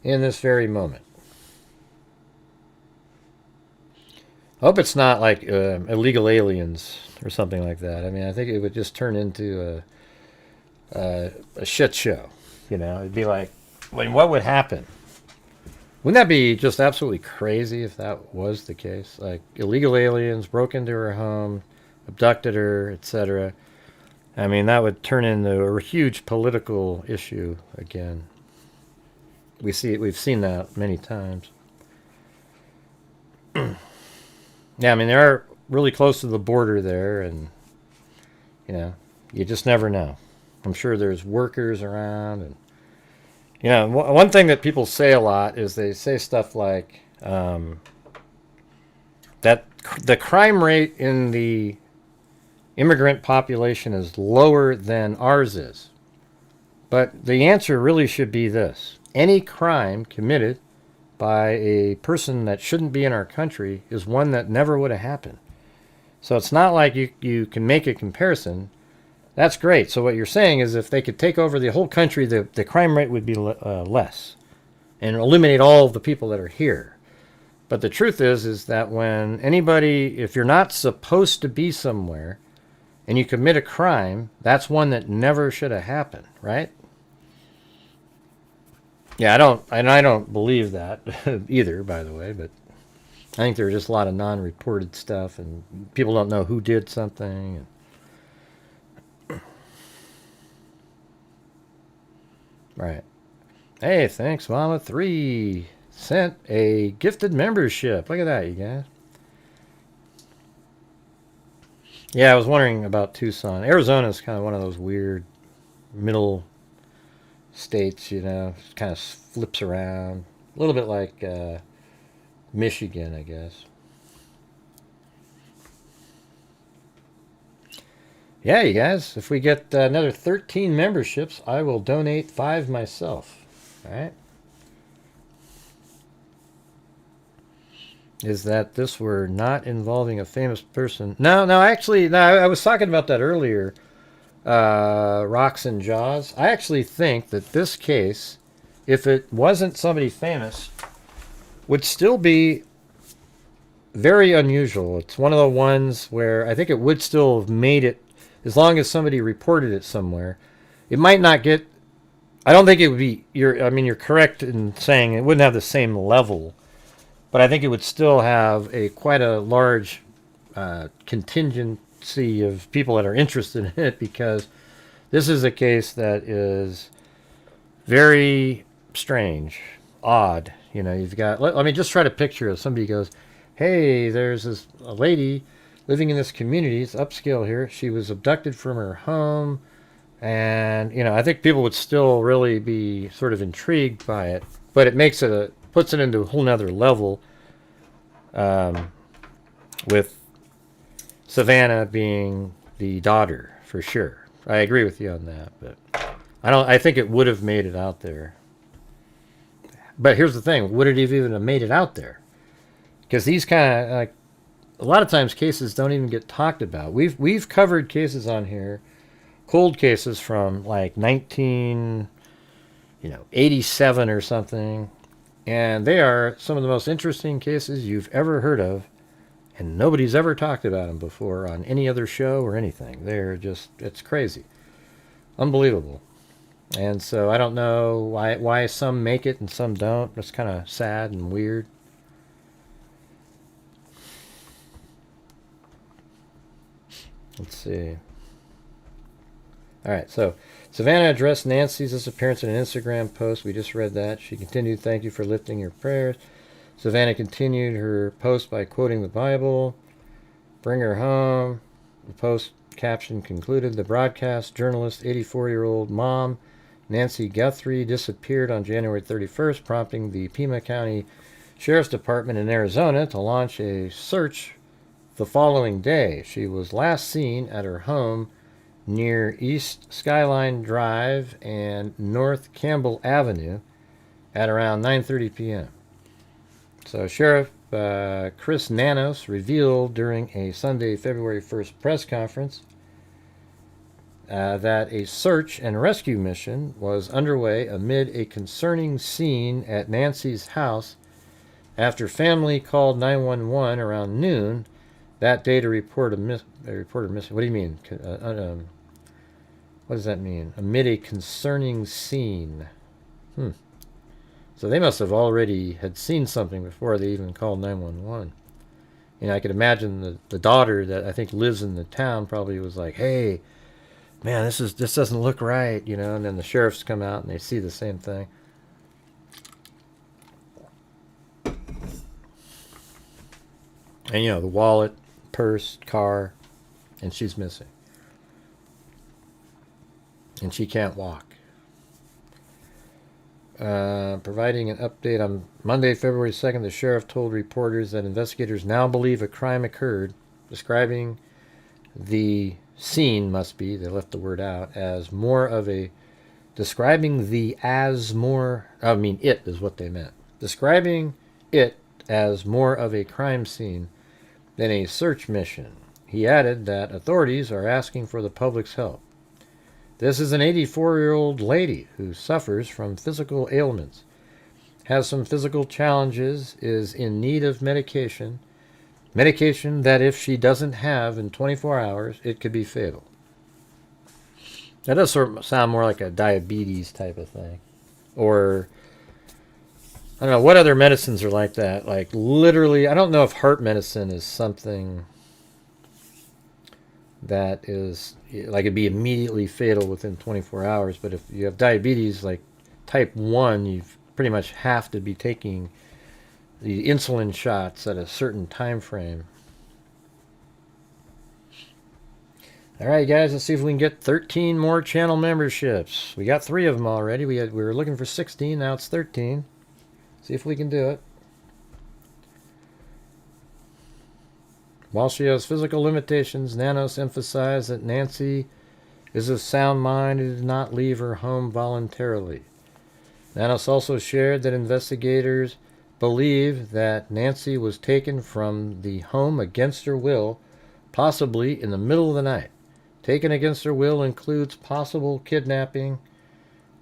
in this very moment. I hope it's not like illegal aliens or something like that. I mean, I think it would just turn into a shit show. You know, it'd be like, what would happen? Wouldn't that be just absolutely crazy if that was the case? Like, illegal aliens broke into her home, abducted her, etc. I mean, that would turn into a huge political issue again. We've seen that many times. Yeah, I mean, they're really close to the border there, and, you know, you just never know. I'm sure there's workers around, and, you know, one thing that people say a lot is they say stuff like that the crime rate in the immigrant population is lower than ours is. But the answer really should be this. Any crime committed by a person that shouldn't be in our country is one that never would have happened. So it's not like you can make a comparison. That's great. So what you're saying is if they could take over the whole country, the crime rate would be less and eliminate all of the people that are here. But the truth is that when anybody, if you're not supposed to be somewhere and you commit a crime, that's one that never should have happened, right? Yeah, I don't believe that either, by the way, but I think there's just a lot of non-reported stuff and people don't know who did something. Right. Hey, thanks, Mama. 3 sent a gifted membership. Look at that, you guys. Yeah, I was wondering about Tucson. Arizona is kind of one of those weird middle states, you know, kind of flips around. A little bit like Michigan, I guess. Yeah, you guys, if we get another 13 memberships, I will donate 5 myself. All right? Is that this were not involving a famous person? No, actually, I was talking about that earlier. Rocks and Jaws. I actually think that this case, if it wasn't somebody famous, would still be very unusual. It's one of the ones where I think it would still have made it, as long as somebody reported it somewhere. It might not get, I don't think it would be, you're correct in saying it wouldn't have the same level, but I think it would still have quite a large contingency of people that are interested in it, because this is a case that is very strange, odd. You know, you've got, let me just try to picture it. Somebody goes, hey, there's a lady living in this community. It's upscale here. She was abducted from her home. And, you know, I think people would still really be sort of intrigued by it. But it makes it, puts it into a whole nother level with Savannah being the daughter, for sure. I agree with you on that. But I think it would have made it out there. But here's the thing. Would it even have made it out there? Because these kind of, like, a lot of times cases don't even get talked about. We've covered cases on here, cold cases from like 1987 or something, and they are some of the most interesting cases you've ever heard of, and nobody's ever talked about them before on any other show or anything. They're just, it's crazy, unbelievable. And so I don't know why some make it and some don't. It's kind of sad and weird. Let's see. All right, so Savannah addressed Nancy's disappearance in an Instagram post. We just read that. She continued, thank you for lifting your prayers. Savannah continued her post by quoting the Bible. Bring her home. The post caption concluded, the broadcast journalist, 84-year-old mom, Nancy Guthrie, disappeared on January 31st, prompting the Pima County Sheriff's Department in Arizona to launch a search the following day. She was last seen at her home near East Skyline Drive and North Campbell Avenue at around 9:30 p.m. So Sheriff Chris Nanos revealed during a Sunday, February 1st press conference that a search and rescue mission was underway amid a concerning scene at Nancy's house after family called 911 around noon that day to report a reporter missing. What do you mean? What does that mean? Amid a concerning scene. So they must have already had seen something before they even called 911. You know, I could imagine the daughter that I think lives in the town probably was like, "Hey, man, this doesn't look right," you know. And then the sheriffs come out and they see the same thing. And you know, the wallet, purse, car, and she's missing. And she can't walk. Providing an update on Monday, February 2nd, the sheriff told reporters that investigators now believe a crime occurred, describing the scene they left the word out, as more of a, describing the as more, I mean it is what they meant. Describing it as more of a crime scene than a search mission. He added that authorities are asking for the public's help. This is an 84-year-old lady who suffers from physical ailments, has some physical challenges, is in need of medication that if she doesn't have in 24 hours, it could be fatal. That does sort of sound more like a diabetes type of thing. Or, I don't know, what other medicines are like that? Like, literally, I don't know if heart medicine is something that is, like, it'd be immediately fatal within 24 hours. But if you have diabetes, like type 1, you pretty much have to be taking the insulin shots at a certain time frame. All right, guys, let's see if we can get 13 more channel memberships. We got 3 of them already. We were looking for 16, now it's 13. See if we can do it. While she has physical limitations, Nanos emphasized that Nancy is of sound mind and did not leave her home voluntarily. Nanos also shared that investigators believe that Nancy was taken from the home against her will, possibly in the middle of the night. Taken against her will includes possible kidnapping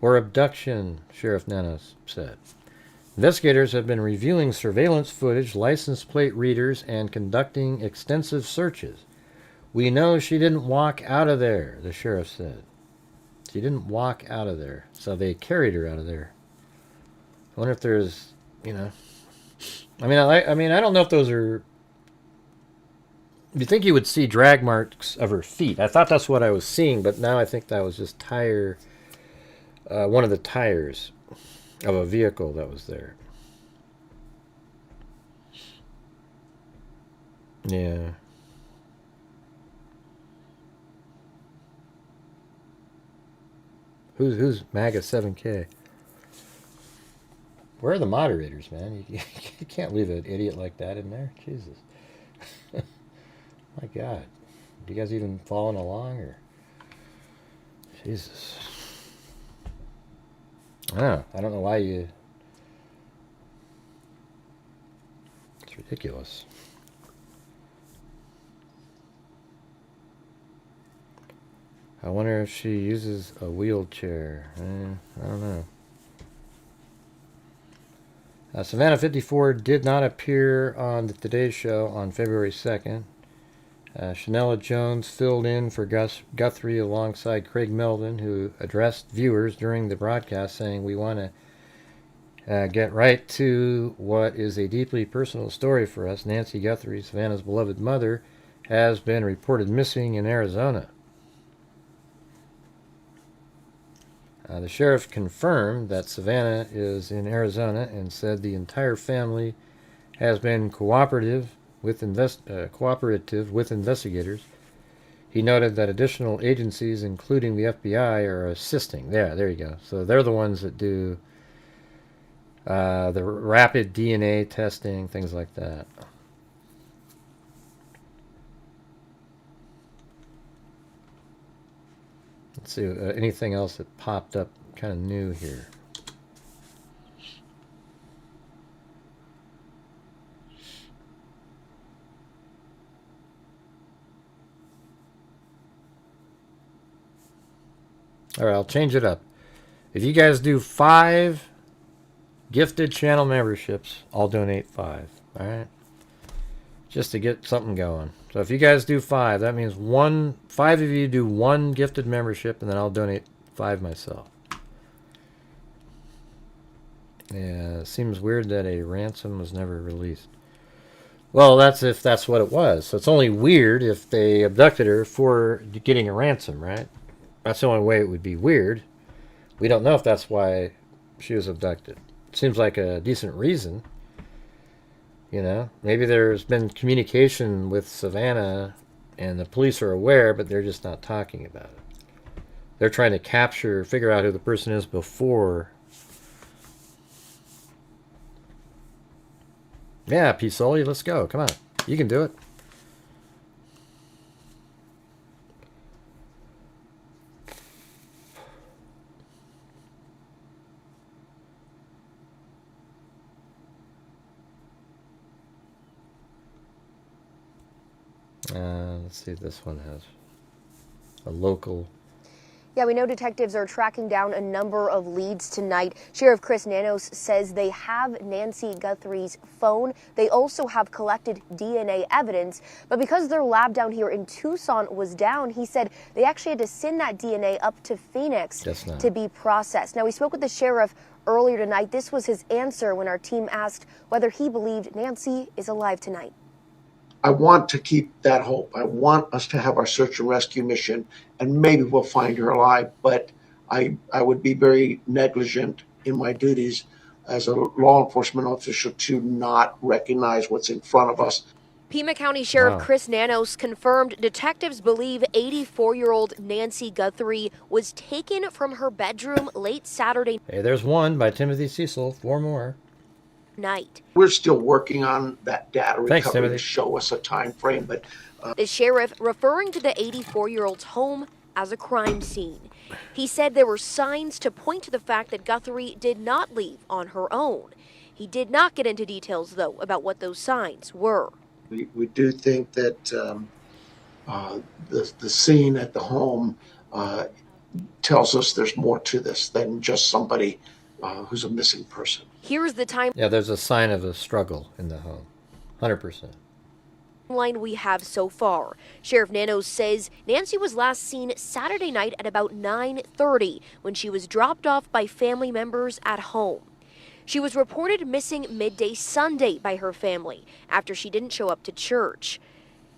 or abduction, Sheriff Nanos said. Investigators have been reviewing surveillance footage, license plate readers, and conducting extensive searches. We know she didn't walk out of there, the sheriff said. She didn't walk out of there, so they carried her out of there. I wonder if there's, you know, I mean, I don't know if those are. You'd think you would see drag marks of her feet. I thought that's what I was seeing, but now I think that was just one of the tires of a vehicle that was there. Yeah. Who's MAGA 7K? Where are the moderators, man? You can't leave an idiot like that in there. Jesus. My God. Do you guys even following along, or? Jesus. I don't know why you... It's ridiculous. I wonder if she uses a wheelchair. I don't know. Savannah 54 did not appear on the Today Show on February 2nd. Shanella Jones filled in for Gus Guthrie alongside Craig Melvin, who addressed viewers during the broadcast saying, "We want to get right to what is a deeply personal story for us. Nancy Guthrie, Savannah's beloved mother, has been reported missing in Arizona." The sheriff confirmed that Savannah is in Arizona and said the entire family has been cooperative with investigators. He noted that additional agencies, including the FBI, are assisting. Yeah, there you go. So they're the ones that do the rapid DNA testing, things like that. Let's see, anything else that popped up kind of new here. All right, I'll change it up. If you guys do 5 gifted channel memberships, I'll donate 5. All right, just to get something going. So if you guys do 5, that means 5 of you do 1 gifted membership, and then I'll donate 5 myself. Yeah, it seems weird that a ransom was never released. Well, that's if that's what it was. So it's only weird if they abducted her for getting a ransom, right? That's the only way it would be weird. We don't know if that's why she was abducted. It seems like a decent reason. You know, maybe there's been communication with Savannah and the police are aware, but they're just not talking about it. They're trying to figure out who the person is before. Yeah, P-Sully, let's go. Come on. You can do it. Let's see if this one has a local. Yeah, we know detectives are tracking down a number of leads tonight. Sheriff Chris Nanos says they have Nancy Guthrie's phone. They also have collected DNA evidence, but because their lab down here in Tucson was down, he said they actually had to send that DNA up to Phoenix to be processed. Now, we spoke with the sheriff earlier tonight. This was his answer when our team asked whether he believed Nancy is alive tonight. I want to keep that hope. I want us to have our search and rescue mission, and maybe we'll find her alive, but I would be very negligent in my duties as a law enforcement official to not recognize what's in front of us. Pima County Sheriff Chris Nanos confirmed detectives believe 84-year-old Nancy Guthrie was taken from her bedroom late Saturday. Hey, there's one by Timothy Cecil. 4 more. Night. We're still working on that data Thanks, recovery Timothy. to show us a time frame, but The sheriff referring to the 84-year-old's home as a crime scene. He said there were signs to point to the fact that Guthrie did not leave on her own. He did not get into details, though, about what those signs were. we do think that the scene at the home tells us there's more to this than just somebody who's a missing person. Here's the time. Yeah, there's a sign of a struggle in the home. 100%. Line we have so far. Sheriff Nanos says Nancy was last seen Saturday night at about 9:30 when she was dropped off by family members at home. She was reported missing midday Sunday by her family after she didn't show up to church.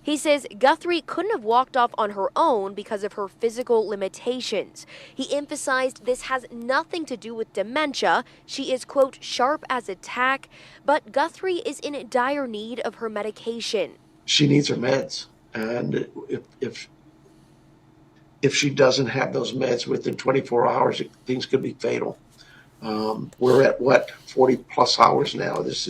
He says Guthrie couldn't have walked off on her own because of her physical limitations. He emphasized this has nothing to do with dementia. She is, quote, sharp as a tack, but Guthrie is in dire need of her medication. She needs her meds, and if she doesn't have those meds within 24 hours, things could be fatal. We're at what, 40 plus hours now. This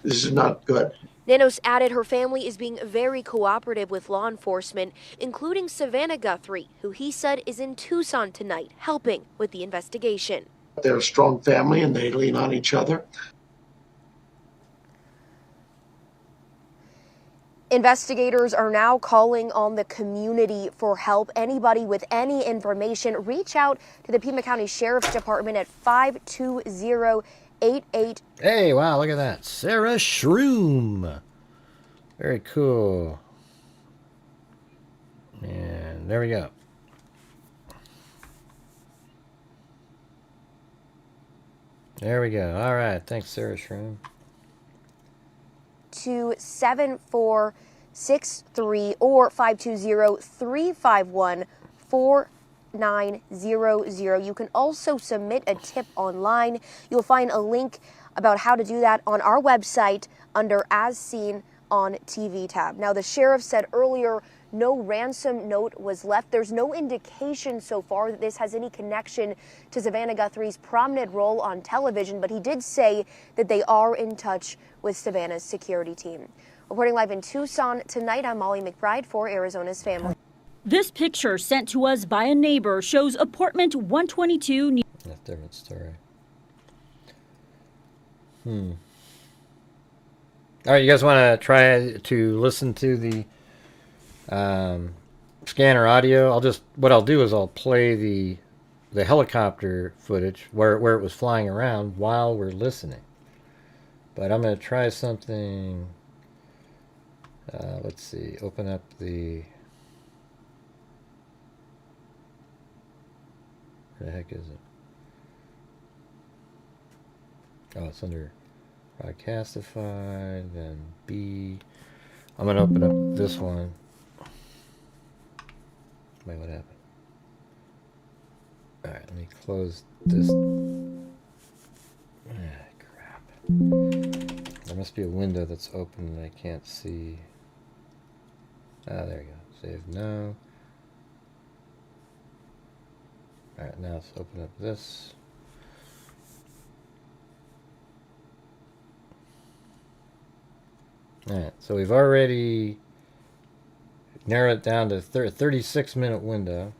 is not good. Nanos added her family is being very cooperative with law enforcement, including Savannah Guthrie, who he said is in Tucson tonight, helping with the investigation. They're a strong family and they lean on each other. Investigators are now calling on the community for help. Anybody with any information, reach out to the Pima County Sheriff's Department at 52088. Hey, wow, look at that. Sarah Shroom. Very cool. And there we go. There we go. All right. Thanks, Sarah Shroom. To 7463 or 520-351-4900. You can also submit a tip online. You'll find a link about how to do that on our website under As Seen on TV tab. Now, the sheriff said earlier no ransom note was left. There's no indication so far that this has any connection to Savannah Guthrie's prominent role on television, but he did say that they are in touch with Savannah's security team. Reporting live in Tucson tonight, I'm Molly McBride for Arizona's Family. This picture sent to us by a neighbor shows apartment 122. That's a different story. All right, you guys want to try to listen to the scanner audio? What I'll do is I'll play the helicopter footage where it was flying around while we're listening. But I'm going to try something. Let's see. Open up the. Where the heck is it? Oh, it's under Broadcastify, then B. I'm going to open up this one. Wait, what happened? Alright, let me close this. Crap. There must be a window that's open that I can't see. Ah, there you go. Save no. Alright, now let's open up this. Alright, so we've already narrowed it down to 36-minute window.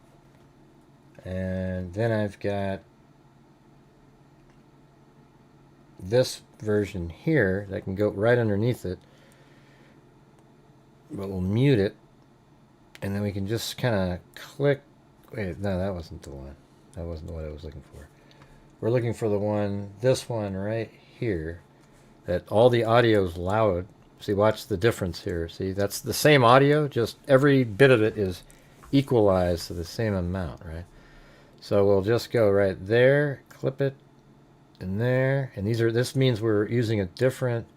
And then I've got this version here that can go right underneath it. But we'll mute it. And then we can just kind of click. Wait, no, that wasn't the one. That wasn't what I was looking for. We're looking for the one, this one right here, that all the audio is loud. See, watch the difference here. See, that's the same audio, just every bit of it is equalized to the same amount, right? So we'll just go right there, clip it, in there, and this means we're using a different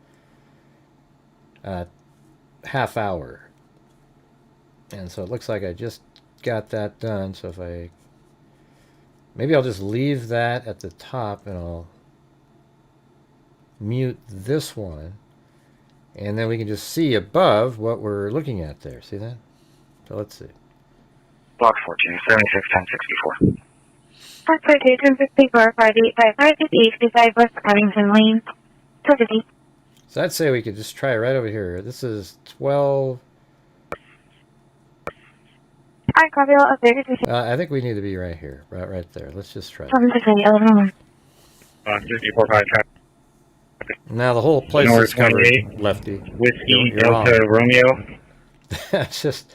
half hour. And so it looks like I just got that done. So if maybe I'll just leave that at the top and I'll mute this one. And then we can just see above what we're looking at there. See that? So let's see. Block 14, 76, 1064. Transportation 64, 585, East, beside West Covington Lane. 250. So I'd say we could just try right over here. This is 12. I copy all updated. I think we need to be right here, right there. Let's just try. 768, 54, 5 traffic. Now the whole place is covered, Lefty. Whiskey Delta Romeo. That's just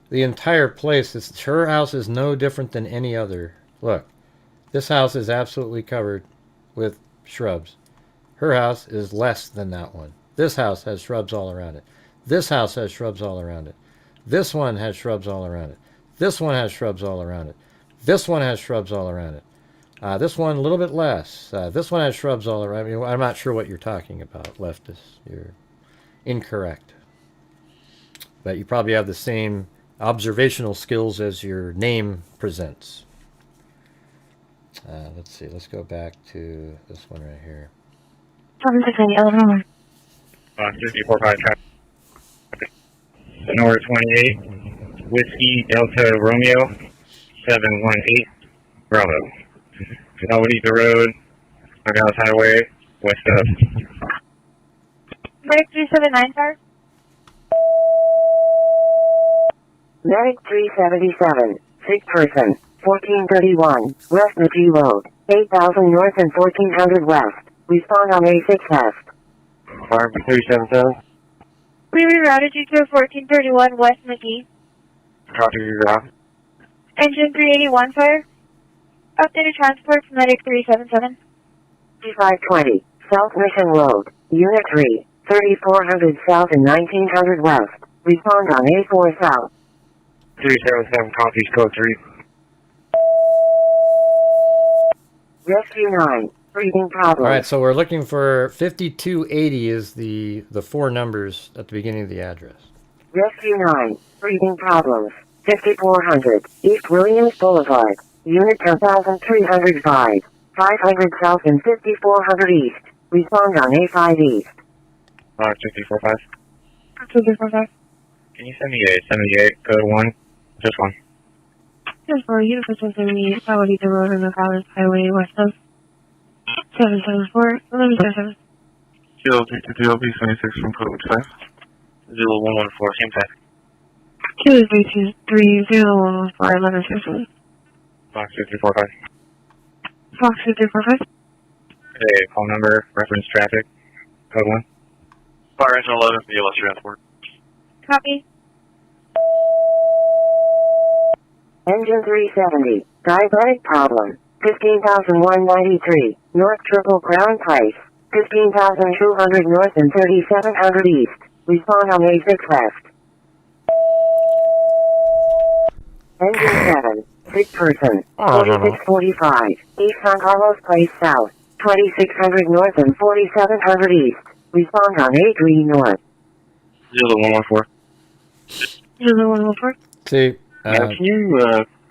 the entire place. Her house is no different than any other. Look, this house is absolutely covered with shrubs. Her house is less than that one. This house has shrubs all around it. This house has shrubs all around it. This one has shrubs all around it. This one has shrubs all around it. This one has shrubs all around it. This one a little bit less. This one has shrubs all around. I'm not sure what you're talking about, leftist. You're incorrect. But you probably have the same observational skills as your name presents. Let's see. Let's go back to this one right here. 768, 54, 5 traffic. Sonora 28, Whiskey Delta Romeo, 718, Bravo. Elwood Road, Nogales Highway, west of. Medic 379, sir. Medic 377, 6 person, 1431, West McGee Road, 8000 north and 1400 west. Respond on A6 west. Fire 377. We rerouted you to 1431 West McGee. Copy your route. Engine 381, fire. Updated transport for Medic 377. 3520, South Mission Road, Unit 3, 3400 south and 1900 west. Respond on A4 south. 377, copies code 3. Rescue 9, breathing problem. All right, so we're looking for 5280 is the four numbers at the beginning of the address. Rescue 9, breathing problems. 5400, East Williams Boulevard, Unit 10305, 500 south and 5400 east. Respond on A5 east. 245. 245. Can you send me a 78 code 1? Just one. Just for you, for 1078, Elwood Road on Nogales Highway, west of 774, 1177. Kilo 323 LP 26 from code 5. 0114, same time. 232301511 Fox 5345. Fox 5345. Hey, phone number, reference traffic, code 1. Fire engine 11 for the LS transport. Copy. Engine 370, diabetic problem, 15,193, North Triple Crown Price, 15,200 North and 3,700 East. Respond on A6 West. Engine 7, sick person, 4645, East San Carlos Place South, 2,600 North and 4,700 East. Respond on A3 North. 0114. 0114. See, Can you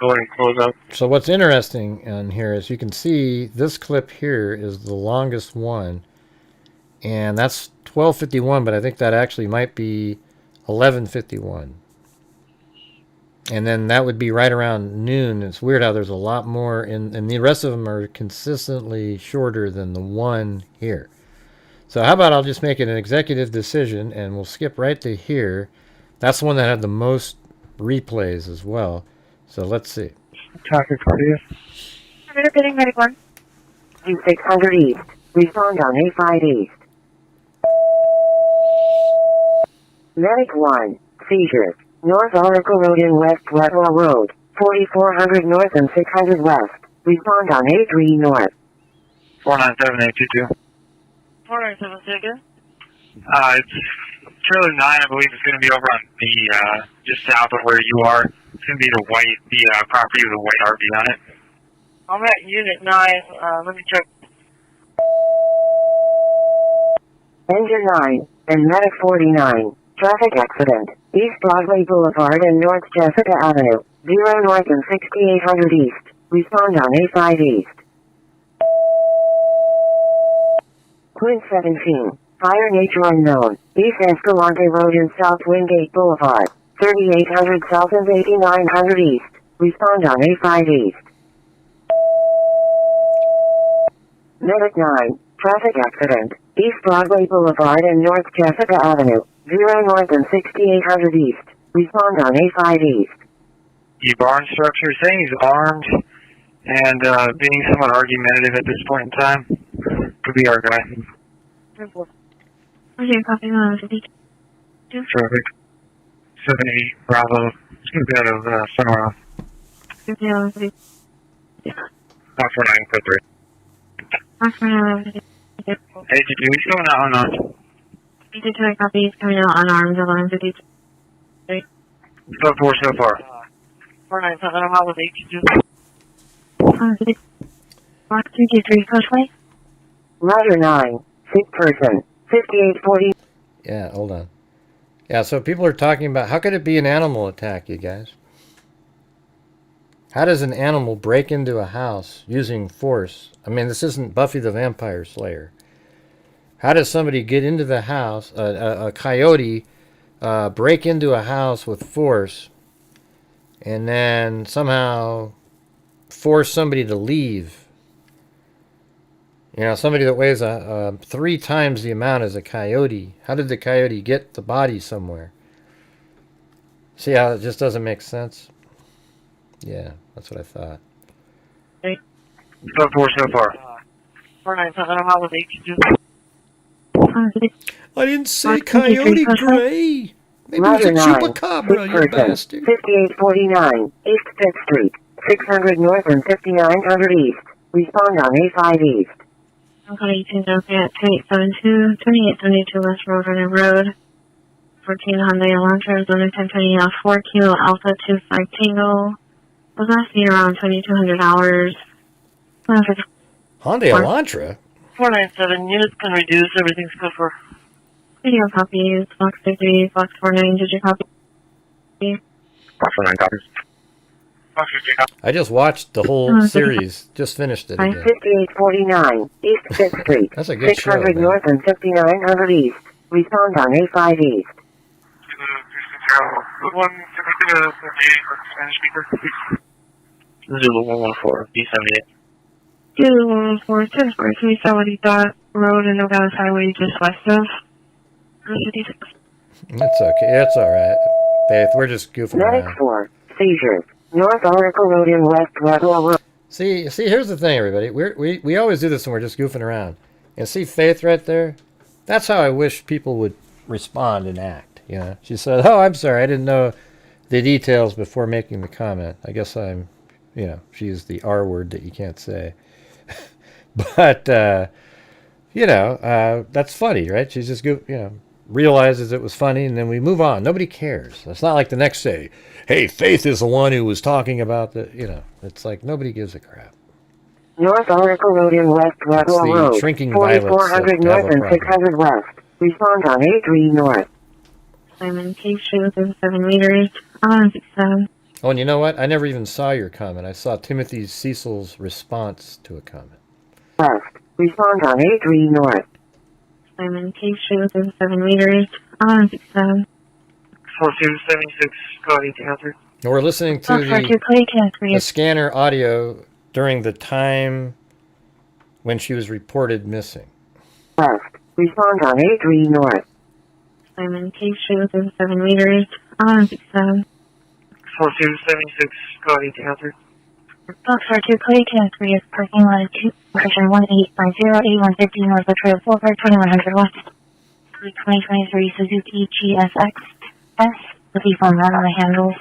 go ahead and close out? so what's interesting in here is you can see this clip here is the longest one, and that's 12:51, but I think that actually might be 11:51. And then that would be right around noon. It's weird how there's a lot more, and the rest of them are consistently shorter than the one here. So how about I'll just make it an executive decision, and we'll skip right to here. That's the one that had the most replays as well. So let's see. Traffic Cardiac. Repeating medic 1. 600 East. Respond on A5 East. Medic 1. Seizures. North Oracle Road in West Wetlaw Road. 4,400 North and 600 West. Respond on A3 North. 497822. 4972. It's trailer 9, I believe it's going to be over on the, just south of where you are. It's going to be the property with a white RV on it. I'm at Unit 9. Let me check. Engine 9 and Medic 49. Traffic accident. East Broadway Boulevard and North Jessica Avenue. 0 North and 6,800 East. Respond on A5 East. Quint 17. Fire nature unknown. East Escalante Road and South Wingate Boulevard. 3,800 South and 8,900 East. Respond on A5 East. Medic 9. Traffic accident. East Broadway Boulevard and North Jessica Avenue. 0 North and 6,800 East. Respond on A5 East. The bar instructor saying he's armed and being somewhat argumentative at this point in time. Could be our guy. Okay, copy. Traffic. 78 Bravo. It's going to be out of somewhere else. 59. 149 code 3. Hey, he's going out unarmed. 52 copy. He's coming out unarmed. 1152. So far. 497. I'm out with 82. Box 223. Pushway. Rider 9. Sick person. 5840. Yeah, hold on. Yeah, so people are talking about how could it be an animal attack, you guys? How does an animal break into a house using force? I mean, this isn't Buffy the Vampire Slayer. How does somebody get into the house, a coyote, break into a house with force, and then somehow force somebody to leave? You know, somebody that weighs 3 times the amount as a coyote. How did the coyote get the body somewhere? See how it just doesn't make sense? Yeah, that's what I thought. So far. 497. I'm out with 82. I didn't say Coyote Gray. Maybe it was a chupacabra, you bastard. 5849 East 5th Street. 600 North and 5,900 East. Respond on A5 East. I'm calling 18 at 2872, 2872 West Road, Running Road. 14 Hyundai Elantra, Arizona 1020 4 Kilo Alpha 25 Tango. Was last seen around 2,200 hours. Hyundai Elantra? 497, units can reduce, everything's good for. Video copies, Fox 50, Fox 49, did you copy? Fox 49 copies. Fox 50 copies. I just watched the whole series. Just finished it again. 5849 East 5th Street. That's a good 600 show, North and 5,900 East. Respond on A5 East. 0114, B78. 2114, 10 South Road and Nogales Highway, just west of. That's okay. That's all right. Faith. We're just goofing Medic around. 4, seizures. North Oracle Road in West Redwall Road. See, here's the thing, everybody. We always do this when we're just goofing around. And see Faith right there? That's how I wish people would respond and act. You know, she said, "Oh, I'm sorry, I didn't know the details before making the comment. I guess I'm, you know, she used the R word that you can't say." But you know, that's funny, right? She's just realizes it was funny, and then we move on. Nobody cares. It's not like the next day, "Hey, Faith is the one who was talking about the," you know. It's like nobody gives a crap. North Oracle Road in West Redwall Road. Shrinking violets 4400 that have North a and problem. 600 West. Respond on A3 North. I'm in case within 7 meters. 67. Oh, and you know what? I never even saw your comment. I saw Timothy Cecil's response to a comment. West. Respond on A3 North. I'm in case within 7 meters. 67. 4276, go ahead to answer. And we're listening to the scanner audio during the time when she was reported missing. West. Respond on A3 North. I'm in case within 7 meters. 67. 4276, go ahead to answer. Foxtrot 2, Clay Canary is parking lot 2, version 1850, 8150 North Trail 4 Park 2100 West. 2023 Suzuki GSX S with the phone out on the handles.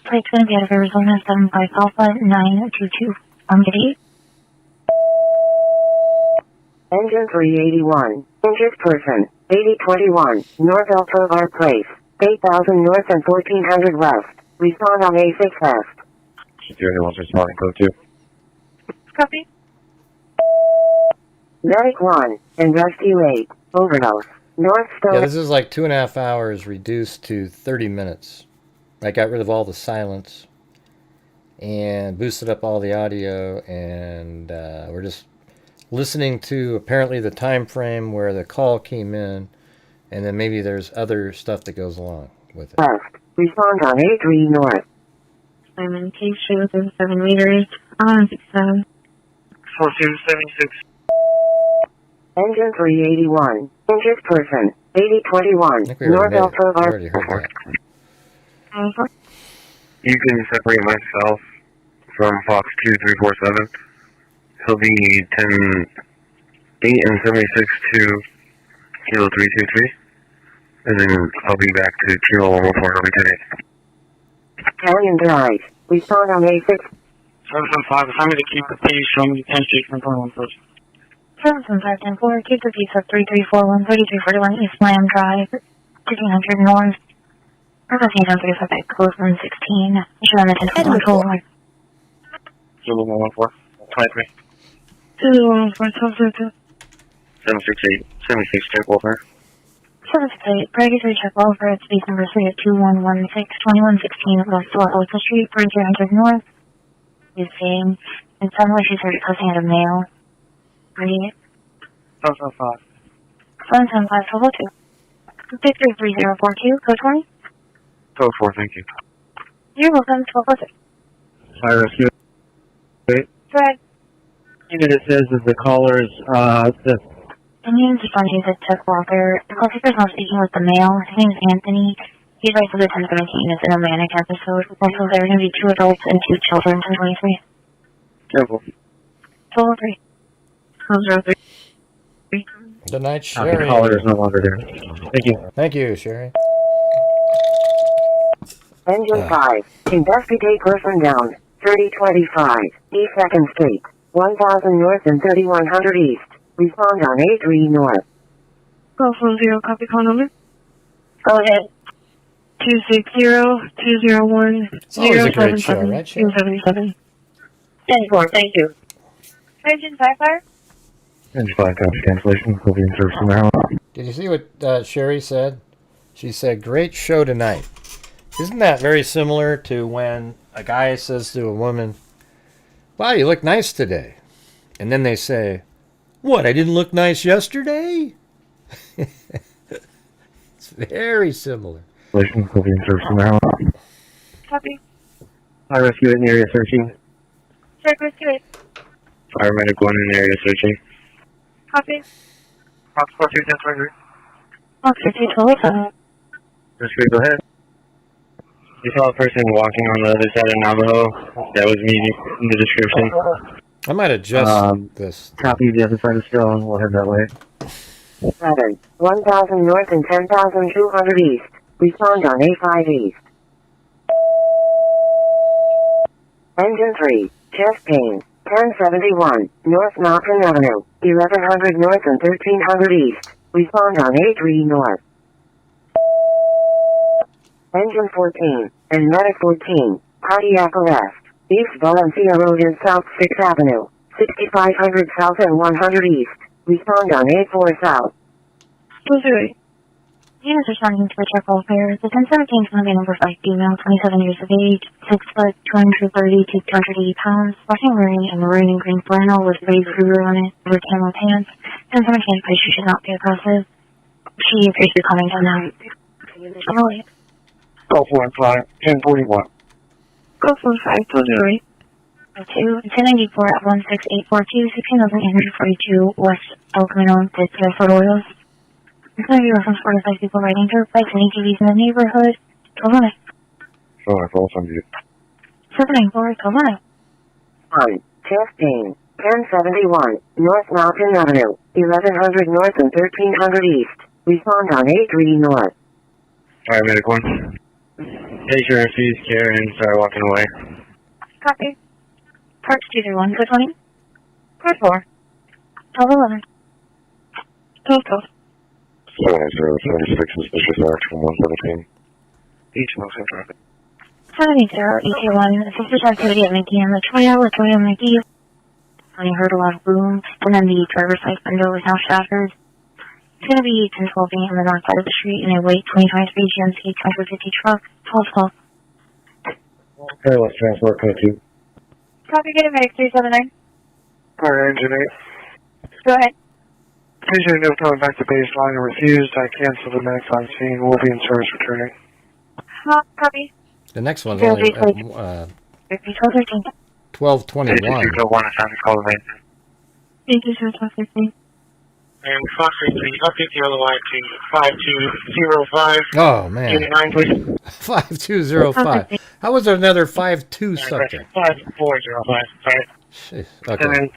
Plate's going to be out of Arizona 75 Alpha 922. Get 8. Engine 381. Injured person. 8021. North Altovar Place. 8000 North and 1400 West. Respond on A6 West. Security wants responding code 2. Copy. Medic 1. Investigate. Overdose. North Stone. Yeah, this is like 2.5 hours reduced to 30 minutes. I got rid of all the silence and boosted up all the audio, and we're just listening to apparently the time frame where the call came in, and then maybe there's other stuff that goes along with it. West. Respond on A3 North. I'm in case within 7 meters. 67. 4276. Engine 381. Injured person. 8021. North Altovar. You can separate myself from Fox 2347. He'll be 10, 8 and 76 to Kilo 323. And then I'll be back to Kilo 114 over today. Canyon Drive. Respond on A6. 775, if I'm going to keep the please show me 10 street from 114. 775 keep the piece of 3341 3341 East Lamb Drive, 1500 North. Representing on 35 at Cleveland 16. Issue on the 10 control. Kilo 114, 23. 2114, 768, 76, check welfare. 768, Regulatory check welfare at space number 3 at 2116, 2116 West Orlando Street, 3300 North. Is saying, and suddenly she's already cussing at a male. Ready? 775. 775, level 2. Victor 3042, code 20. Code 4, thank you. You're welcome, 1206. Hi, rescue. Wait. Fred. Unit, it says that the caller's, the Indian Defense at Tech Walker. The call keeper's not speaking with the male. His name is Anthony. He's right for the 1017 units in a manic episode. Also, there are going to be 2 adults and 2 children, 1023. Careful. 1203. 1203. Good night, Sherry. The caller is no longer there. Thank you. Thank you, Sherry. Engine 5. Investigate person down. 3025. East 2nd Street. 1000 North and 3100 East. Respond on A3 North. Call 40, copy call number. Go ahead. 260-201-077-277. It's always a great show, right, Sherry? 10-4, thank you. Engine 5 fire? Engine 5, copy cancellation. Will be in service from now on. Did you see what Sherry said? She said, "Great show tonight." Isn't that very similar to when a guy says to a woman, "Wow, you look nice today." And then they say, "What, I didn't look nice yesterday?" It's very similar. Will be in service from now on. Copy. Hi, rescue in area searching. Check with you. Paramedic 1 in area searching. Copy. Fox 42, 1023. Fox 42, 1207. Rescue, go ahead. We saw a person walking on the other side of Navajo. That was me in the description. I might adjust this. Copy the other side of Stone. We'll head that way. 7, 1000 north and 10,200 east. Respond on A5 east. Engine 3, chest pain, 1071, North Mountain Avenue, 1100 north and 1300 east. Respond on A3 north. Engine 14, and medic 14, cardiac arrest, East Valencia Road in South 6th Avenue, 6500 south and 100 east. Respond on A4 south. Missouri. Units responding to a check welfare. The 1017 is going to be number 5 female, 27 years of age, 6 foot, 230 to 280 pounds, watching wearing a maroon and green flannel with Razer on it, over camo pants. 1017 advice she should not be aggressive. She appears to be calming down now. Emily. Go 45, 1041. Go 45, Missouri. 1094 at 16842, 16,842 West El Camino, Fort Oils. There's going to be reference 4 to 5 people riding dirt bikes and ATVs in the neighborhood. 12 Sure, I'll send you. 794, 12 1, chest pain, 1071, North Mountain Avenue, 1100 north and 1300 east. Respond on A3 north. Alright, medic 1. Take your refuse care and start walking away. Copy. Parks 231, code 20. Code 4. 1211. Code 12. 7076 suspicious action 117. Each motion traffic. 780, ET1, suspicious activity at Mickey and the Toyo with Toyo Mickey. When you heard a loud boom, and then the driver's side window was now shattered. It's going to be 1012 on the north side of the street in a white 2023 GMC 250 truck, 1212. Okay, let's transport code 2. Copy, get it, medic 379. Car engine 8. Go ahead. Patient no coming back to baseline and refused. I canceled the medics on scene. We'll be in service returning. Copy. The next one's only 1221. Call the main. Thank you, sir. 1215. And Fox 3, update the other line to 5205. Oh, man. Unit 9, please. 5205. How was there another 52 something? 5405. Sorry. Jeez. Okay.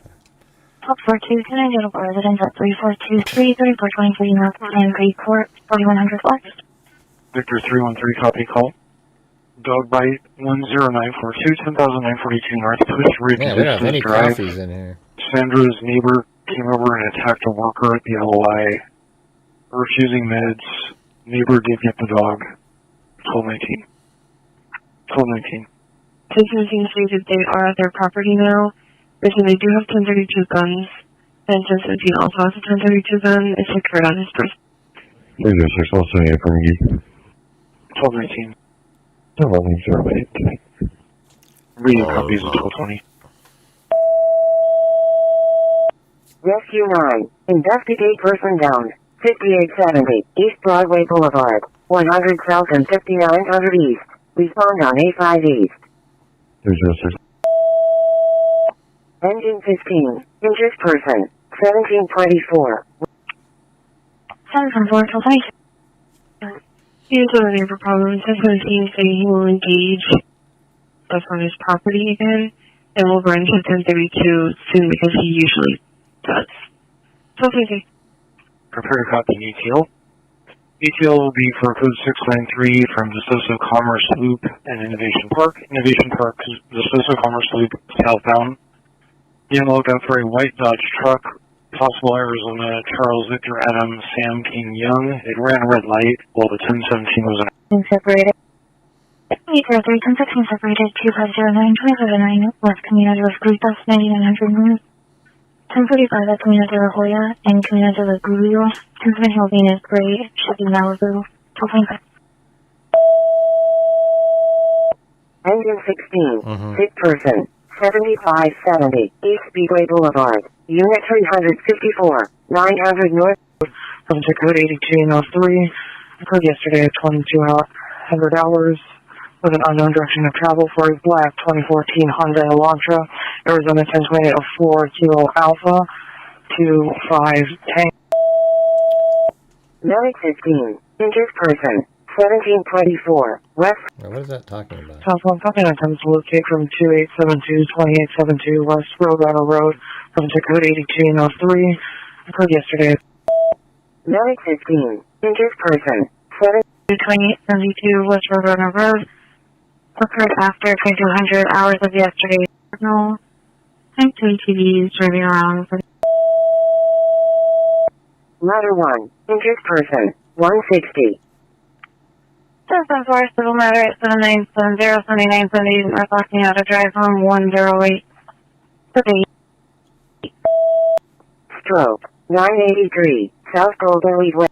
Top 42, can I get a residence at 3423, 3423 North and Great Court, 4100 West? Victor 313, copy call. Dog bite 10942, 10942 North, Twist Ridge. Man, we don't have any coffees in here. Sandra's neighbor came over and attacked a worker at the LOI, refusing meds. Neighbor did get the dog. 1219. 1219. Citizens indicate that they are at their property now. Listen, they do have 1032 guns, and since he also has a 1032 gun, it's secured on his person. 306, also here from you. 1219. 1108. Reading copies of 1220. Rescue 9, investigate person down, 5870, East Broadway Boulevard, 100 south and 5900 east. Respond on A5 east. 306. Engine 15, injured person, 1724. 714 till 20. He's a neighbor problem. Since when he say he will engage us on his property again, and we'll run to 1032 soon because he usually does. So easy. Prepare to copy ETL. ETL will be for code 693 from the Soso Commerce Loop and Innovation Park. Innovation Park, the Soso Commerce Loop southbound. Be on the lookout for a white Dodge truck, possible Arizona Charles Victor Adams Sam King Young. It ran a red light while the 1017 was in. Separated. 803, 1016 separated, 2509, 279 West Camino de los Gritos, 9900 North. 1045 at Camino de la Joya and Camino de la Grulio. 1070 Albina Gray, should be Malibu, 1225. Engine 16, sick person, 7570, East Speedway Boulevard, Unit 354, 900 North. Subject code 8203. Occurred yesterday at 2200 hours with an unknown direction of travel for a black 2014 Hyundai Elantra, Arizona 1028 of 4 Kilo Alpha 25 Tank. Medic 15, injured person, 1724 West. Now, what is that talking about? Southbound Falcon attempts to locate from 2872-2872 West Roadrunner Road from code 8203. Occurred yesterday. 915. Injured person. 2872 West Roadrunner Road. Occurred after 2200 hours of yesterday. Signal. Type 2 ATVs driving around. Ladder 1. Injured person. 160. Just on Forest Civil Matter at 797077970 North Locking Drive home 108. Stroke. 983. South Golden Lead Way.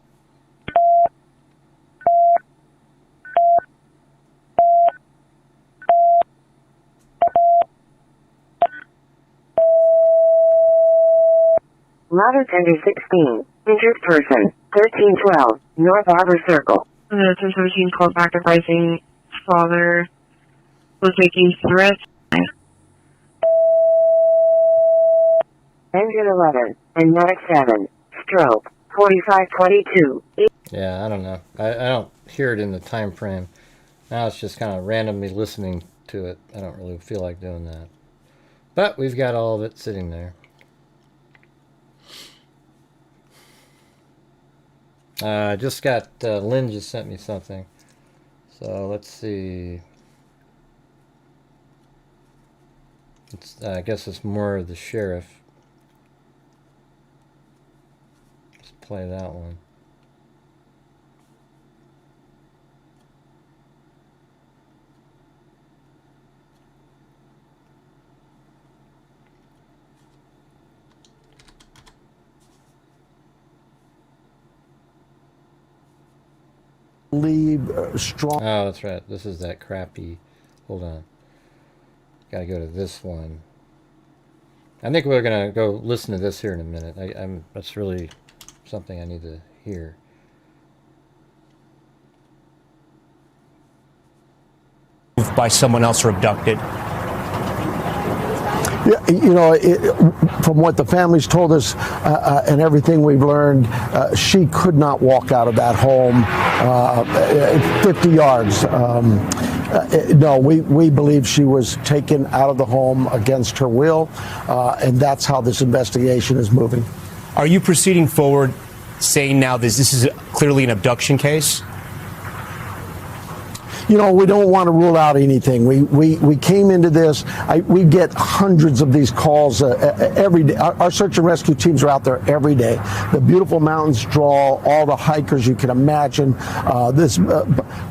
Ladder 10 to 16. Injured person. 1312. North Arbor Circle. The 1017 called back advising father was making threats. Engine 11. And medic 7. Stroke. 4522. Yeah, I don't know. I don't hear it in the time frame. Now it's just kind of randomly listening to it. I don't really feel like doing that. But we've got all of it sitting there. Just got, Lynn just sent me something. So let's see. It's, I guess it's more of the sheriff. Let's play that one. Strong. Oh, that's right. This is that crappy. Hold on. Gotta go to this one. I think we're gonna go listen to this here in a minute. That's really something I need to hear. By someone else or abducted. Yeah, you know, from what the families told us and everything we've learned, she could not walk out of that home 50 yards. No, we believe she was taken out of the home against her will, and that's how this investigation is moving. Are you proceeding forward saying now this is clearly an abduction case? You know, we don't want to rule out anything. We came into this. We get hundreds of these calls every day. Our search and rescue teams are out there every day. The beautiful mountains draw all the hikers you can imagine.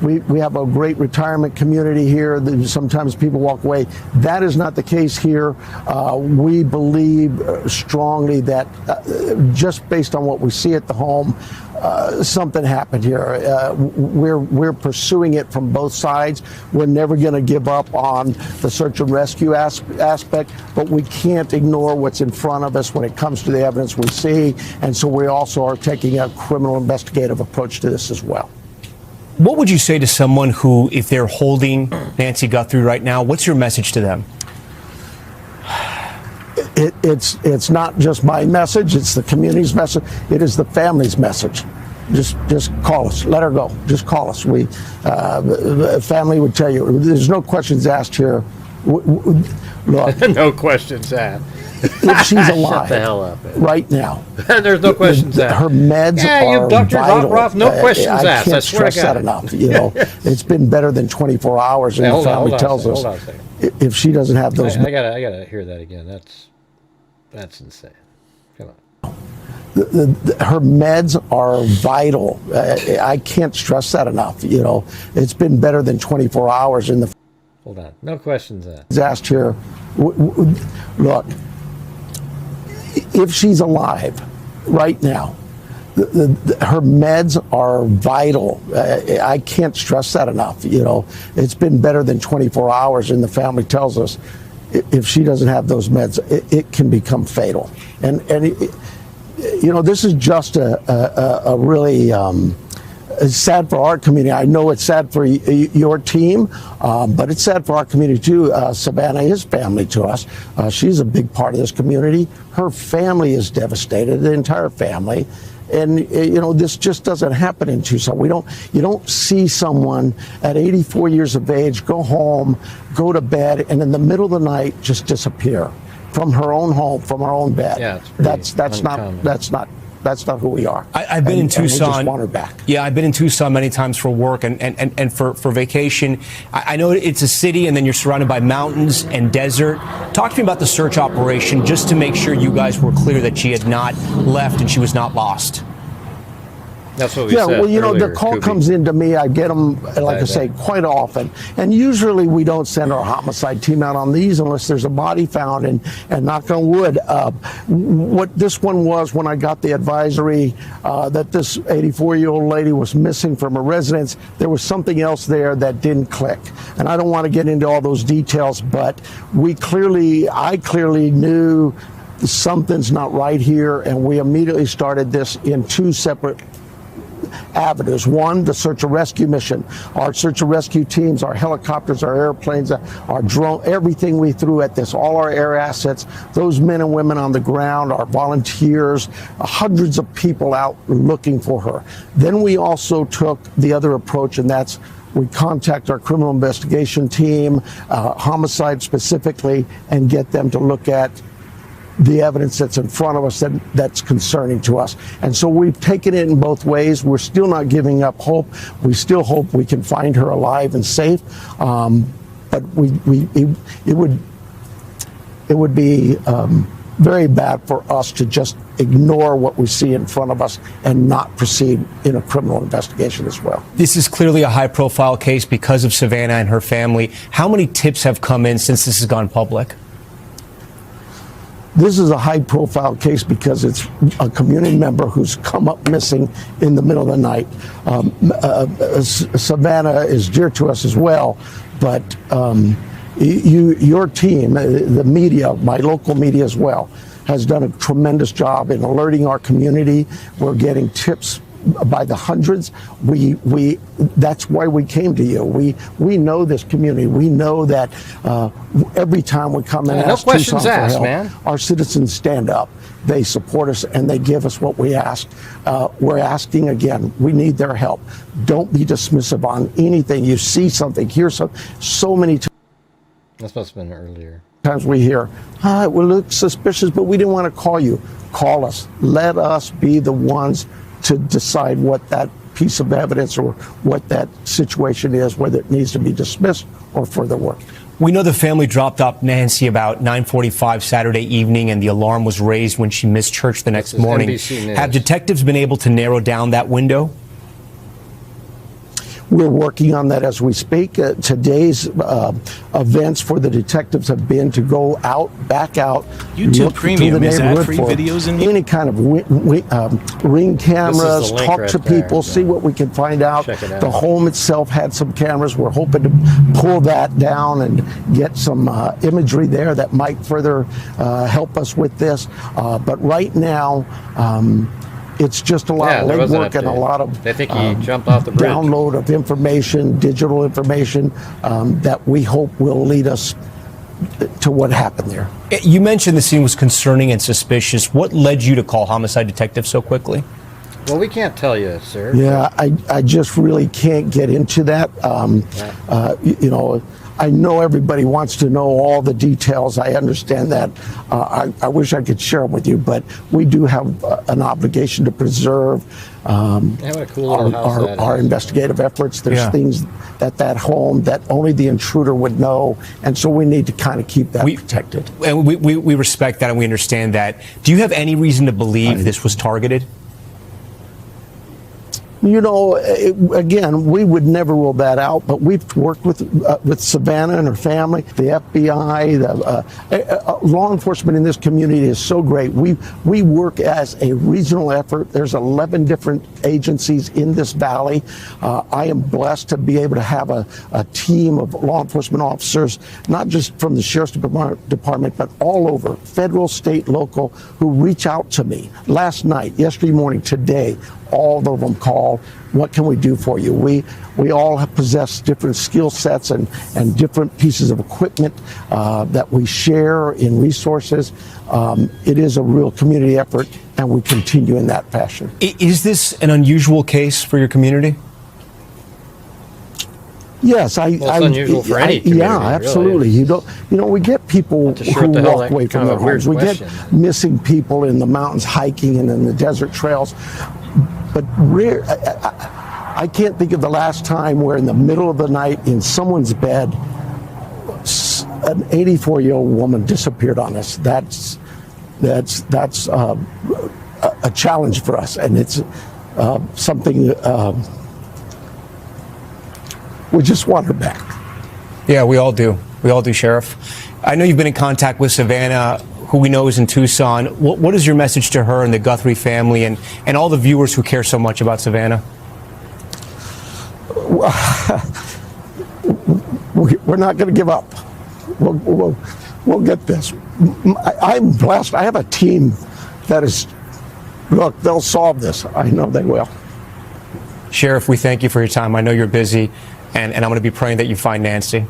We have a great retirement community here. Sometimes people walk away. That is not the case here. We believe strongly that just based on what we see at the home, something happened here. We're pursuing it from both sides. We're never going to give up on the search and rescue aspect, but we can't ignore what's in front of us when it comes to the evidence we see, and so we also are taking a criminal investigative approach to this as well. What would you say to someone who, if they're holding Nancy Guthrie right now, what's your message to them? It's not just my message, it's the community's message, it is the family's message. Just call us, let her go, just call us. The family would tell you, there's no questions asked here. Look, no questions asked. If she's alive, shut the hell up, right now, there's no questions asked. Her meds are vital. Off, no questions I asked. can't stress that enough. You know, it's been better than 24 hours, and the family tells us if she doesn't have those. I gotta hear that again. That's insane. Come on. Her meds are vital. I can't stress that enough. You know, it's been better than 24 hours in the. Hold on. No questions asked here. Look, if she's alive right now, her meds are vital. I can't stress that enough. You know, it's been better than 24 hours, and the family tells us if she doesn't have those meds, it can become fatal. And you know, this is just a really it's sad for our community. I know it's sad for your team, but it's sad for our community too. Savannah is family to us. She's a big part of this community. Her family is devastated, the entire family. And this just doesn't happen in Tucson. You don't see someone at 84 years of age go home, go to bed, and in the middle of the night just disappear from her own home, from her own bed. Yeah, that's not who we are. I've been in Tucson. We just want her back. Yeah, I've been in Tucson many times for work and for vacation. I know it's a city, and then you're surrounded by mountains and desert. Talk to me about the search operation, just to make sure you guys were clear that she had not left and she was not lost. That's what we said. Well, earlier, the call Kubi. comes into me. I get them, like I say, quite often. And usually we don't send our homicide team out on these unless there's a body found. And knock on wood, what this one was, when I got the advisory that this 84-year-old lady was missing from her residence, there was something else there that didn't click. And I don't want to get into all those details, but I clearly knew something's not right here, and we immediately started this in two separate avenues. One, the search and rescue mission. Our search and rescue teams, our helicopters, our airplanes, our drone, everything we threw at this, all our air assets, those men and women on the ground, our volunteers, hundreds of people out looking for her. Then we also took the other approach, and that's we contact our criminal investigation team, homicide specifically, and get them to look at the evidence that's in front of us that's concerning to us. And so we've taken it in both ways. We're still not giving up hope. We still hope we can find her alive and safe. But it would be very bad for us to just ignore what we see in front of us and not proceed in a criminal investigation as well. This is clearly a high-profile case because of Savannah and her family. How many tips have come in since this has gone public? This is a high-profile case because it's a community member who's come up missing in the middle of the night. Savannah is dear to us as well, but your team, the media, my local media as well, has done a tremendous job in alerting our community. We're getting tips by the hundreds. That's why we came to you. We know this community. We know that every time we come and ask Tucson for help, our citizens stand up. They support us and they give us what we ask. We're asking again. We need their help. Don't be dismissive on anything. You see something, hear something. So many times. That's must have been earlier. Times we hear, it will look suspicious, but we didn't want to call you. Call us. Let us be the ones to decide what that piece of evidence or what that situation is, whether it needs to be dismissed or further work. We know the family dropped off Nancy about 9:45 Saturday evening, and the alarm was raised when she missed church the next morning. NBC News. Have detectives been able to narrow down that window? We're working on that as we speak. Today's events for the detectives have been to go back out, YouTube Premium is ad-free videos in any kind of ring cameras, talk right to people, see what we can find out. Check it out. The home itself had some cameras. We're hoping to pull that down and get some imagery there that might further help us with this. But right now, it's just a lot of legwork and a lot of they think he jumped off the bridge. Download of information, digital information that we hope will lead us to what happened there. You mentioned the scene was concerning and suspicious. What led you to call homicide detectives so quickly? Well, we can't tell you, sir. Yeah, I just really can't get into that. I know everybody wants to know all the details. I understand that. I wish I could share them with you, but we do have an obligation to preserve our investigative efforts. There's things that home that only the intruder would know, and so we need to kind of keep that protected. And we respect that and we understand that. Do you have any reason to believe this was targeted? Again, we would never rule that out, but we've worked with Savannah and her family, the FBI, law enforcement in this community is so great. We work as a regional effort. There's 11 different agencies in this valley. I am blessed to be able to have a team of law enforcement officers, not just from the Sheriff's Department, but all over, federal, state, local, who reach out to me last night, yesterday morning, today, all of them call, what can we do for you? We all possess different skill sets and different pieces of equipment that we share in resources. It is a real community effort, and we continue in that fashion. Is this an unusual case for your community? Yes, it's unusual for any community. Yeah, absolutely. Really. We get people who walk away from their homes. We get missing people in the mountains hiking and in the desert trails. But I can't think of the last time where in the middle of the night in someone's bed, an 84-year-old woman disappeared on us. That's a challenge for us, and it's something. We just want her back. Yeah, we all do. We all do, Sheriff. I know you've been in contact with Savannah, who we know is in Tucson. What is your message to her and the Guthrie family and all the viewers who care so much about Savannah? We're not going to give up. We'll get this. I'm blessed. I have a team that is, look, they'll solve this. I know they will. Sheriff, we thank you for your time. I know you're busy, and I'm going to be praying that you find Nancy.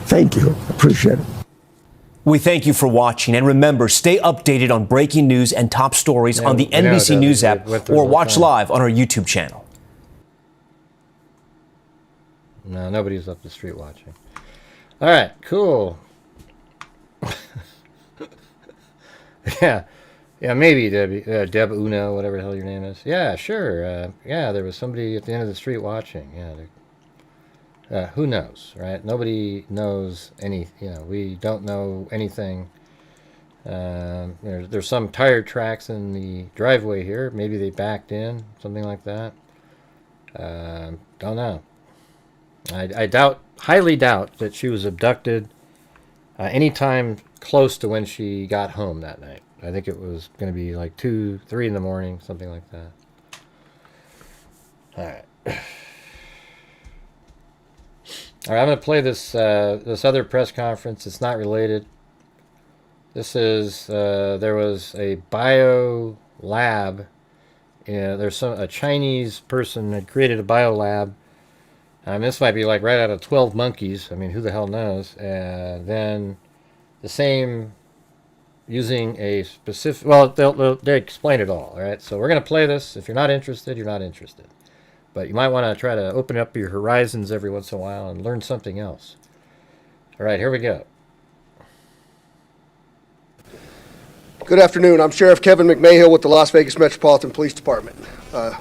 Thank you. Appreciate it. We thank you for watching, and remember, stay updated on breaking news and top stories on the NBC News app or watch live on our YouTube channel. No, nobody's up the street watching. All right, cool. Yeah, maybe Debbie, Deb Uno, whatever the hell your name is. Yeah, sure. Yeah, there was somebody at the end of the street watching. Yeah, who knows, right? Nobody knows any. We don't know anything. There's some tire tracks in the driveway here. Maybe they backed in, something like that. Don't know. I highly doubt that she was abducted anytime close to when she got home that night. I think it was going to be like 2, 3 in the morning, something like that. All right. All right, I'm going to play this this other press conference. It's not related. This is there was a bio lab. There's a Chinese person that created a bio lab. This might be like right out of 12 Monkeys. I mean, who the hell knows? Then the same, using a specific, well, they explain it all right? So we're going to play this. If you're not interested, you're not interested. But you might want to try to open up your horizons every once in a while and learn something else. All right, here we go. Good afternoon. I'm Sheriff Kevin McMahill with the Las Vegas Metropolitan Police Department.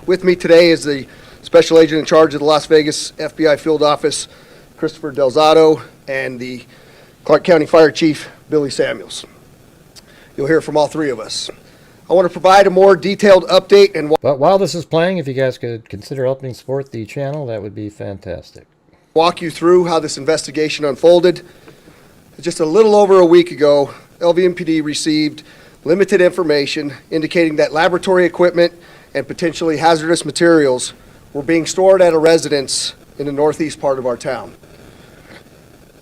With me today is the Special Agent in charge of the Las Vegas FBI Field Office, Christopher Delzato, and the Clark County Fire Chief, Billy Samuels. You'll hear from all three of us. I want to provide a more detailed update and but while this is playing, if you guys could consider helping support the channel, that would be fantastic. Walk you through how this investigation unfolded. Just a little over a week ago, LVMPD received limited information indicating that laboratory equipment and potentially hazardous materials were being stored at a residence in the northeast part of our town.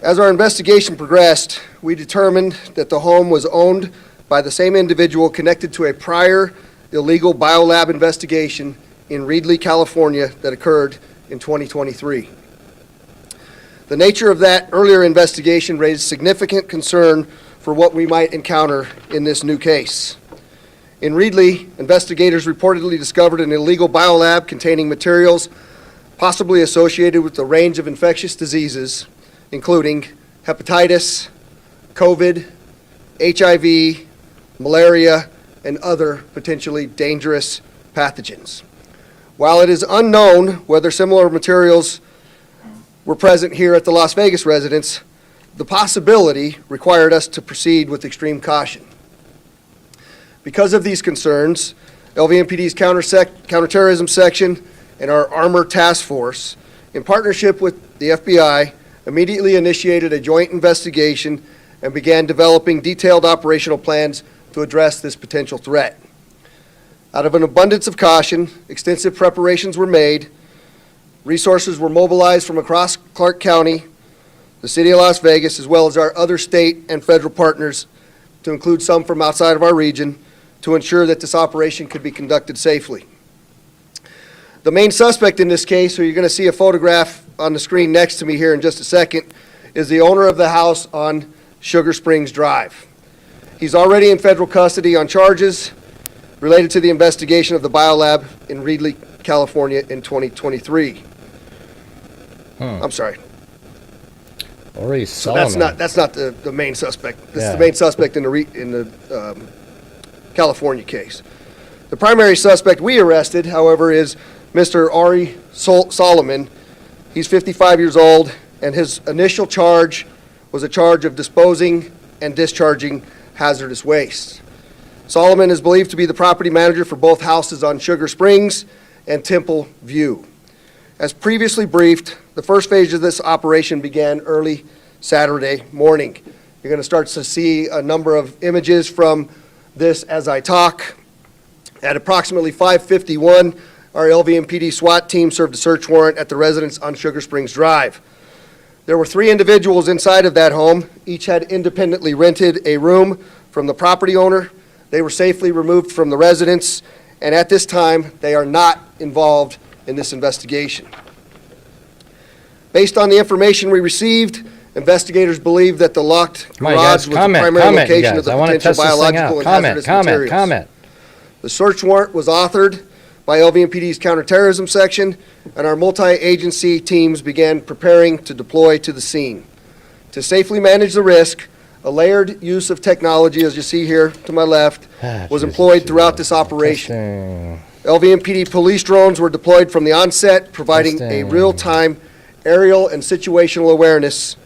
As our investigation progressed, we determined that the home was owned by the same individual connected to a prior illegal biolab investigation in Reedley, California that occurred in 2023. The nature of that earlier investigation raised significant concern for what we might encounter in this new case. In Reedley, investigators reportedly discovered an illegal biolab containing materials possibly associated with a range of infectious diseases, including hepatitis, COVID, HIV, malaria, and other potentially dangerous pathogens. While it is unknown whether similar materials were present here at the Las Vegas residence, the possibility required us to proceed with extreme caution. Because of these concerns, LVMPD's counterterrorism section and our Armor Task Force, in partnership with the FBI, immediately initiated a joint investigation and began developing detailed operational plans to address this potential threat. Out of an abundance of caution, extensive preparations were made, resources were mobilized from across Clark County, the city of Las Vegas, as well as our other state and federal partners, to include some from outside of our region, to ensure that this operation could be conducted safely. The main suspect in this case, who you're going to see a photograph on the screen next to me here in just a second, is the owner of the house on Sugar Springs Drive. He's already in federal custody on charges related to the investigation of the biolab in Reedley, California in 2023. I'm sorry. Already So that's not the main suspect. This is the main suspect in the California case. The primary suspect we arrested, however, is Mr. Ari Solomon. He's 55 years old, and his initial charge was a charge of disposing and discharging hazardous waste. Solomon is believed to be the property manager for both houses on Sugar Springs and Temple View. As previously briefed, the first phase of this operation began early Saturday morning. You're going to start to see a number of images from this as I talk. At approximately 5:51, our LVMPD SWAT team served a search warrant at the residence on Sugar Springs Drive. There were 3 individuals inside of that home. Each had independently rented a room from the property owner. They were safely removed from the residence, and at this time, they are not involved in this investigation. Based on the information we received, investigators believe that the locked garage was the primary location of the potential biological and hazardous materials. The search warrant was authored by LVMPD's counterterrorism section, and our multi-agency teams began preparing to deploy to the scene. To safely manage the risk, a layered use of technology, as you see here to my left, was employed throughout this operation. LVMPD police drones were deployed from the onset, providing a real-time aerial and situational awareness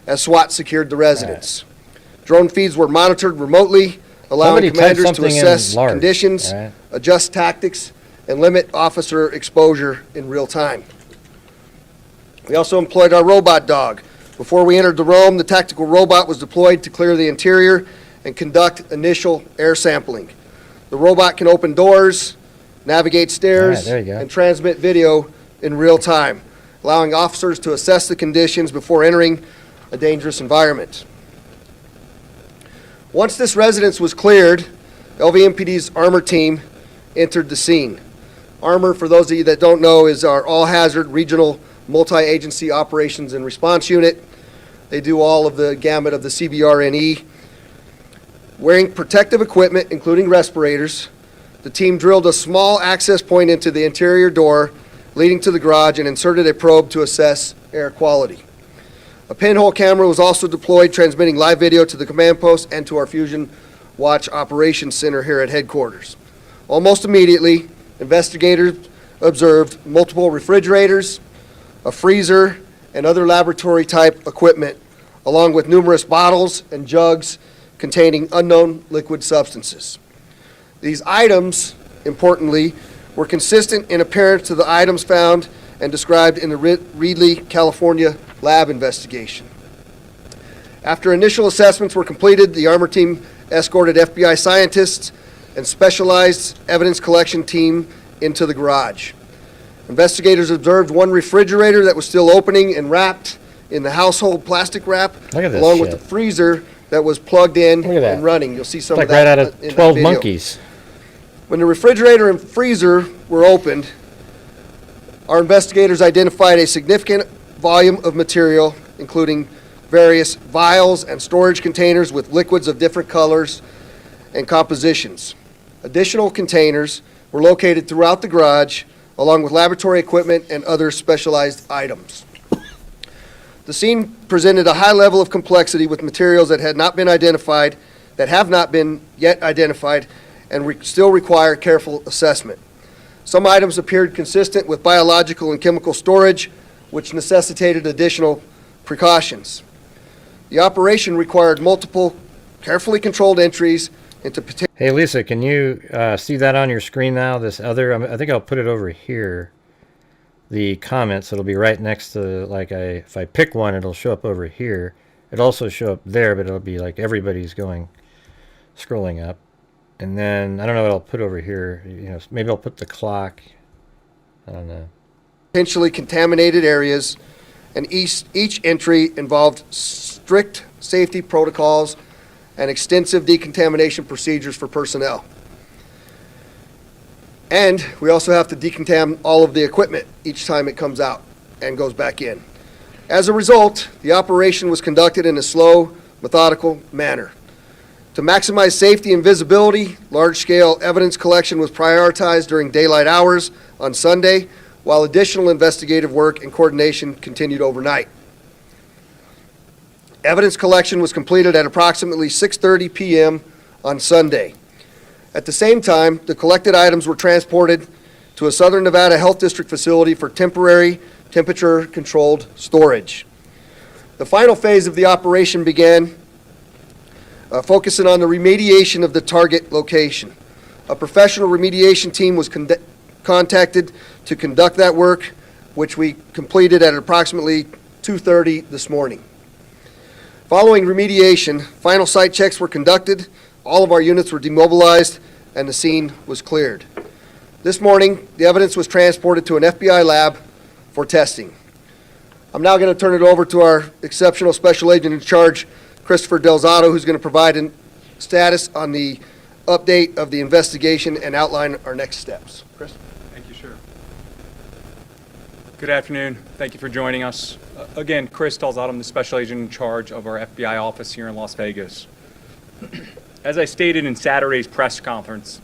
as SWAT secured the residence. Drone feeds were monitored remotely, allowing commanders to assess conditions, adjust tactics, and limit officer exposure in real time. We also employed our robot dog. Before we entered the room, the tactical robot was deployed to clear the interior and conduct initial air sampling. The robot can open doors, navigate stairs, and transmit video in real time, allowing officers to assess the conditions before entering a dangerous environment. Once this residence was cleared, LVMPD's Armor team entered the scene. Armor, for those of you that don't know, is our all-hazard regional multi-agency operations and response unit. They do all of the gamut of the CBRNE. Wearing protective equipment, including respirators, the team drilled a small access point into the interior door leading to the garage and inserted a probe to assess air quality. A pinhole camera was also deployed, transmitting live video to the command post and to our Fusion Watch Operations Center here at headquarters. Almost immediately, investigators observed multiple refrigerators, a freezer, and other laboratory-type equipment, along with numerous bottles and jugs containing unknown liquid substances. These items, importantly, were consistent in appearance to the items found and described in the Reedley, California lab investigation. After initial assessments were completed, the Armor team escorted FBI scientists and specialized evidence collection team into the garage. Investigators observed one refrigerator that was still opening and wrapped in the household plastic wrap, along with the freezer that was plugged in and running. You'll see some of that right out of 12 Monkeys. When the refrigerator and freezer were opened, our investigators identified a significant volume of material, including various vials and storage containers with liquids of different colors and compositions. Additional containers were located throughout the garage, along with laboratory equipment and other specialized items. The scene presented a high level of complexity with materials that had not been identified, that have not been yet identified, and still require careful assessment. Some items appeared consistent with biological and chemical storage, which necessitated additional precautions. The operation required multiple carefully controlled entries into particular. Hey Lisa, can you see that on your screen now? This other, I think I'll put it over here. The comments, it'll be right next to, like, if I pick one, it'll show up over here. It'll also show up there, but it'll be like everybody's scrolling up. And then, I don't know what I'll put over here. You know, maybe I'll put the clock. I don't know. Potentially contaminated areas, and each entry involved strict safety protocols and extensive decontamination procedures for personnel. And we also have to decontaminate all of the equipment each time it comes out and goes back in. As a result, the operation was conducted in a slow, methodical manner. To maximize safety and visibility, large-scale evidence collection was prioritized during daylight hours on Sunday, while additional investigative work and coordination continued overnight. Evidence collection was completed at approximately 6:30 p.m. on Sunday. At the same time, the collected items were transported to a Southern Nevada Health District facility for temporary temperature-controlled storage. The final phase of the operation began focusing on the remediation of the target location. A professional remediation team was contacted to conduct that work, which we completed at approximately 2:30 this morning. Following remediation, final site checks were conducted, all of our units were demobilized, and the scene was cleared. This morning, the evidence was transported to an FBI lab for testing. I'm now going to turn it over to our exceptional special agent in charge, Christopher Delzato, who's going to provide a status on the update of the investigation and outline our next steps. Chris? Thank you, Sheriff. Good afternoon. Thank you for joining us. Again, Chris Delzato, I'm the special agent in charge of our FBI office here in Las Vegas. As I stated in Saturday's press conference,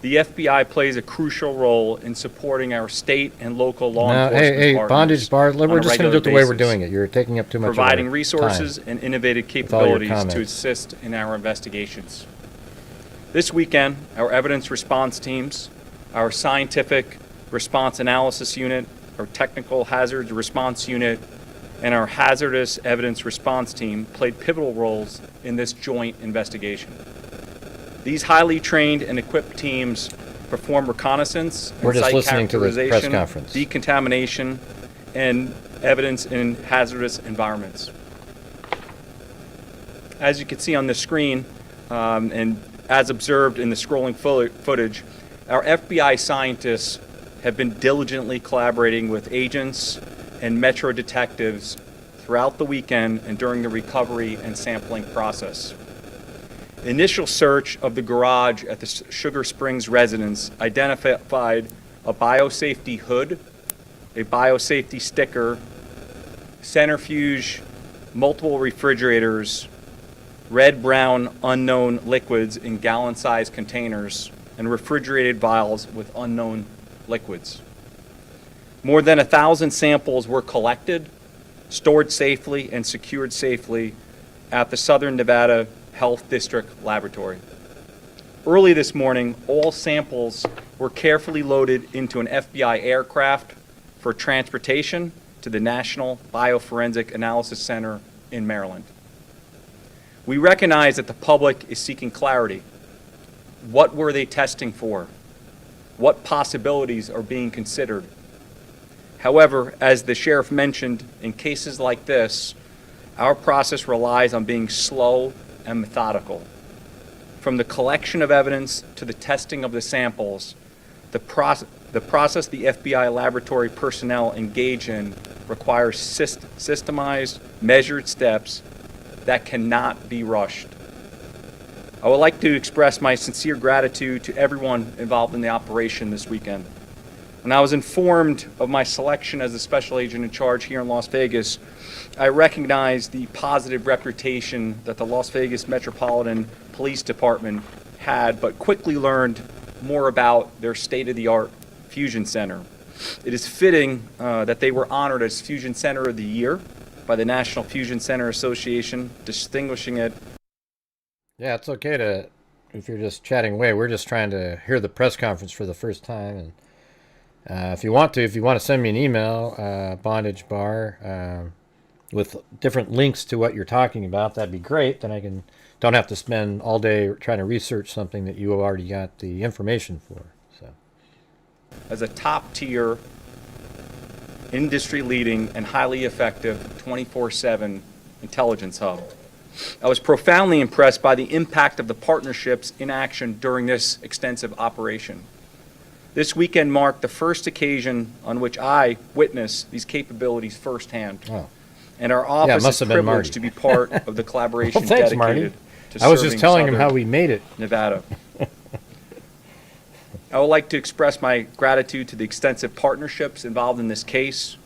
the FBI plays a crucial role in supporting our state and local law enforcement partners. Bondage bar, we're just going to do it the way we're basis, doing it. You're taking up too much providing of our resources time and innovative with all your capabilities to comments. assist in our investigations. This weekend, our evidence response teams, our scientific response analysis unit, our technical hazards response unit, and our hazardous evidence response team played pivotal roles in this joint investigation. These highly trained and equipped teams perform reconnaissance We're and just site listening to the press characterization, conference. decontamination, and evidence in hazardous environments. As you can see on the screen, and as observed in the scrolling footage, our FBI scientists have been diligently collaborating with agents and metro detectives throughout the weekend and during the recovery and sampling process. Initial search of the garage at the Sugar Springs residence identified a biosafety hood, a biosafety sticker, centrifuge, multiple refrigerators, red-brown unknown liquids in gallon-sized containers, and refrigerated vials with unknown liquids. More than 1,000 samples were collected, stored safely, and secured safely at the Southern Nevada Health District Laboratory. Early this morning, all samples were carefully loaded into an FBI aircraft for transportation to the National Bioforensic Analysis Center in Maryland. We recognize that the public is seeking clarity. What were they testing for? What possibilities are being considered? However, as the sheriff mentioned, in cases like this, our process relies on being slow and methodical. From the collection of evidence to the testing of the samples, the process the FBI laboratory personnel engage in requires systemized, measured steps that cannot be rushed. I would like to express my sincere gratitude to everyone involved in the operation this weekend. When I was informed of my selection as the special agent in charge here in Las Vegas, I recognized the positive reputation that the Las Vegas Metropolitan Police Department had, but quickly learned more about their state-of-the-art fusion center. It is fitting that they were honored as Fusion Center of the Year by the National Fusion Center Association, distinguishing it. Yeah, it's okay to, if you're just chatting away, we're just trying to hear the press conference for the first time. And if you want to send me an email, bondage bar, with different links to what you're talking about, that'd be great. Then don't have to spend all day trying to research something that you already got the information for. So, as a top-tier, industry-leading, and highly effective 24/7 intelligence hub, I was profoundly impressed by the impact of the partnerships in action during this extensive operation. This weekend marked the first occasion on which I witnessed these capabilities firsthand. Oh. And our office is privileged to be part of the collaboration well, thanks, dedicated Marty. to I was just serving telling him Southern how we made it. Nevada. I would like to express my gratitude to the extensive partnerships involved in this case.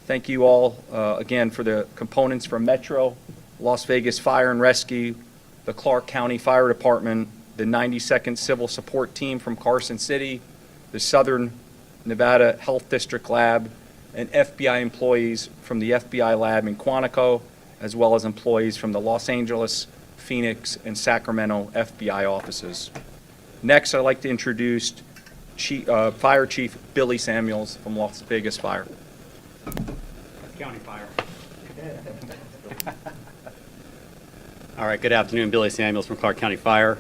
Thank you all again for the components from Metro, Las Vegas Fire and Rescue, the Clark County Fire Department, the 92nd Civil Support Team from Carson City, the Southern Nevada Health District Lab, and FBI employees from the FBI lab in Quantico, as well as employees from the Los Angeles, Phoenix, and Sacramento FBI offices. Next, I'd like to introduce Fire Chief Billy Samuels from Las Vegas Fire. County Fire. All right, good afternoon. Billy Samuels from Clark County Fire.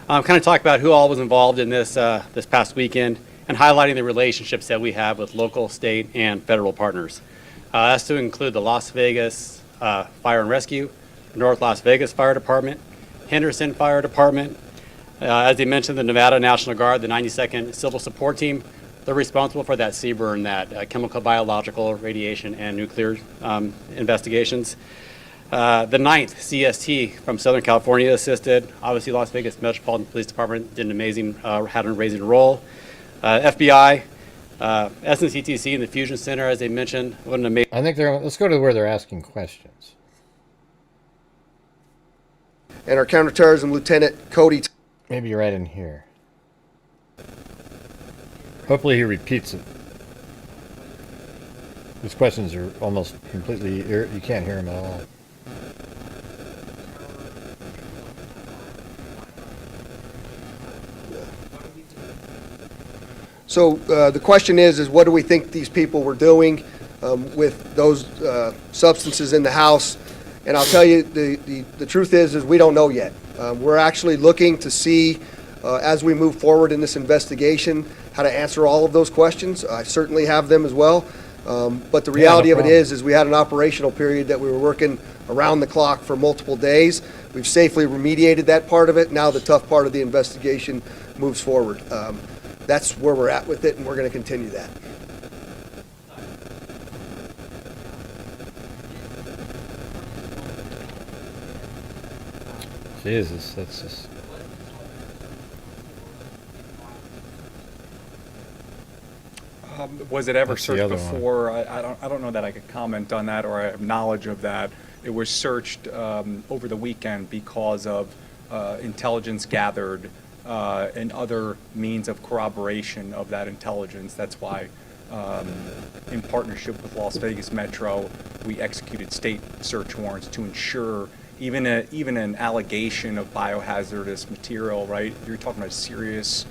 Kind of talk about who all was involved in this this past weekend and highlighting the relationships that we have with local, state, and federal partners. That's to include the Las Vegas Fire and Rescue, North Las Vegas Fire Department, Henderson Fire Department, as they mentioned, the Nevada National Guard, the 92nd Civil Support Team. They're responsible for that CBRN, that chemical, biological, radiation, and nuclear investigations. The 9th CST from Southern California assisted. Obviously, Las Vegas Metropolitan Police Department did an amazing, had an amazing role. FBI, SNCTC, and the Fusion Center, as they mentioned, what an amazing. I think let's go to where they're asking questions. And our counterterrorism lieutenant, Cody. Maybe right in here. Hopefully he repeats it. These questions are almost completely, you can't hear them at all. So the question is what do we think these people were doing with those substances in the house? And I'll tell you, the truth is we don't know yet. We're actually looking to see, as we move forward in this investigation, how to answer all of those questions. I certainly have them as well. But the reality of it is we had an operational period that we were working around the clock for multiple days. We've safely remediated that part of it. Now the tough part of the investigation moves forward. That's where we're at with it, and we're going to continue that. Jesus, that's just... Was it ever searched before? I don't know that I could comment on that, or I have knowledge of that. It was searched over the weekend because of intelligence gathered and other means of corroboration of that intelligence. That's why, in partnership with Las Vegas Metro, we executed state search warrants to ensure even an allegation of biohazardous material, right? You're talking about serious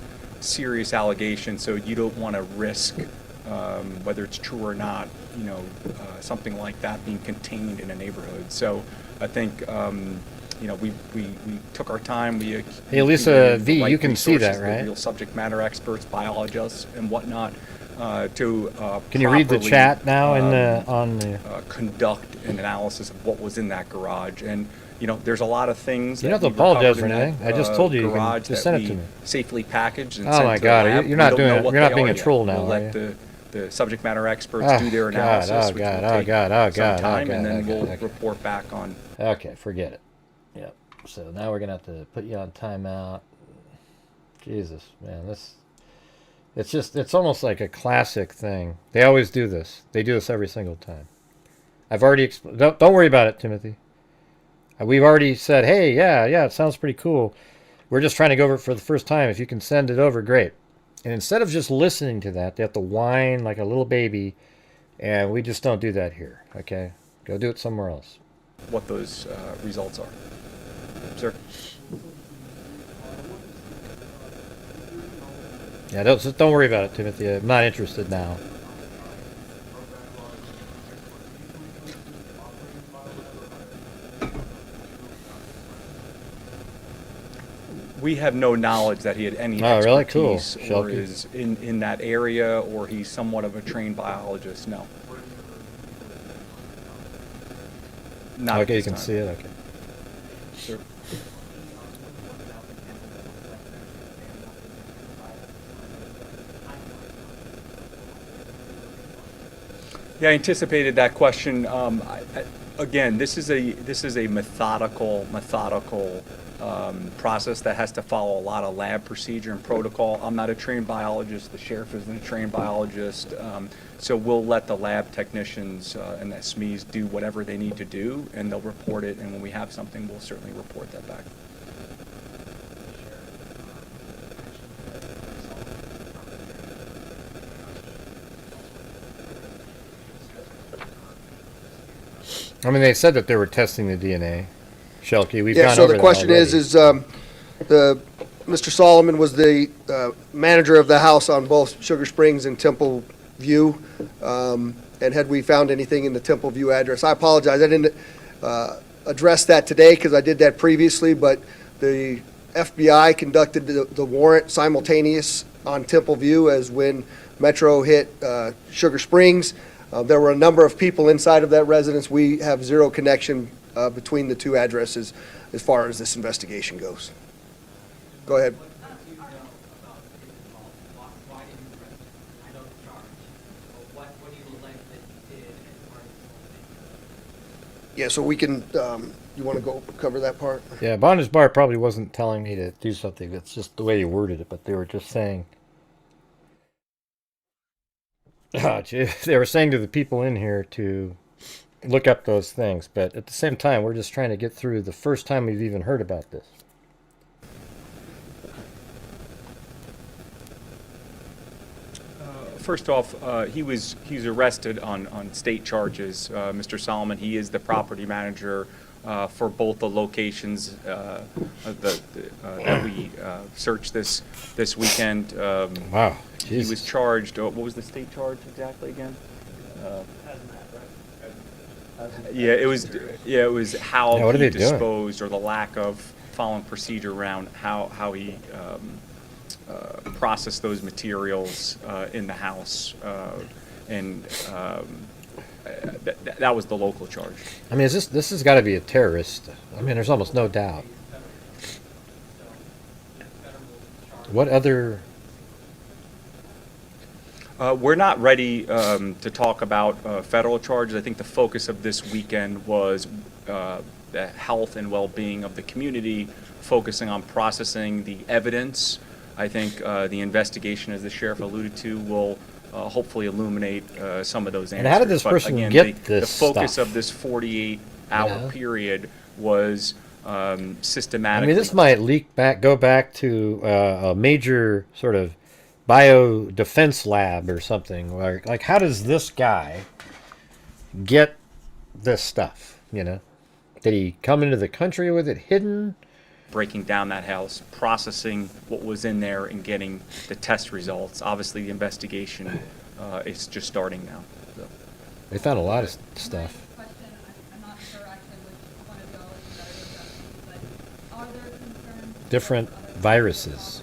allegation, so you don't want to risk, whether it's true or not, something like that being contained in a neighborhood. So I think, we took our time. Hey, Lisa V, you can see that, right? Real subject matter experts, biologists, and whatnot, to can you read the chat now on the conduct an analysis of what was in that garage. And there's a lot of things. You don't have to apologize for anything. I just told you you can just send it to me. Safely packaged and oh my God, you're not doing it. You're not being a troll now. We'll let the subject matter experts do their analysis, which will take some time, and then we'll report back on. Okay, forget it. Yep. So now we're gonna have to put you on timeout. Jesus, man, it's almost like a classic thing. They always do this. They do this every single time. I've already don't worry about it, Timothy. We've already said, hey, yeah, it sounds pretty cool. We're just trying to go over it for the first time. If you can send it over, great. And instead of just listening to that, they have to whine like a little baby, and we just don't do that here, okay? Go do it somewhere else. What those results are. Sir? Yeah, don't worry about it, Timothy. I'm not interested now. We have no knowledge that he had any expertise or is in that area, or he's somewhat of a trained biologist. No. Not okay, you can see it. Okay. Sure. Yeah, I anticipated that question. Again, this is a methodical process that has to follow a lot of lab procedure and protocol. I'm not a trained biologist. The sheriff isn't a trained biologist. So we'll let the lab technicians and the SMEs do whatever they need to do, and they'll report it. And when we have something, we'll certainly report that back. I mean, they said that they were testing the DNA. Shelky, we've Yeah, gone so over the question that is Mr. Solomon was the manager of the house on both Sugar Springs and Temple View. And had we found anything in the Temple View address? I apologize, I didn't address that today because I did that previously, but the FBI conducted the warrant simultaneous on Temple View as when Metro hit Sugar Springs. There were a number of people inside of that residence. We have zero connection between the two addresses as far as this investigation goes. Go ahead. Yeah, so we can, you want to go cover that part? Yeah, Bondage Bar probably wasn't telling me to do something. That's just the way you worded it, but they were just saying. They were saying to the people in here to look up those things, but at the same time, we're just trying to get through the first time we've even heard about this. First off, he's arrested on state charges. Mr. Solomon, he is the property manager for both the locations that we searced this weekend. Wow. He was charged. What was the state charge exactly again? Yeah, it was how he disposed or the lack of following procedure around how he processed those materials in the house, and that was the local charge. I mean, this has got to be a terrorist. I mean, there's almost no doubt. What other? We're not ready to talk about federal charges. I think the focus of this weekend was the health and well-being of the community, focusing on processing the evidence. I think the investigation, as the sheriff alluded to, will hopefully illuminate some of those answers. And how did this person get this The focus stuff? of this 48-hour period was systematic. I mean, this might go back to a major sort of bio-defense lab or something. Like, how does this guy get this stuff, you know? Did he come into the country with it hidden? Breaking down that house, processing what was in there, and getting the test results. Obviously, the investigation is just starting now. So. They found a lot of stuff. Different viruses.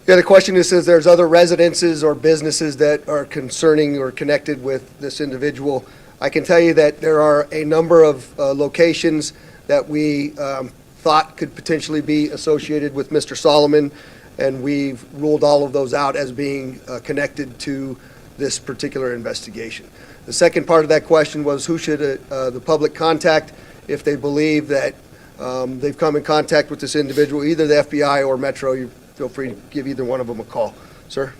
Yeah, the question is, says there's other residences or businesses that are concerning or connected with this individual. I can tell you that there are a number of locations that we thought could potentially be associated with Mr. Solomon, and we've ruled all of those out as being connected to this particular investigation. The second part of that question was, who should the public contact if they believe that they've come in contact with this individual, either the FBI or Metro. You feel free to give either one of them a call. Sir?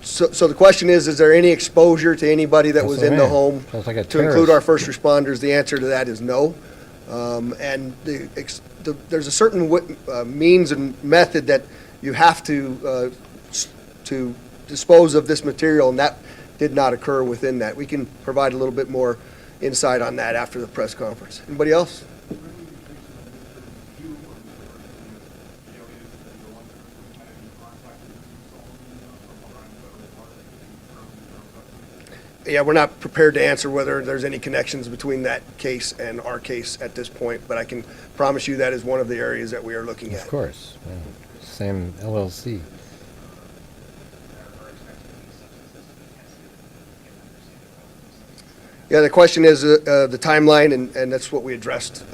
So the question is there any exposure to anybody that was in the home to include our first responders? The answer to that is no. And there's a certain means and method that you have to dispose of this material, and that did not occur within that. We can provide a little bit more insight on that after the press conference. Anybody else? we're not prepared to answer whether there's any connections between that case and our case at this point, but I can promise you that is one of the areas that we are looking at. Of course. Yeah. Same LLC. Yeah, the question is the timeline, and that's what we addressed.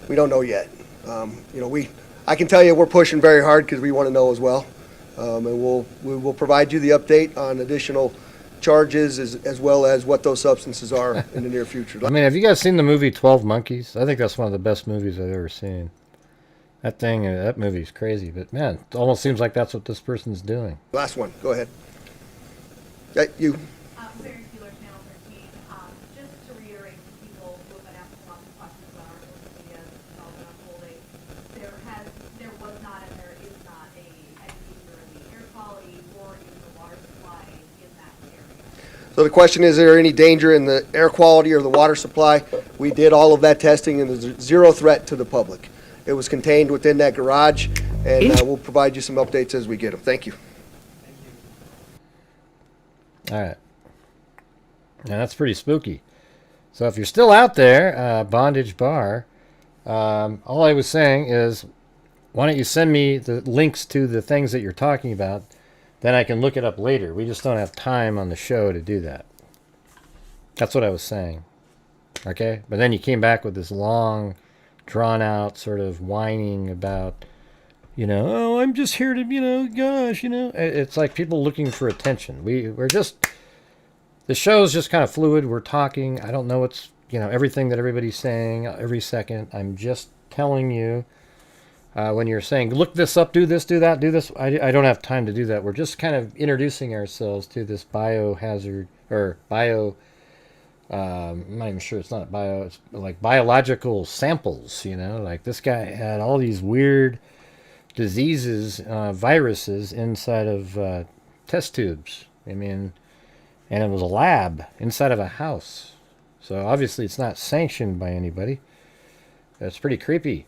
We don't know yet. I can tell you we're pushing very hard because we want to know as well. And we will provide you the update on additional charges as well as what those substances are in the near future. I mean, have you guys seen the movie 12 Monkeys? I think that's one of the best movies I've ever seen. That movie's crazy, but man, it almost seems like that's what this person's doing. Last one, go ahead. You. Just to reiterate to people who have been asking lots of questions about our social media development unfolding, there was not and there is not a danger in the air quality or in the water supply in that area. So the question is there any danger in the air quality or the water supply? We did all of that testing and there's zero threat to the public. It was contained within that garage, and we'll provide you some updates as we get them. Thank you. All right. Now that's pretty spooky. So if you're still out there, Bondage Bar, all I was saying is, why don't you send me the links to the things that you're talking about, then I can look it up later. We just don't have time on the show to do that. That's what I was saying. Okay? But then you came back with this long, drawn-out sort of whining about, oh, I'm just here to, gosh, It's like people looking for attention. We're just... The show's just kind of fluid. We're talking. I don't know what's, everything that everybody's saying every second. I'm just telling you when you're saying, look this up, do this, do that, do this. I don't have time to do that. We're just kind of introducing ourselves to this biohazard or I'm not even sure it's not bio. It's like biological samples, like this guy had all these weird diseases, viruses inside of test tubes. And it was a lab inside of a house. So obviously it's not sanctioned by anybody. That's pretty creepy.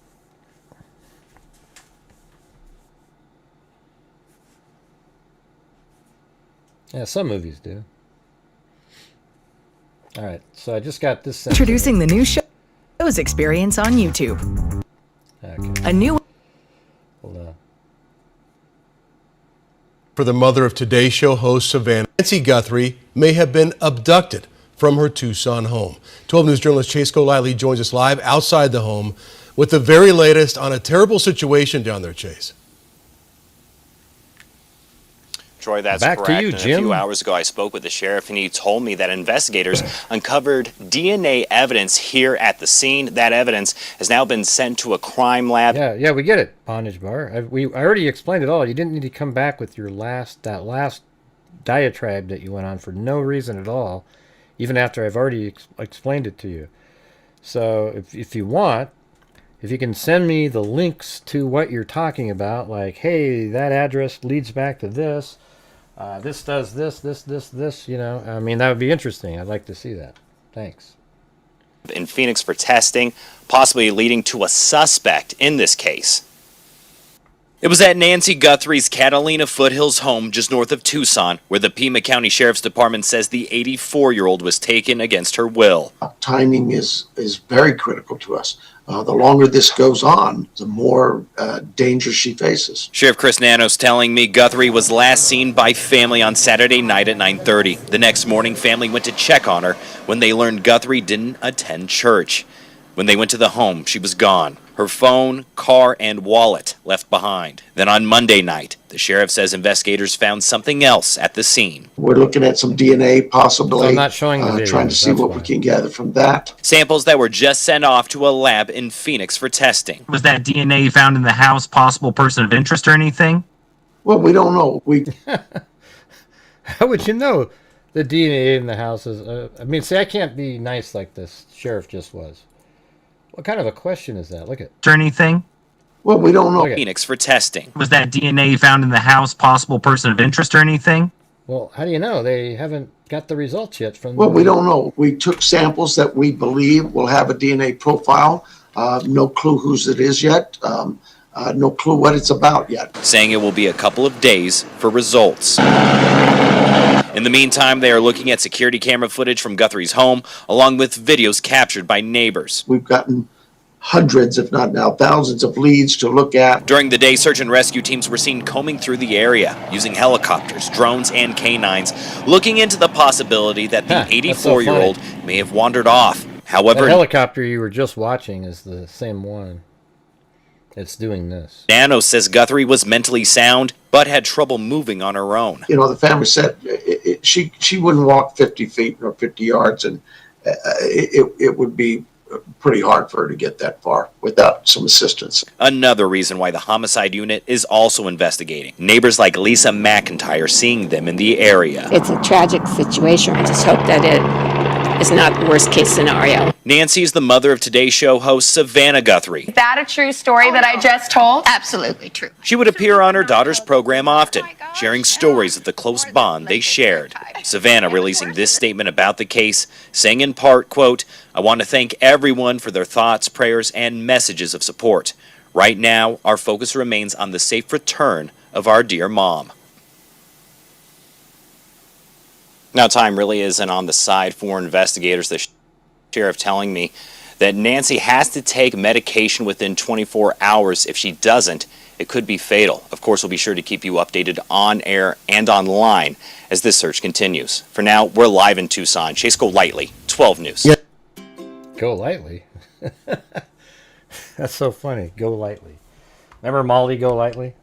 Yeah, some movies do. All right, so I just got this. Introducing the new show's experience on YouTube. Okay. A new. Hold on. For the mother of Today's Show host Savannah, Nancy Guthrie may have been abducted from her Tucson home. 12 News journalist Chase Golightly joins us live outside the home with the very latest on a terrible situation down there, Chase. Troy, that's Back correct. to you, And Jim. a few hours ago, I spoke with the sheriff, and he told me that investigators uncovered DNA evidence here at the scene. That evidence has now been sent to a crime lab. Yeah, we get it, Bondage Bar. I already explained it all. You didn't need to come back with your last diatribe that you went on for no reason at all, even after I've already explained it to you. So if you want, if you can send me the links to what you're talking about, like, hey, that address leads back to this, this does this, that would be interesting. I'd like to see that. Thanks. In Phoenix for testing, possibly leading to a suspect in this case. It was at Nancy Guthrie's Catalina Foothills home just north of Tucson, where the Pima County Sheriff's Department says the 84-year-old was taken against her will. Timing is very critical to us. The longer this goes on, the more danger she faces. Sheriff Chris Nanos telling me Guthrie was last seen by family on Saturday night at 9:30. The next morning, family went to check on her when they learned Guthrie didn't attend church. When they went to the home, she was gone. Her phone, car, and wallet left behind. Then on Monday night, the sheriff says investigators found something else at the scene. We're looking at some DNA possibly. So I'm not showing the video, trying to see what we can gather from that. Samples that were just sent off to a lab in Phoenix for testing. Was that DNA found in the house possible person of interest or anything? Well, we don't know. How would you know the DNA in the house is... I can't be nice like this sheriff just was. What kind of a question is that? Look at... Or anything? Well, we don't know. Phoenix for testing. Was that DNA found in the house possible person of interest or anything? Well, how do you know? They haven't got the results yet from... Well, we don't know. We took samples that we believe will have a DNA profile. No clue whose it is yet. No clue what it's about yet. Saying it will be a couple of days for results. In the meantime, they are looking at security camera footage from Guthrie's home, along with videos captured by neighbors. We've gotten hundreds, if not now thousands, of leads to look at. During the day, search and rescue teams were seen combing through the area, using helicopters, drones, and canines, looking into the possibility that the 84-year-old may have wandered off. However, the helicopter you were just watching is the same one. It's doing this. Nano says Guthrie was mentally sound, but had trouble moving on her own. You know, the family said she wouldn't walk 50 feet or 50 yards, and it would be pretty hard for her to get that far without some assistance. Another reason why the homicide unit is also investigating. Neighbors like Lisa McIntyre seeing them in the area. It's a tragic situation. I just hope that it is not the worst case scenario. Nancy is the mother of Today's Show host Savannah Guthrie. Is that a true story that I just told? Absolutely true. She would appear on her daughter's program often, sharing stories of the close bond they shared. Savannah releasing this statement about the case, saying in part, quote, "I want to thank everyone for their thoughts, prayers, and messages of support. Right now, our focus remains on the safe return of our dear mom." Now, time really isn't on the side for investigators. The sheriff telling me that Nancy has to take medication within 24 hours. If she doesn't, it could be fatal. Of course, we'll be sure to keep you updated on air and online as this search continues. For now, we're live in Tucson. Chase Golightly, 12 News. Yeah. Go lightly. That's so funny. Go lightly. Remember Molly Go Lightly?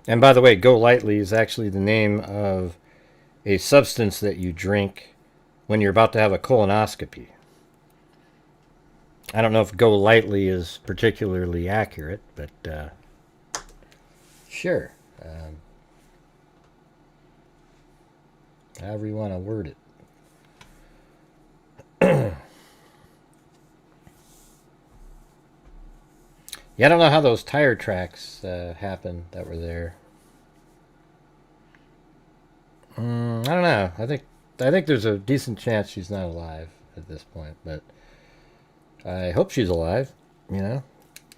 And by the way, Go Lightly is actually the name of a substance that you drink when you're about to have a colonoscopy. I don't know if Go Lightly is particularly accurate, but sure. However you want to word it. Yeah, I don't know how those tire tracks happened that were there. I don't know. I think there's a decent chance she's not alive at this point, but I hope she's alive. You know,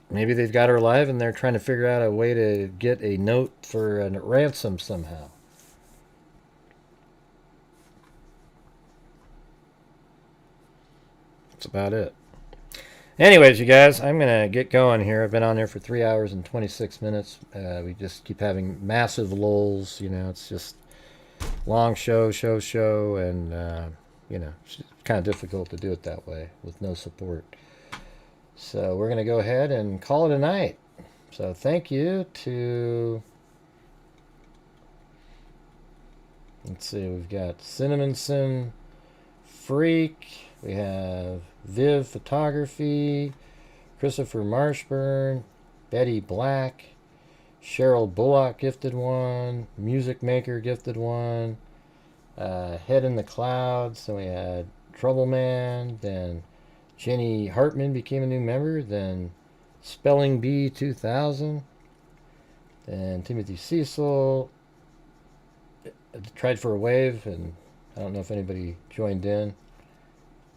maybe they've got her alive and they're trying to figure out a way to get a note for a ransom somehow. That's about it. Anyways, you guys, I'm going to get going here. I've been on there for 3 hours and 26 minutes. We just keep having massive lulls. You know, it's just long show, and, you know, it's kind of difficult to do it that way with no support. So we're going to go ahead and call it a night. So thank you to, let's see, we've got Cinnamon Sim Freak. We have Viv Photography, Christopher Marshburn, Betty Black, Cheryl Bullock gifted one, Music Maker gifted one, Head in the Clouds. Then we had Trouble Man, then Jenny Hartman became a new member, then Spelling Bee 2000, then Timothy Cecil tried for a wave, and I don't know if anybody joined in.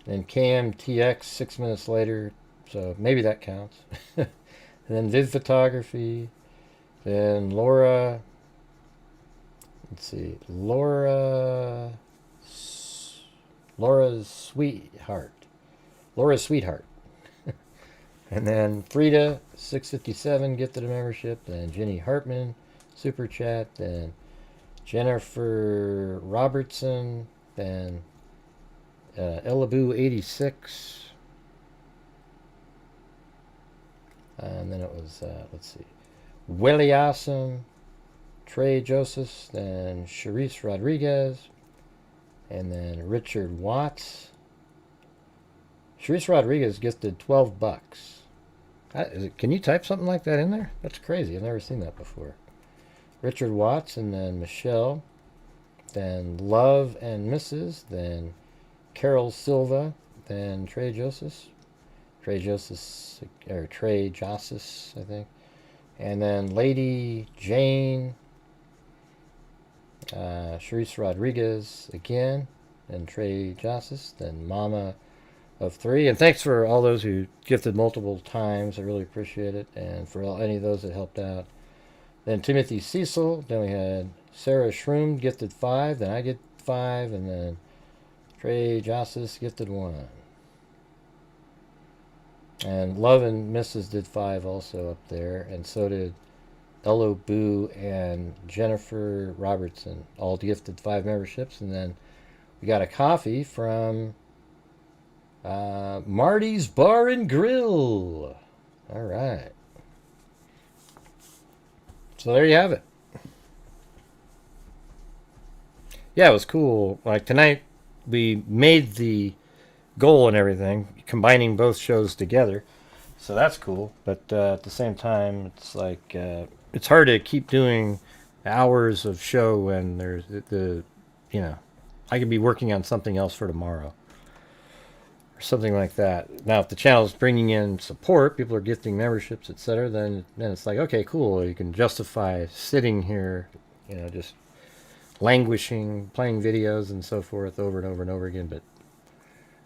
Then KMTX 6 minutes later, so maybe that counts. And then Viv Photography, then Laura, let's see, Laura's Sweetheart. And then Frida 657 gifted a membership, then Jenny Hartman super chat, then Jennifer Robertson, then Ellaboo 86, and then it was let's see, Willie Awesome, Trey Joseph, then Charisse Rodriguez, and then Richard Watts. Charisse Rodriguez gifted $12. Can you type something like that in there? That's crazy. I've never seen that before. Richard Watts, and then Michelle, then Love and Mrs., then Carol Silva, then Trey Joseph, I think, and then Lady Jane, Charisse Rodriguez again, and Trey Joseph, then Mama of 3. And thanks for all those who gifted multiple times. I really appreciate it, and for any of those that helped out. Then Timothy Cecil. Then we had Sarah Shroom gifted 5. Then I get 5. And then Trey Jossis gifted 1. And Love and Mrs. did 5 also up there. And so did Elo Boo and Jennifer Robertson. All gifted 5 memberships. And then we got a coffee from Marty's Bar and Grill. All right. So there you have it. Yeah, it was cool. Like tonight, we made the goal and everything, combining both shows together. So that's cool. But at the same time, it's like it's hard to keep doing hours of show when there's I could be working on something else for tomorrow or something like that. Now, if the channel is bringing in support, people are gifting memberships, etc., then it's like, okay, cool. You can justify sitting here, just languishing, playing videos and so forth over and over and over again. But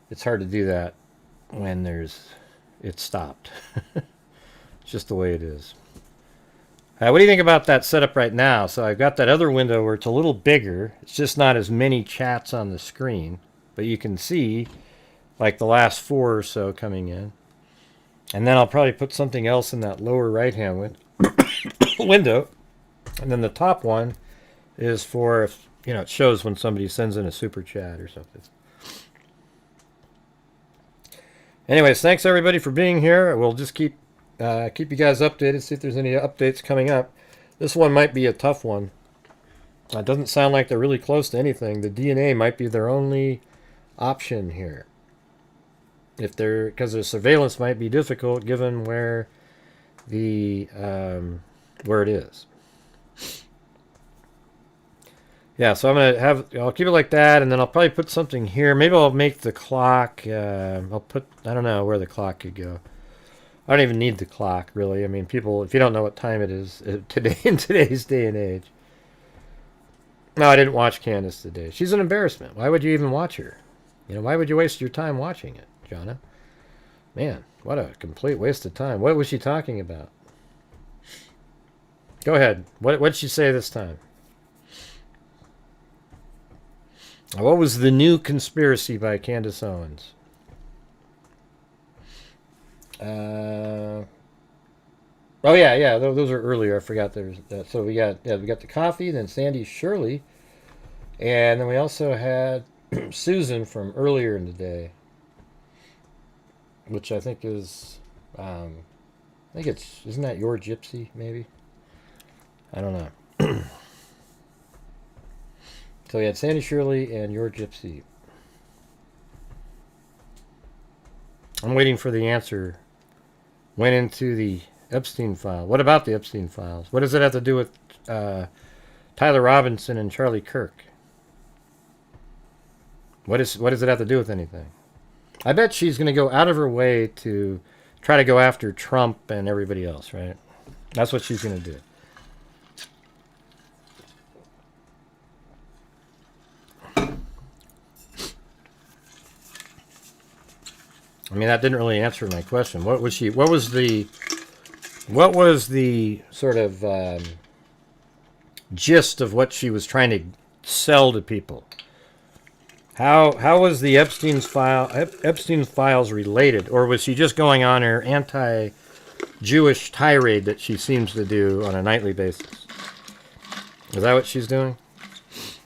it's hard to do that when it's stopped. It's just the way it is. What do you think about that setup right now? So I've got that other window where it's a little bigger. It's just not as many chats on the screen, but you can see like the last 4 or so coming in. And then I'll probably put something else in that lower right-hand window. And then the top one is for if, it shows when somebody sends in a super chat or something. Anyways, thanks everybody for being here. We'll just keep you guys updated, see if there's any updates coming up. This one might be a tough one. It doesn't sound like they're really close to anything. The DNA might be their only option here. Because their surveillance might be difficult given where where it is. Yeah, so I'll keep it like that, and then I'll probably put something here. Maybe I'll make the clock. I don't know where the clock could go. I don't even need the clock, really. I mean, people, if you don't know what time it is today in today's day and age. No, I didn't watch Candace today. She's an embarrassment. Why would you even watch her? Why would you waste your time watching it, Jonna? Man, what a complete waste of time. What was she talking about? Go ahead. What did she say this time? What was the new conspiracy by Candace Owens? Oh yeah, those are earlier. I forgot there was that. So we got the coffee, then Sandy Shirley, and then we also had Susan from earlier in the day, which I think is, isn't that your gypsy maybe? I don't know. So we had Sandy Shirley and your gypsy. I'm waiting for the answer. Went into the Epstein file. What about the Epstein files? What does it have to do with Tyler Robinson and Charlie Kirk? What does it have to do with anything? I bet she's going to go out of her way to try to go after Trump and everybody else, right? That's what she's going to do. I mean, that didn't really answer my question. What was the sort of gist of what she was trying to sell to people? How was the Epstein files related, or was she just going on her anti-Jewish tirade that she seems to do on a nightly basis? Is that what she's doing?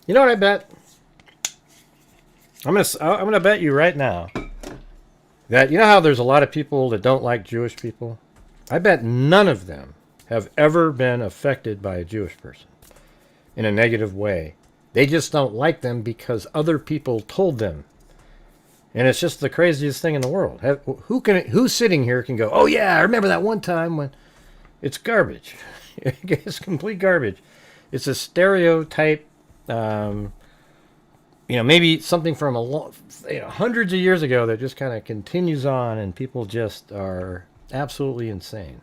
You know what I bet? I'm gonna bet you right now that, you know how there's a lot of people that don't like Jewish people? I bet none of them have ever been affected by a Jewish person in a negative way. They just don't like them because other people told them. And it's just the craziest thing in the world. Who's sitting here can go, oh yeah, I remember that one time when... It's garbage. It's complete garbage. It's a stereotype, maybe something from hundreds of years ago that just kind of continues on, and people just are absolutely insane.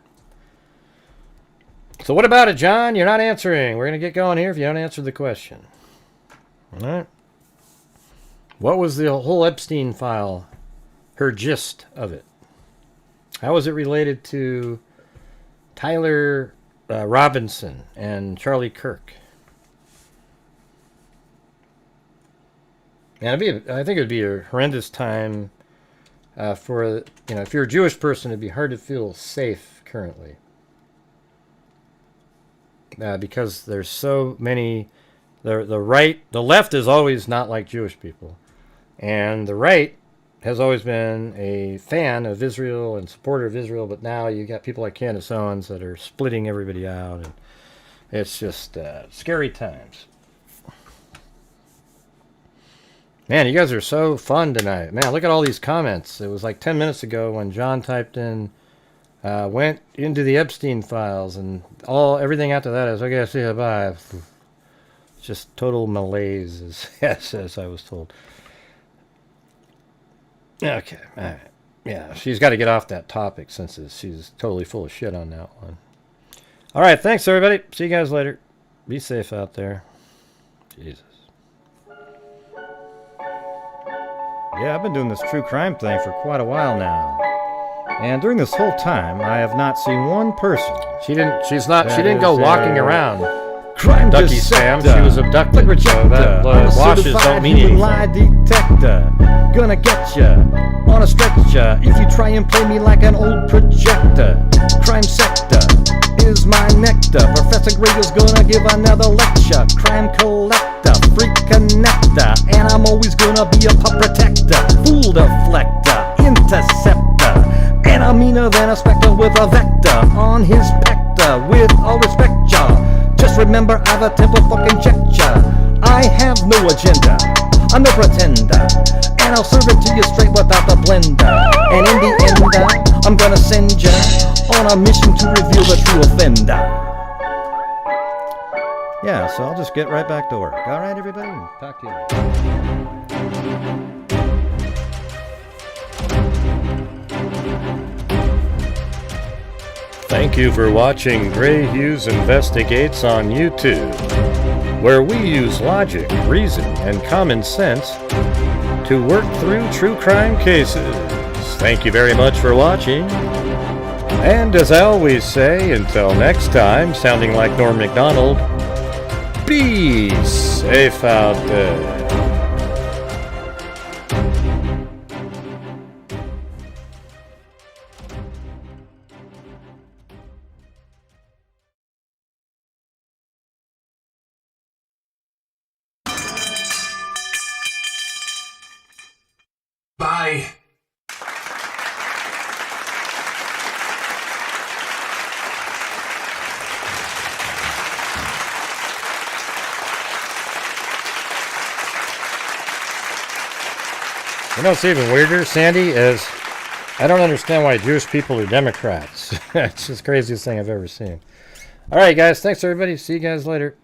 So what about it, John? You're not answering. We're going to get going here if you don't answer the question. All right. What was the whole Epstein file, her gist of it? How was it related to Tyler Robinson and Charlie Kirk. And I think it would be a horrendous time for, if you're a Jewish person, it'd be hard to feel safe currently. Because there's so many, the left is always not like Jewish people. And the right has always been a fan of Israel and supporter of Israel, but now you got people like Candace Owens that are splitting everybody out, and it's just scary times. Man, you guys are so fun tonight. Man, look at all these comments. It was like 10 minutes ago when John typed in, went into the Epstein files, and everything after that is, okay, see you, bye. Just total malaise, as I was told. Okay, all right. Yeah, she's got to get off that topic since she's totally full of shit on that one. All right, thanks, everybody. See you guys later. Be safe out there. Jesus. Yeah, I've been doing this true crime thing for quite a while now. And during this whole time, I have not seen one person. She didn't go walking around. Crime Ducky Sam, she was abducted. So that washes don't mean anything. Lie detector, gonna get ya on a stretcher if you try and play me like an old projector. Crime sector is my nectar. Professor Grader's gonna give another lecture. Crime collector, freak connector, and I'm always gonna be a pup protector. Fool deflector, interceptor, and I'm meaner than a spectre with a vector on his pector. With all respect, y'all. Just remember I've a temper fucking checked ya. I have no agenda, I'm no pretender, and I'll serve it to you straight without the blender. And in the end, I'm gonna send ya on a mission to reveal the true offender. Yeah, so I'll just get right back to work. All right, everybody, talk to you later. Thank you for watching Gray Hughes Investigates on YouTube, where we use logic, reason, and common sense to work through true crime cases. Thank you very much for watching. And as I always say, until next time, sounding like Norm Macdonald, be safe out there. Bye. You know what's even weirder, Sandy, is I don't understand why Jewish people are Democrats. It's just the craziest thing I've ever seen. All right, guys. Thanks, everybody. See you guys later.